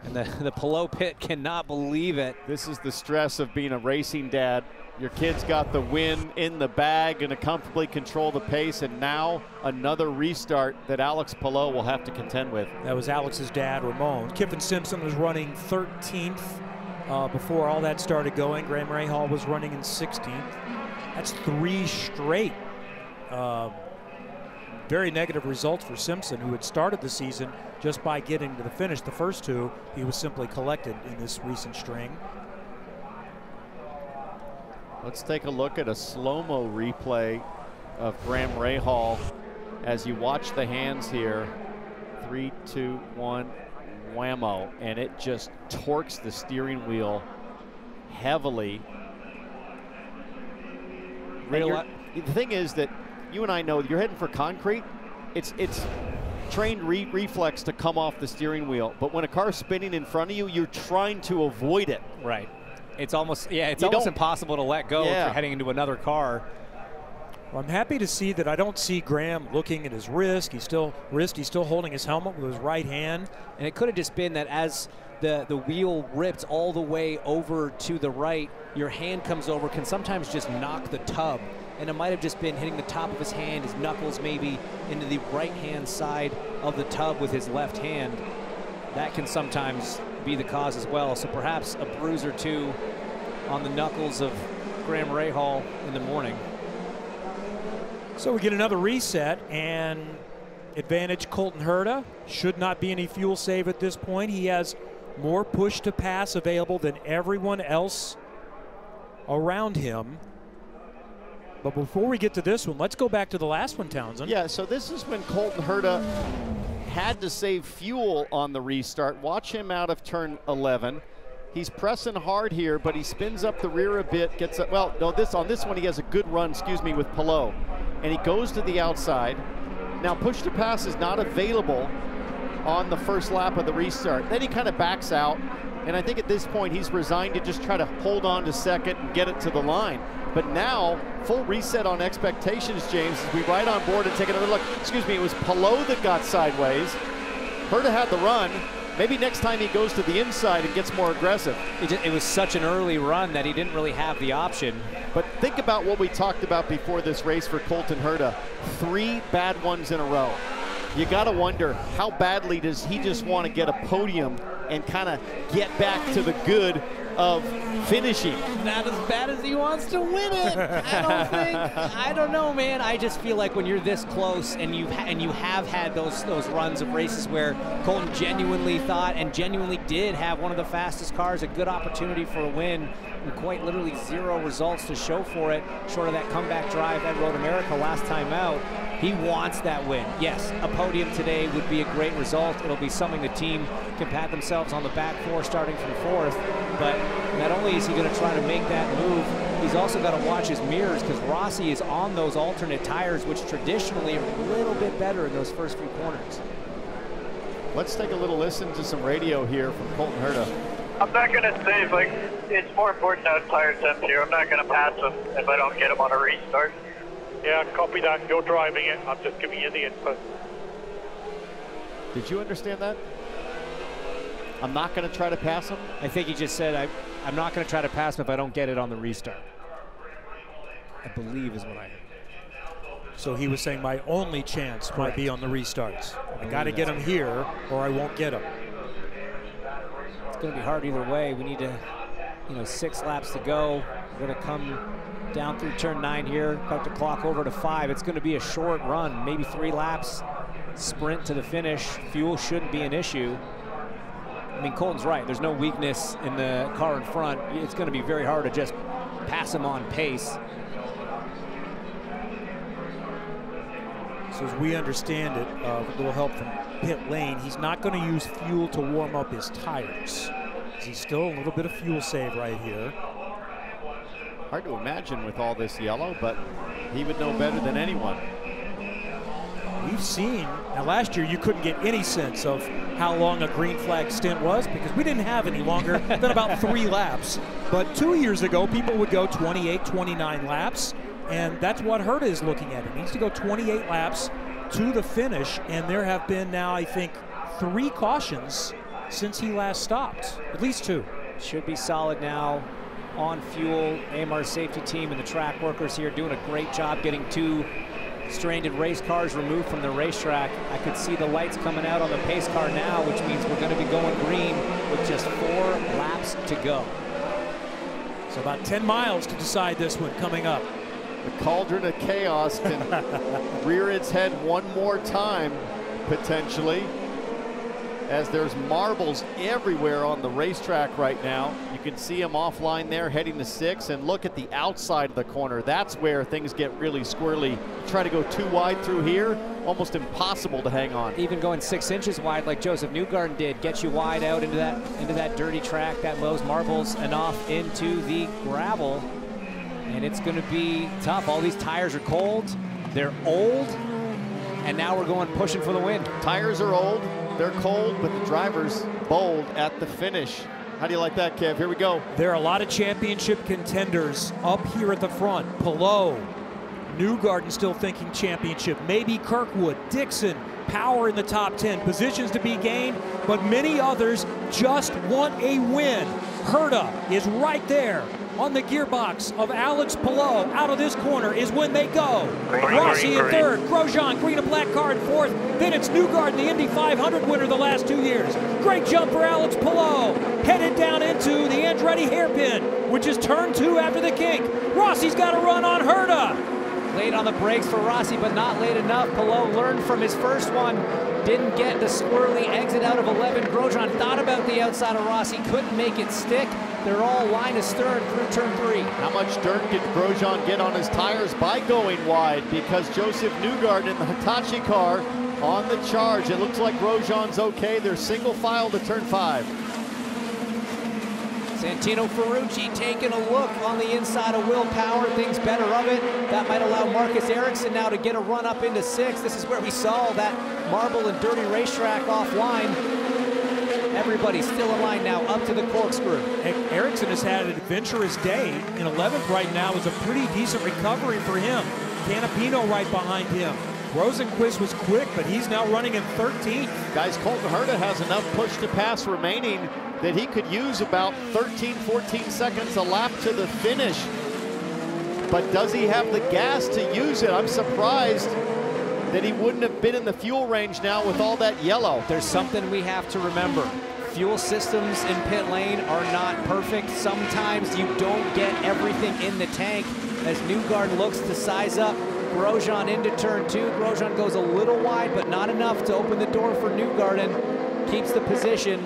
And the Palou pit cannot believe it. This is the stress of being a racing dad. Your kid's got the win in the bag and to comfortably control the pace, and now another restart that Alex Palou will have to contend with. That was Alex's dad, Ramon. Kiffin Simpson was running 13th before all that started going. Graham Rahal was running in 16th. That's 3 straight very negative results for Simpson, who had started the season just by getting to the finish. The first 2, he was simply collected in this recent string. Let's take a look at a slow-mo replay of Graham Rahal as you watch the hands here. 3, 2, 1, whammo, and it just torques the steering wheel heavily. The thing is that you and I know you're heading for concrete. It's trained reflex to come off the steering wheel, but when a car's spinning in front of you, you're trying to avoid it. Right. It's almost, it's almost impossible to let go if you're heading into another car. Well, I'm happy to see that I don't see Graham looking at his wrist. He's still holding his helmet with his right hand. And it could have just been that as the wheel ripped all the way over to the right, your hand comes over, can sometimes just knock the tub. And it might have just been hitting the top of his hand, his knuckles maybe into the right-hand side of the tub with his left hand. That can sometimes be the cause as well. So perhaps a bruise or 2 on the knuckles of Graham Rahal in the morning. So we get another reset, and advantage Colton Herta. Should not be any fuel save at this point. He has more push to pass available than everyone else around him. But before we get to this one, let's go back to the last one, Townsend. Yeah, so this is when Colton Herta had to save fuel on the restart. Watch him out of turn 11. He's pressing hard here, but he spins up the rear a bit, gets up. Well, no, on this one he has a good run, with Palou. And he goes to the outside. Now push to pass is not available on the first lap of the restart. Then he kind of backs out. And I think at this point he's resigned to just try to hold on to second and get it to the line. But now, full reset on expectations, James, as we ride on board and take another look. It was Palou that got sideways. Herta had the run. Maybe next time he goes to the inside and gets more aggressive. It was such an early run that he didn't really have the option. But think about what we talked about before this race for Colton Herta. 3 bad ones in a row. You got to wonder, how badly does he just want to get a podium and kind of get back to the good of finishing? Not as bad as he wants to win it. I don't know, man. I just feel like when you're this close and you have had those runs of races where Colton genuinely thought and genuinely did have one of the fastest cars, a good opportunity for a win, and quite literally 0 results to show for it, short of that comeback drive at Road America last time out. He wants that win. Yes, a podium today would be a great result. It'll be something the team can pat themselves on the back for starting from 4th. But not only is he going to try to make that move, he's also got to watch his mirrors, because Rossi is on those alternate tires, which traditionally are a little bit better in those first few corners. Let's take a little listen to some radio here from Colton Herta. I'm not going to save, it's more important to have tire temps here. I'm not going to pass him if I don't get him on a restart. Yeah, copy that. You're driving it. I'm just giving you the input. Did you understand that? I'm not going to try to pass him? I think he just said, I'm not going to try to pass him if I don't get it on the restart. I believe is what I heard. So he was saying my only chance might be on the restarts. I got to get him here or I won't get him. It's going to be hard either way. We need to, 6 laps to go. We're going to come Down through turn 9 here, about to clock over to 5. It's going to be a short run, maybe 3 laps, sprint to the finish. Fuel shouldn't be an issue. I mean, Colton's right. There's no weakness in the car in front. It's going to be very hard to just pass him on pace. So as we understand it, with a little help from pit lane, he's not going to use fuel to warm up his tires. He's still a little bit of fuel save right here. Hard to imagine with all this yellow, but he would know better than anyone. We've seen, now last year you couldn't get any sense of how long a green flag stint was because we didn't have any longer than about 3 laps. But 2 years ago, people would go 28, 29 laps, and that's what Herta is looking at. He needs to go 28 laps to the finish, and there have been now, I think, 3 cautions since he last stopped, at least 2. Should be solid now on fuel. AMR safety team and the track workers here doing a great job getting 2 stranded race cars removed from the racetrack. I could see the lights coming out on the pace car now, which means we're going to be going green with just 4 laps to go. So about 10 miles to decide this one coming up. The cauldron of chaos can rear its head one more time, potentially, as there's marbles everywhere on the racetrack right now. You can see them offline there heading to 6, and look at the outside of the corner. That's where things get really squirrely. You try to go too wide through here, almost impossible to hang on. Even going 6 inches wide like Joseph Newgarden did gets you wide out into that dirty track, that those marbles, and off into the gravel. And it's going to be tough. All these tires are cold, they're old, and now we're going pushing for the win. Tires are old, they're cold, but the driver's bold at the finish. How do you like that, Kev? Here we go. There are a lot of championship contenders up here at the front. Palou, Newgarden still thinking championship. Maybe Kirkwood, Dixon, Power in the top 10. Positions to be gained, but many others just want a win. Herta is right there on the gearbox of Alex Palou. Out of this corner is when they go. Rossi in third, Grosjean, green and black car in fourth. Then it's Newgarden, the Indy 500 winner the last 2 years. Great jump for Alex Palou. Headed down into the Andretti hairpin, which is turn 2 after the kink. Rossi's got a run on Herta. Late on the brakes for Rossi, but not late enough. Palou learned from his first one. Didn't get the squirrely exit out of 11. Grosjean thought about the outside of Rossi, couldn't make it stick. They're all line astern through turn 3. How much dirt did Grosjean get on his tires by going wide? Because Joseph Newgarden in the Hitachi car on the charge. It looks like Grosjean's okay. They're single file to turn 5. Santino Ferrucci taking a look on the inside of Will Power, thinks better of it. That might allow Marcus Ericsson now to get a run up into 6. This is where we saw that marble and dirty racetrack offline. Everybody's still in line now, up to the corkscrew. Ericsson has had an adventurous day. In 11th right now is a pretty decent recovery for him. Canapino right behind him. Rosenquist was quick, but he's now running in 13th. Guys, Colton Herta has enough push to pass remaining that he could use about 13, 14 seconds a lap to the finish. But does he have the gas to use it? I'm surprised that he wouldn't have been in the fuel range now with all that yellow. There's something we have to remember. Fuel systems in pit lane are not perfect. Sometimes you don't get everything in the tank. As Newgarden looks to size up Grosjean into turn 2. Grosjean goes a little wide, but not enough to open the door for Newgarden. Keeps the position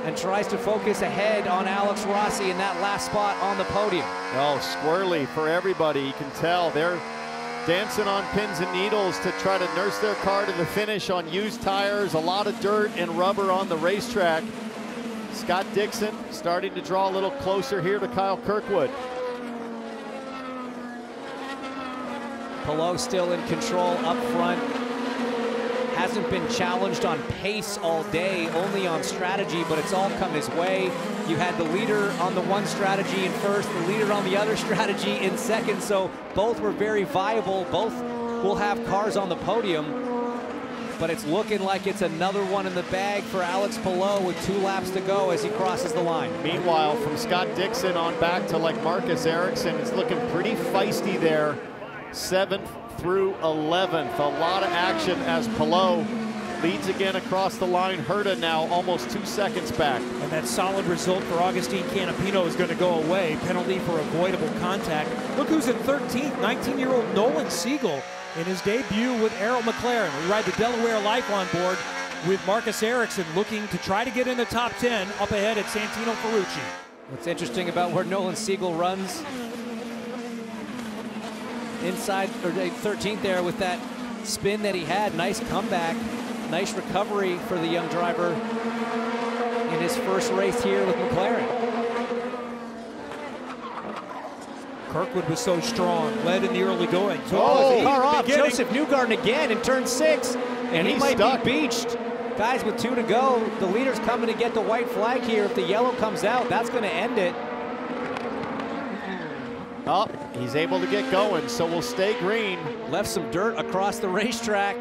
and tries to focus ahead on Alex Rossi in that last spot on the podium. Oh, squirrely for everybody. You can tell they're dancing on pins and needles to try to nurse their car to the finish on used tires, a lot of dirt and rubber on the racetrack. Scott Dixon starting to draw a little closer here to Kyle Kirkwood. Palou still in control up front. Hasn't been challenged on pace all day, only on strategy, but it's all come his way. You had the leader on the one strategy in first, the leader on the other strategy in second, so both were very viable. Both will have cars on the podium, but it's looking like it's another one in the bag for Alex Palou with 2 laps to go as he crosses the line. Meanwhile, from Scott Dixon on back to like Marcus Ericsson, it's looking pretty feisty there. 7th through 11th. A lot of action as Palou leads again across the line. Herta now almost 2 seconds back. And that solid result for Agustin Canapino is going to go away. Penalty for avoidable contact. Look who's in 13th, 19-year-old Nolan Siegel in his debut with Arrow McLaren. We ride the Delaware Life on board with Marcus Ericsson looking to try to get in the top 10 up ahead at Santino Ferrucci. What's interesting about where Nolan Siegel runs inside or 13th there with that spin that he had. Nice comeback, nice recovery for the young driver in his first race here with McLaren. Kirkwood was so strong, led in the early going. Oh, car off. Joseph Newgarden again in turn 6, and he might be beached. Guys, with 2 to go, the leader's coming to get the white flag here. If the yellow comes out, that's going to end it. Oh, he's able to get going, so we'll stay green. Left some dirt across the racetrack.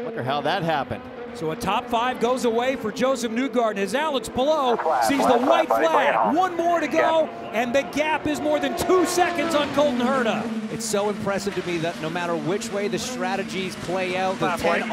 Wonder how that happened. So a top 5 goes away for Joseph Newgarden as Alex Palou sees the white flag. 1 more to go, and the gap is more than 2 seconds on Colton Herta. It's so impressive to me that no matter which way the strategies play out, the 10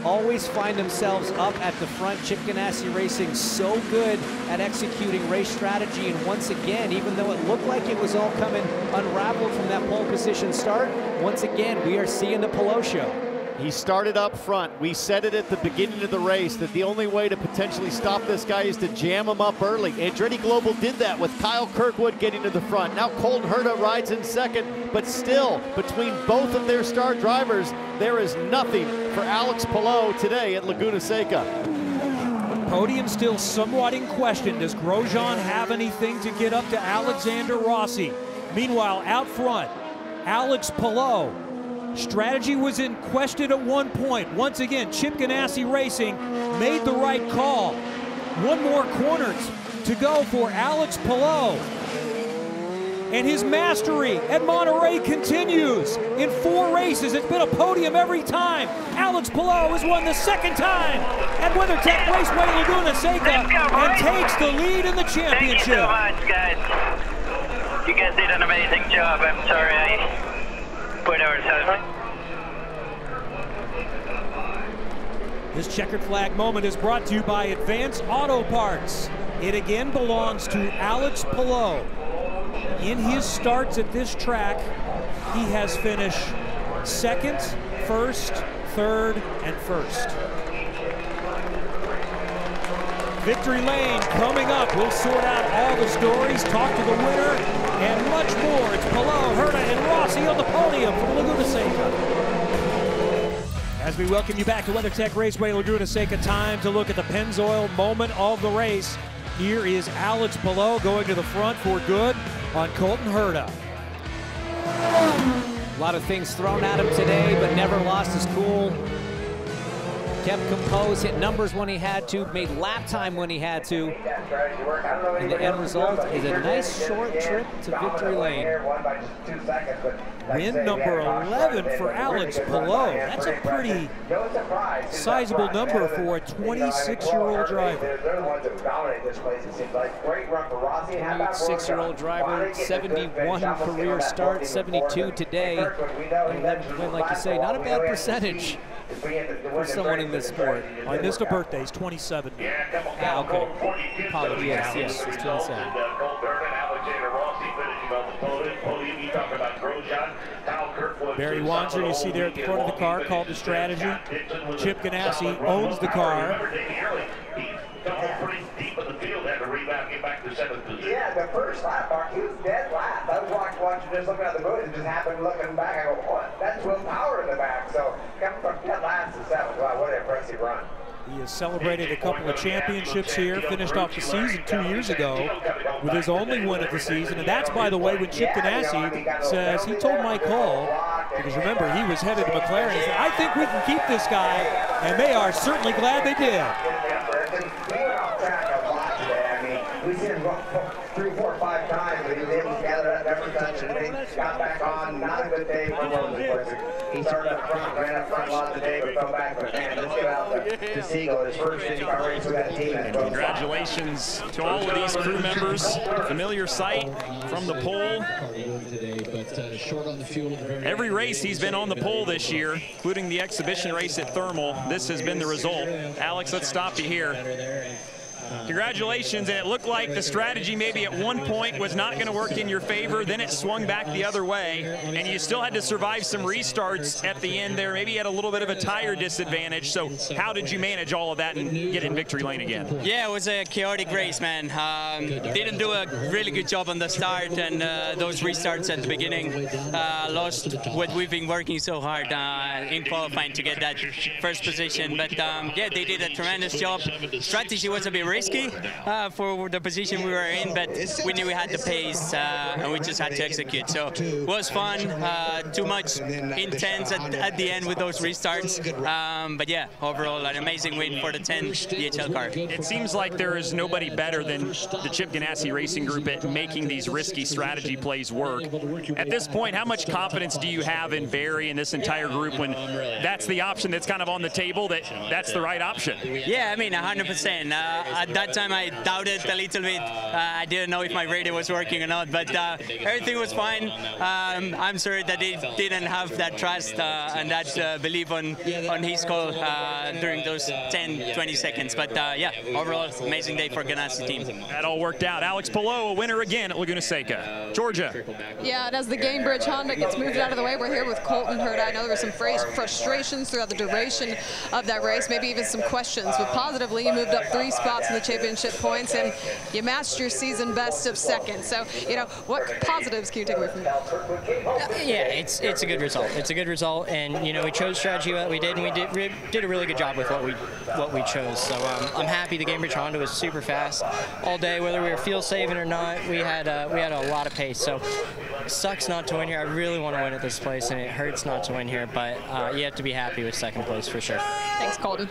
always find themselves up at the front. Chip Ganassi Racing so good at executing race strategy, and once again, even though it looked like it was all coming unraveled from that pole position start, once again, we are seeing the Palou show. He started up front. We said it at the beginning of the race that the only way to potentially stop this guy is to jam him up early. Andretti Global did that with Kyle Kirkwood getting to the front. Now Colton Herta rides in second, but still, between both of their star drivers, there is nothing for Alex Palou today at Laguna Seca. Podium still somewhat in question. Does Grosjean have anything to get up to Alexander Rossi? Meanwhile, out front, Alex Palou. Strategy was in question at one point. Once again, Chip Ganassi Racing made the right call. 1 more corner to go for Alex Palou. And his mastery at Monterey continues. In 4 races, it's been a podium every time. Alex Palou has won the 2nd time at WeatherTech Raceway Laguna Seca and takes the lead in the championship. Thank you so much, guys. You guys did an amazing job. I'm sorry I put ourselves. This checkered flag moment is brought to you by Advanced Auto Parts. It again belongs to Alex Palou. In his starts at this track, he has finished 2nd, 1st, 3rd, and 1st. Victory Lane coming up. We'll sort out all the stories, talk to the winner, and much more. It's Palou, Herta, and Rossi on the podium from Laguna Seca. As we welcome you back to WeatherTech Raceway Laguna Seca, time to look at the Pennzoil moment of the race. Here is Alex Palou going to the front for good on Colton Herta. A lot of things thrown at him today, but never lost his cool. Kept composed, hit numbers when he had to, made lap time when he had to. And the end result is a nice short trip to victory lane. Win number 11 for Alex Palou. That's a pretty sizable number for a 26-year-old driver. 26-year-old driver, 71 career starts, 72 today. 11th win, like you say, not a bad percentage for someone in this sport. I missed a birthday. He's 27. Yeah, okay. Apologies. Yes, he's 27. Barry Wanzer, you see there at the front of the car, called the strategy. Chip Ganassi owns the car. Yeah, the first lap, Mark, he was dead last. I was watching, just looking at the booth, and just happened looking back. I go, what? That's Will Power in the back. So coming from dead last to 7th. Wow, what an impressive run. He has celebrated a couple of championships here, finished off the season 2 years ago with his only win of the season. And that's, by the way, when Chip Ganassi says, he told Mike Hall, because remember, he was headed to McLaren, he said, I think we can keep this guy, and they are certainly glad they did. We've seen him 3, 4, 5 times, but he was able to gather that never touched anything, got back on, not a good day for him. He started up front, ran up front a lot today, but fell back. But man, let's get out to Siegel, his first IndyCar race with that team. And congratulations to all of these crew members. Familiar sight from the pole. but short on the fuel. Every race he's been on the pole this year, including the exhibition race at Thermal. This has been the result. Alex, let's stop you here. Congratulations, and it looked like the strategy maybe at one point was not going to work in your favor, then it swung back the other way, and you still had to survive some restarts at the end there. Maybe you had a little bit of a tire disadvantage, so how did you manage all of that and get in victory lane again? Yeah, it was a chaotic race, man. Didn't do a really good job on the start, and those restarts at the beginning lost what we've been working so hard in qualifying to get that first position. But yeah, they did a tremendous job. Strategy was a bit risky for the position we were in, but we knew we had the pace and we just had to execute. So it was fun, too much intense at the end with those restarts. But yeah, overall an amazing win for the 10 DHL car. It seems like there is nobody better than the Chip Ganassi Racing Group at making these risky strategy plays work. At this point, how much confidence do you have in Barry and this entire group when that's the option that's kind of on the table, that's the right option? Yeah, I mean, 100%. At that time, I doubted a little bit. I didn't know if my radio was working or not, but everything was fine. I'm sorry that he didn't have that trust and that belief on his call during those 10, 20 seconds. But yeah, overall, amazing day for Ganassi team. That all worked out. Alex Palou, a winner again at Laguna Seca. Georgia. Yeah, and as the Gamebridge Honda gets moved out of the way, we're here with Colton Herta. I know there were some frustrations throughout the duration of that race, maybe even some questions, but positively you moved up 3 spots in the championship points and you matched your season best of second. So, you know, what positives can you take away from that? Yeah, it's a good result. It's a good result, and you know, we chose strategy what we did, and we did a really good job with what we chose. So I'm happy. The Gamebridge Honda was super fast all day, whether we were field saving or not. We had a lot of pace. So it sucks not to win here. I really want to win at this place, and it hurts not to win here. But you have to be happy with second place for sure. Thanks, Colton.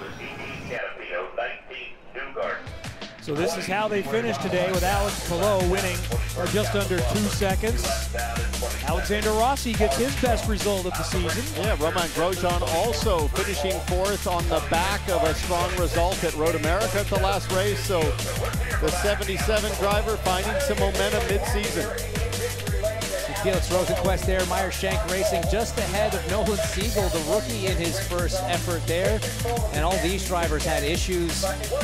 So this is how they finished today, with Alex Palou winning by just under 2 seconds. Alexander Rossi gets his best result of the season. Yeah, Romain Grosjean also finishing 4th on the back of a strong result at Road America at the last race. So the 77 driver finding some momentum mid-season. Felix Rosenquist there, Meyer Shank Racing just ahead of Nolan Siegel, the rookie, in his first effort there. And all these drivers had issues,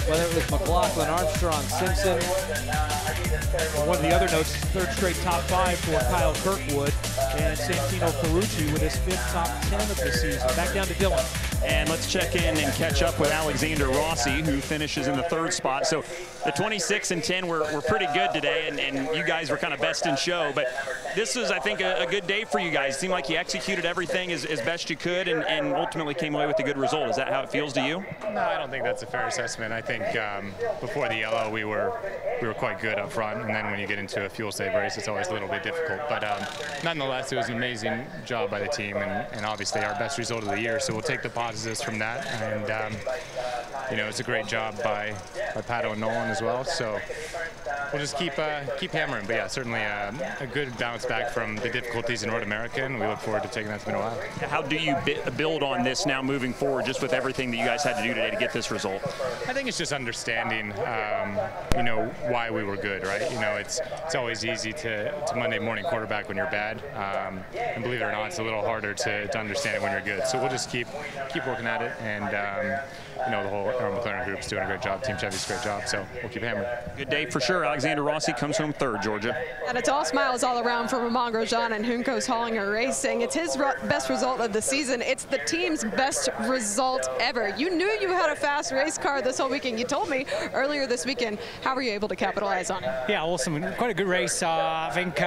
whether it was McLaughlin, Armstrong, Simpson. One of the other notes, 3rd straight top 5 for Kyle Kirkwood, and Santino Ferrucci with his 5th top 10 of the season. Back down to Dylan. And let's check in and catch up with Alexander Rossi, who finishes in the 3rd spot. So the 26 and 10 were pretty good today, and you guys were kind of best in show. But this was, I think, a good day for you guys. It seemed like you executed everything as best you could and ultimately came away with a good result. Is that how it feels to you? No, I don't think that's a fair assessment. I think before the yellow, we were quite good up front, and then when you get into a fuel save race, it's always a little bit difficult. But nonetheless, it was an amazing job by the team, and obviously our best result of the year. So we'll take the positives from that, and you know, it's a great job by Pato and Nolan as well. So we'll just keep hammering. But yeah, certainly a good bounce back from the difficulties in Road America, and we look forward to taking that to Mid-Ohio. How do you build on this now moving forward, just with everything that you guys had to do today to get this result? I think it's just understanding, you know, why we were good, right? You know, it's always easy to Monday morning quarterback when you're bad, and believe it or not, it's a little harder to understand it when you're good. So we'll just keep working at it, and you know, the whole McLaren group's doing a great job. Team Chevy's a great job, so we'll keep hammering. Good day for sure. Alexander Rossi comes home 3rd, Georgia. And it's all smiles all around for Romain Grosjean and Juncos Hollinger Racing. It's his best result of the season. It's the team's best result ever. You knew you had a fast race car this whole weekend. You told me earlier this weekend. How were you able to capitalize on it? Yeah, awesome. Quite a good race. I think,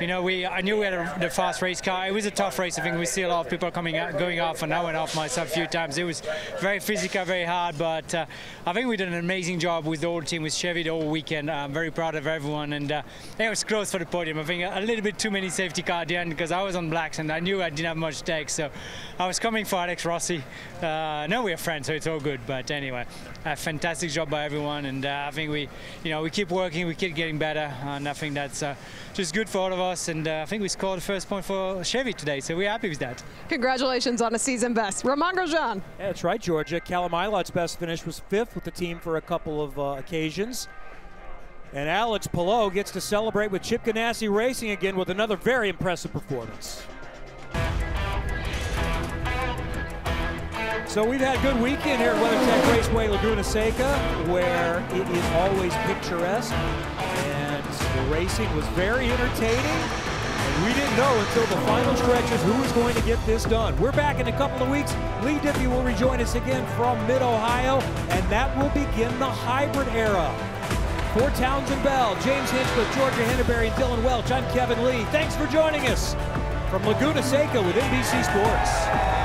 you know, I knew we had the fast race car. It was a tough race. I think we see a lot of people going off, and I went off myself a few times. It was very physical, very hard, but I think we did an amazing job with the whole team, with Chevy the whole weekend. I'm very proud of everyone, and it was close for the podium. I think a little bit too many safety car at the end because I was on blacks and I knew I didn't have much take, so I was coming for Alex Rossi. No, we're friends, so it's all good. But anyway, a fantastic job by everyone, and I think we keep working, we keep getting better, and I think that's just good for all of us. And I think we scored the first point for Chevy today, so we're happy with that. Congratulations on a season best, Romain Grosjean. Yeah, that's right, Georgia. Callum Eilot's best finish was 5th with the team for a couple of occasions. And Alex Palou gets to celebrate with Chip Ganassi Racing again with another very impressive performance. So we've had a good weekend here at WeatherTech Raceway, Laguna Seca, where it is always picturesque, and the racing was very entertaining. And we didn't know until the final stretches who was going to get this done. We're back in a couple of weeks. Lee Diffie will rejoin us again from Mid-Ohio, and that will begin the hybrid era. For Townsend Bell, James Hinchcliffe, Georgia Henneberry, and Dylan Welch, I'm Kevin Lee. Thanks for joining us from Laguna Seca with NBC Sports.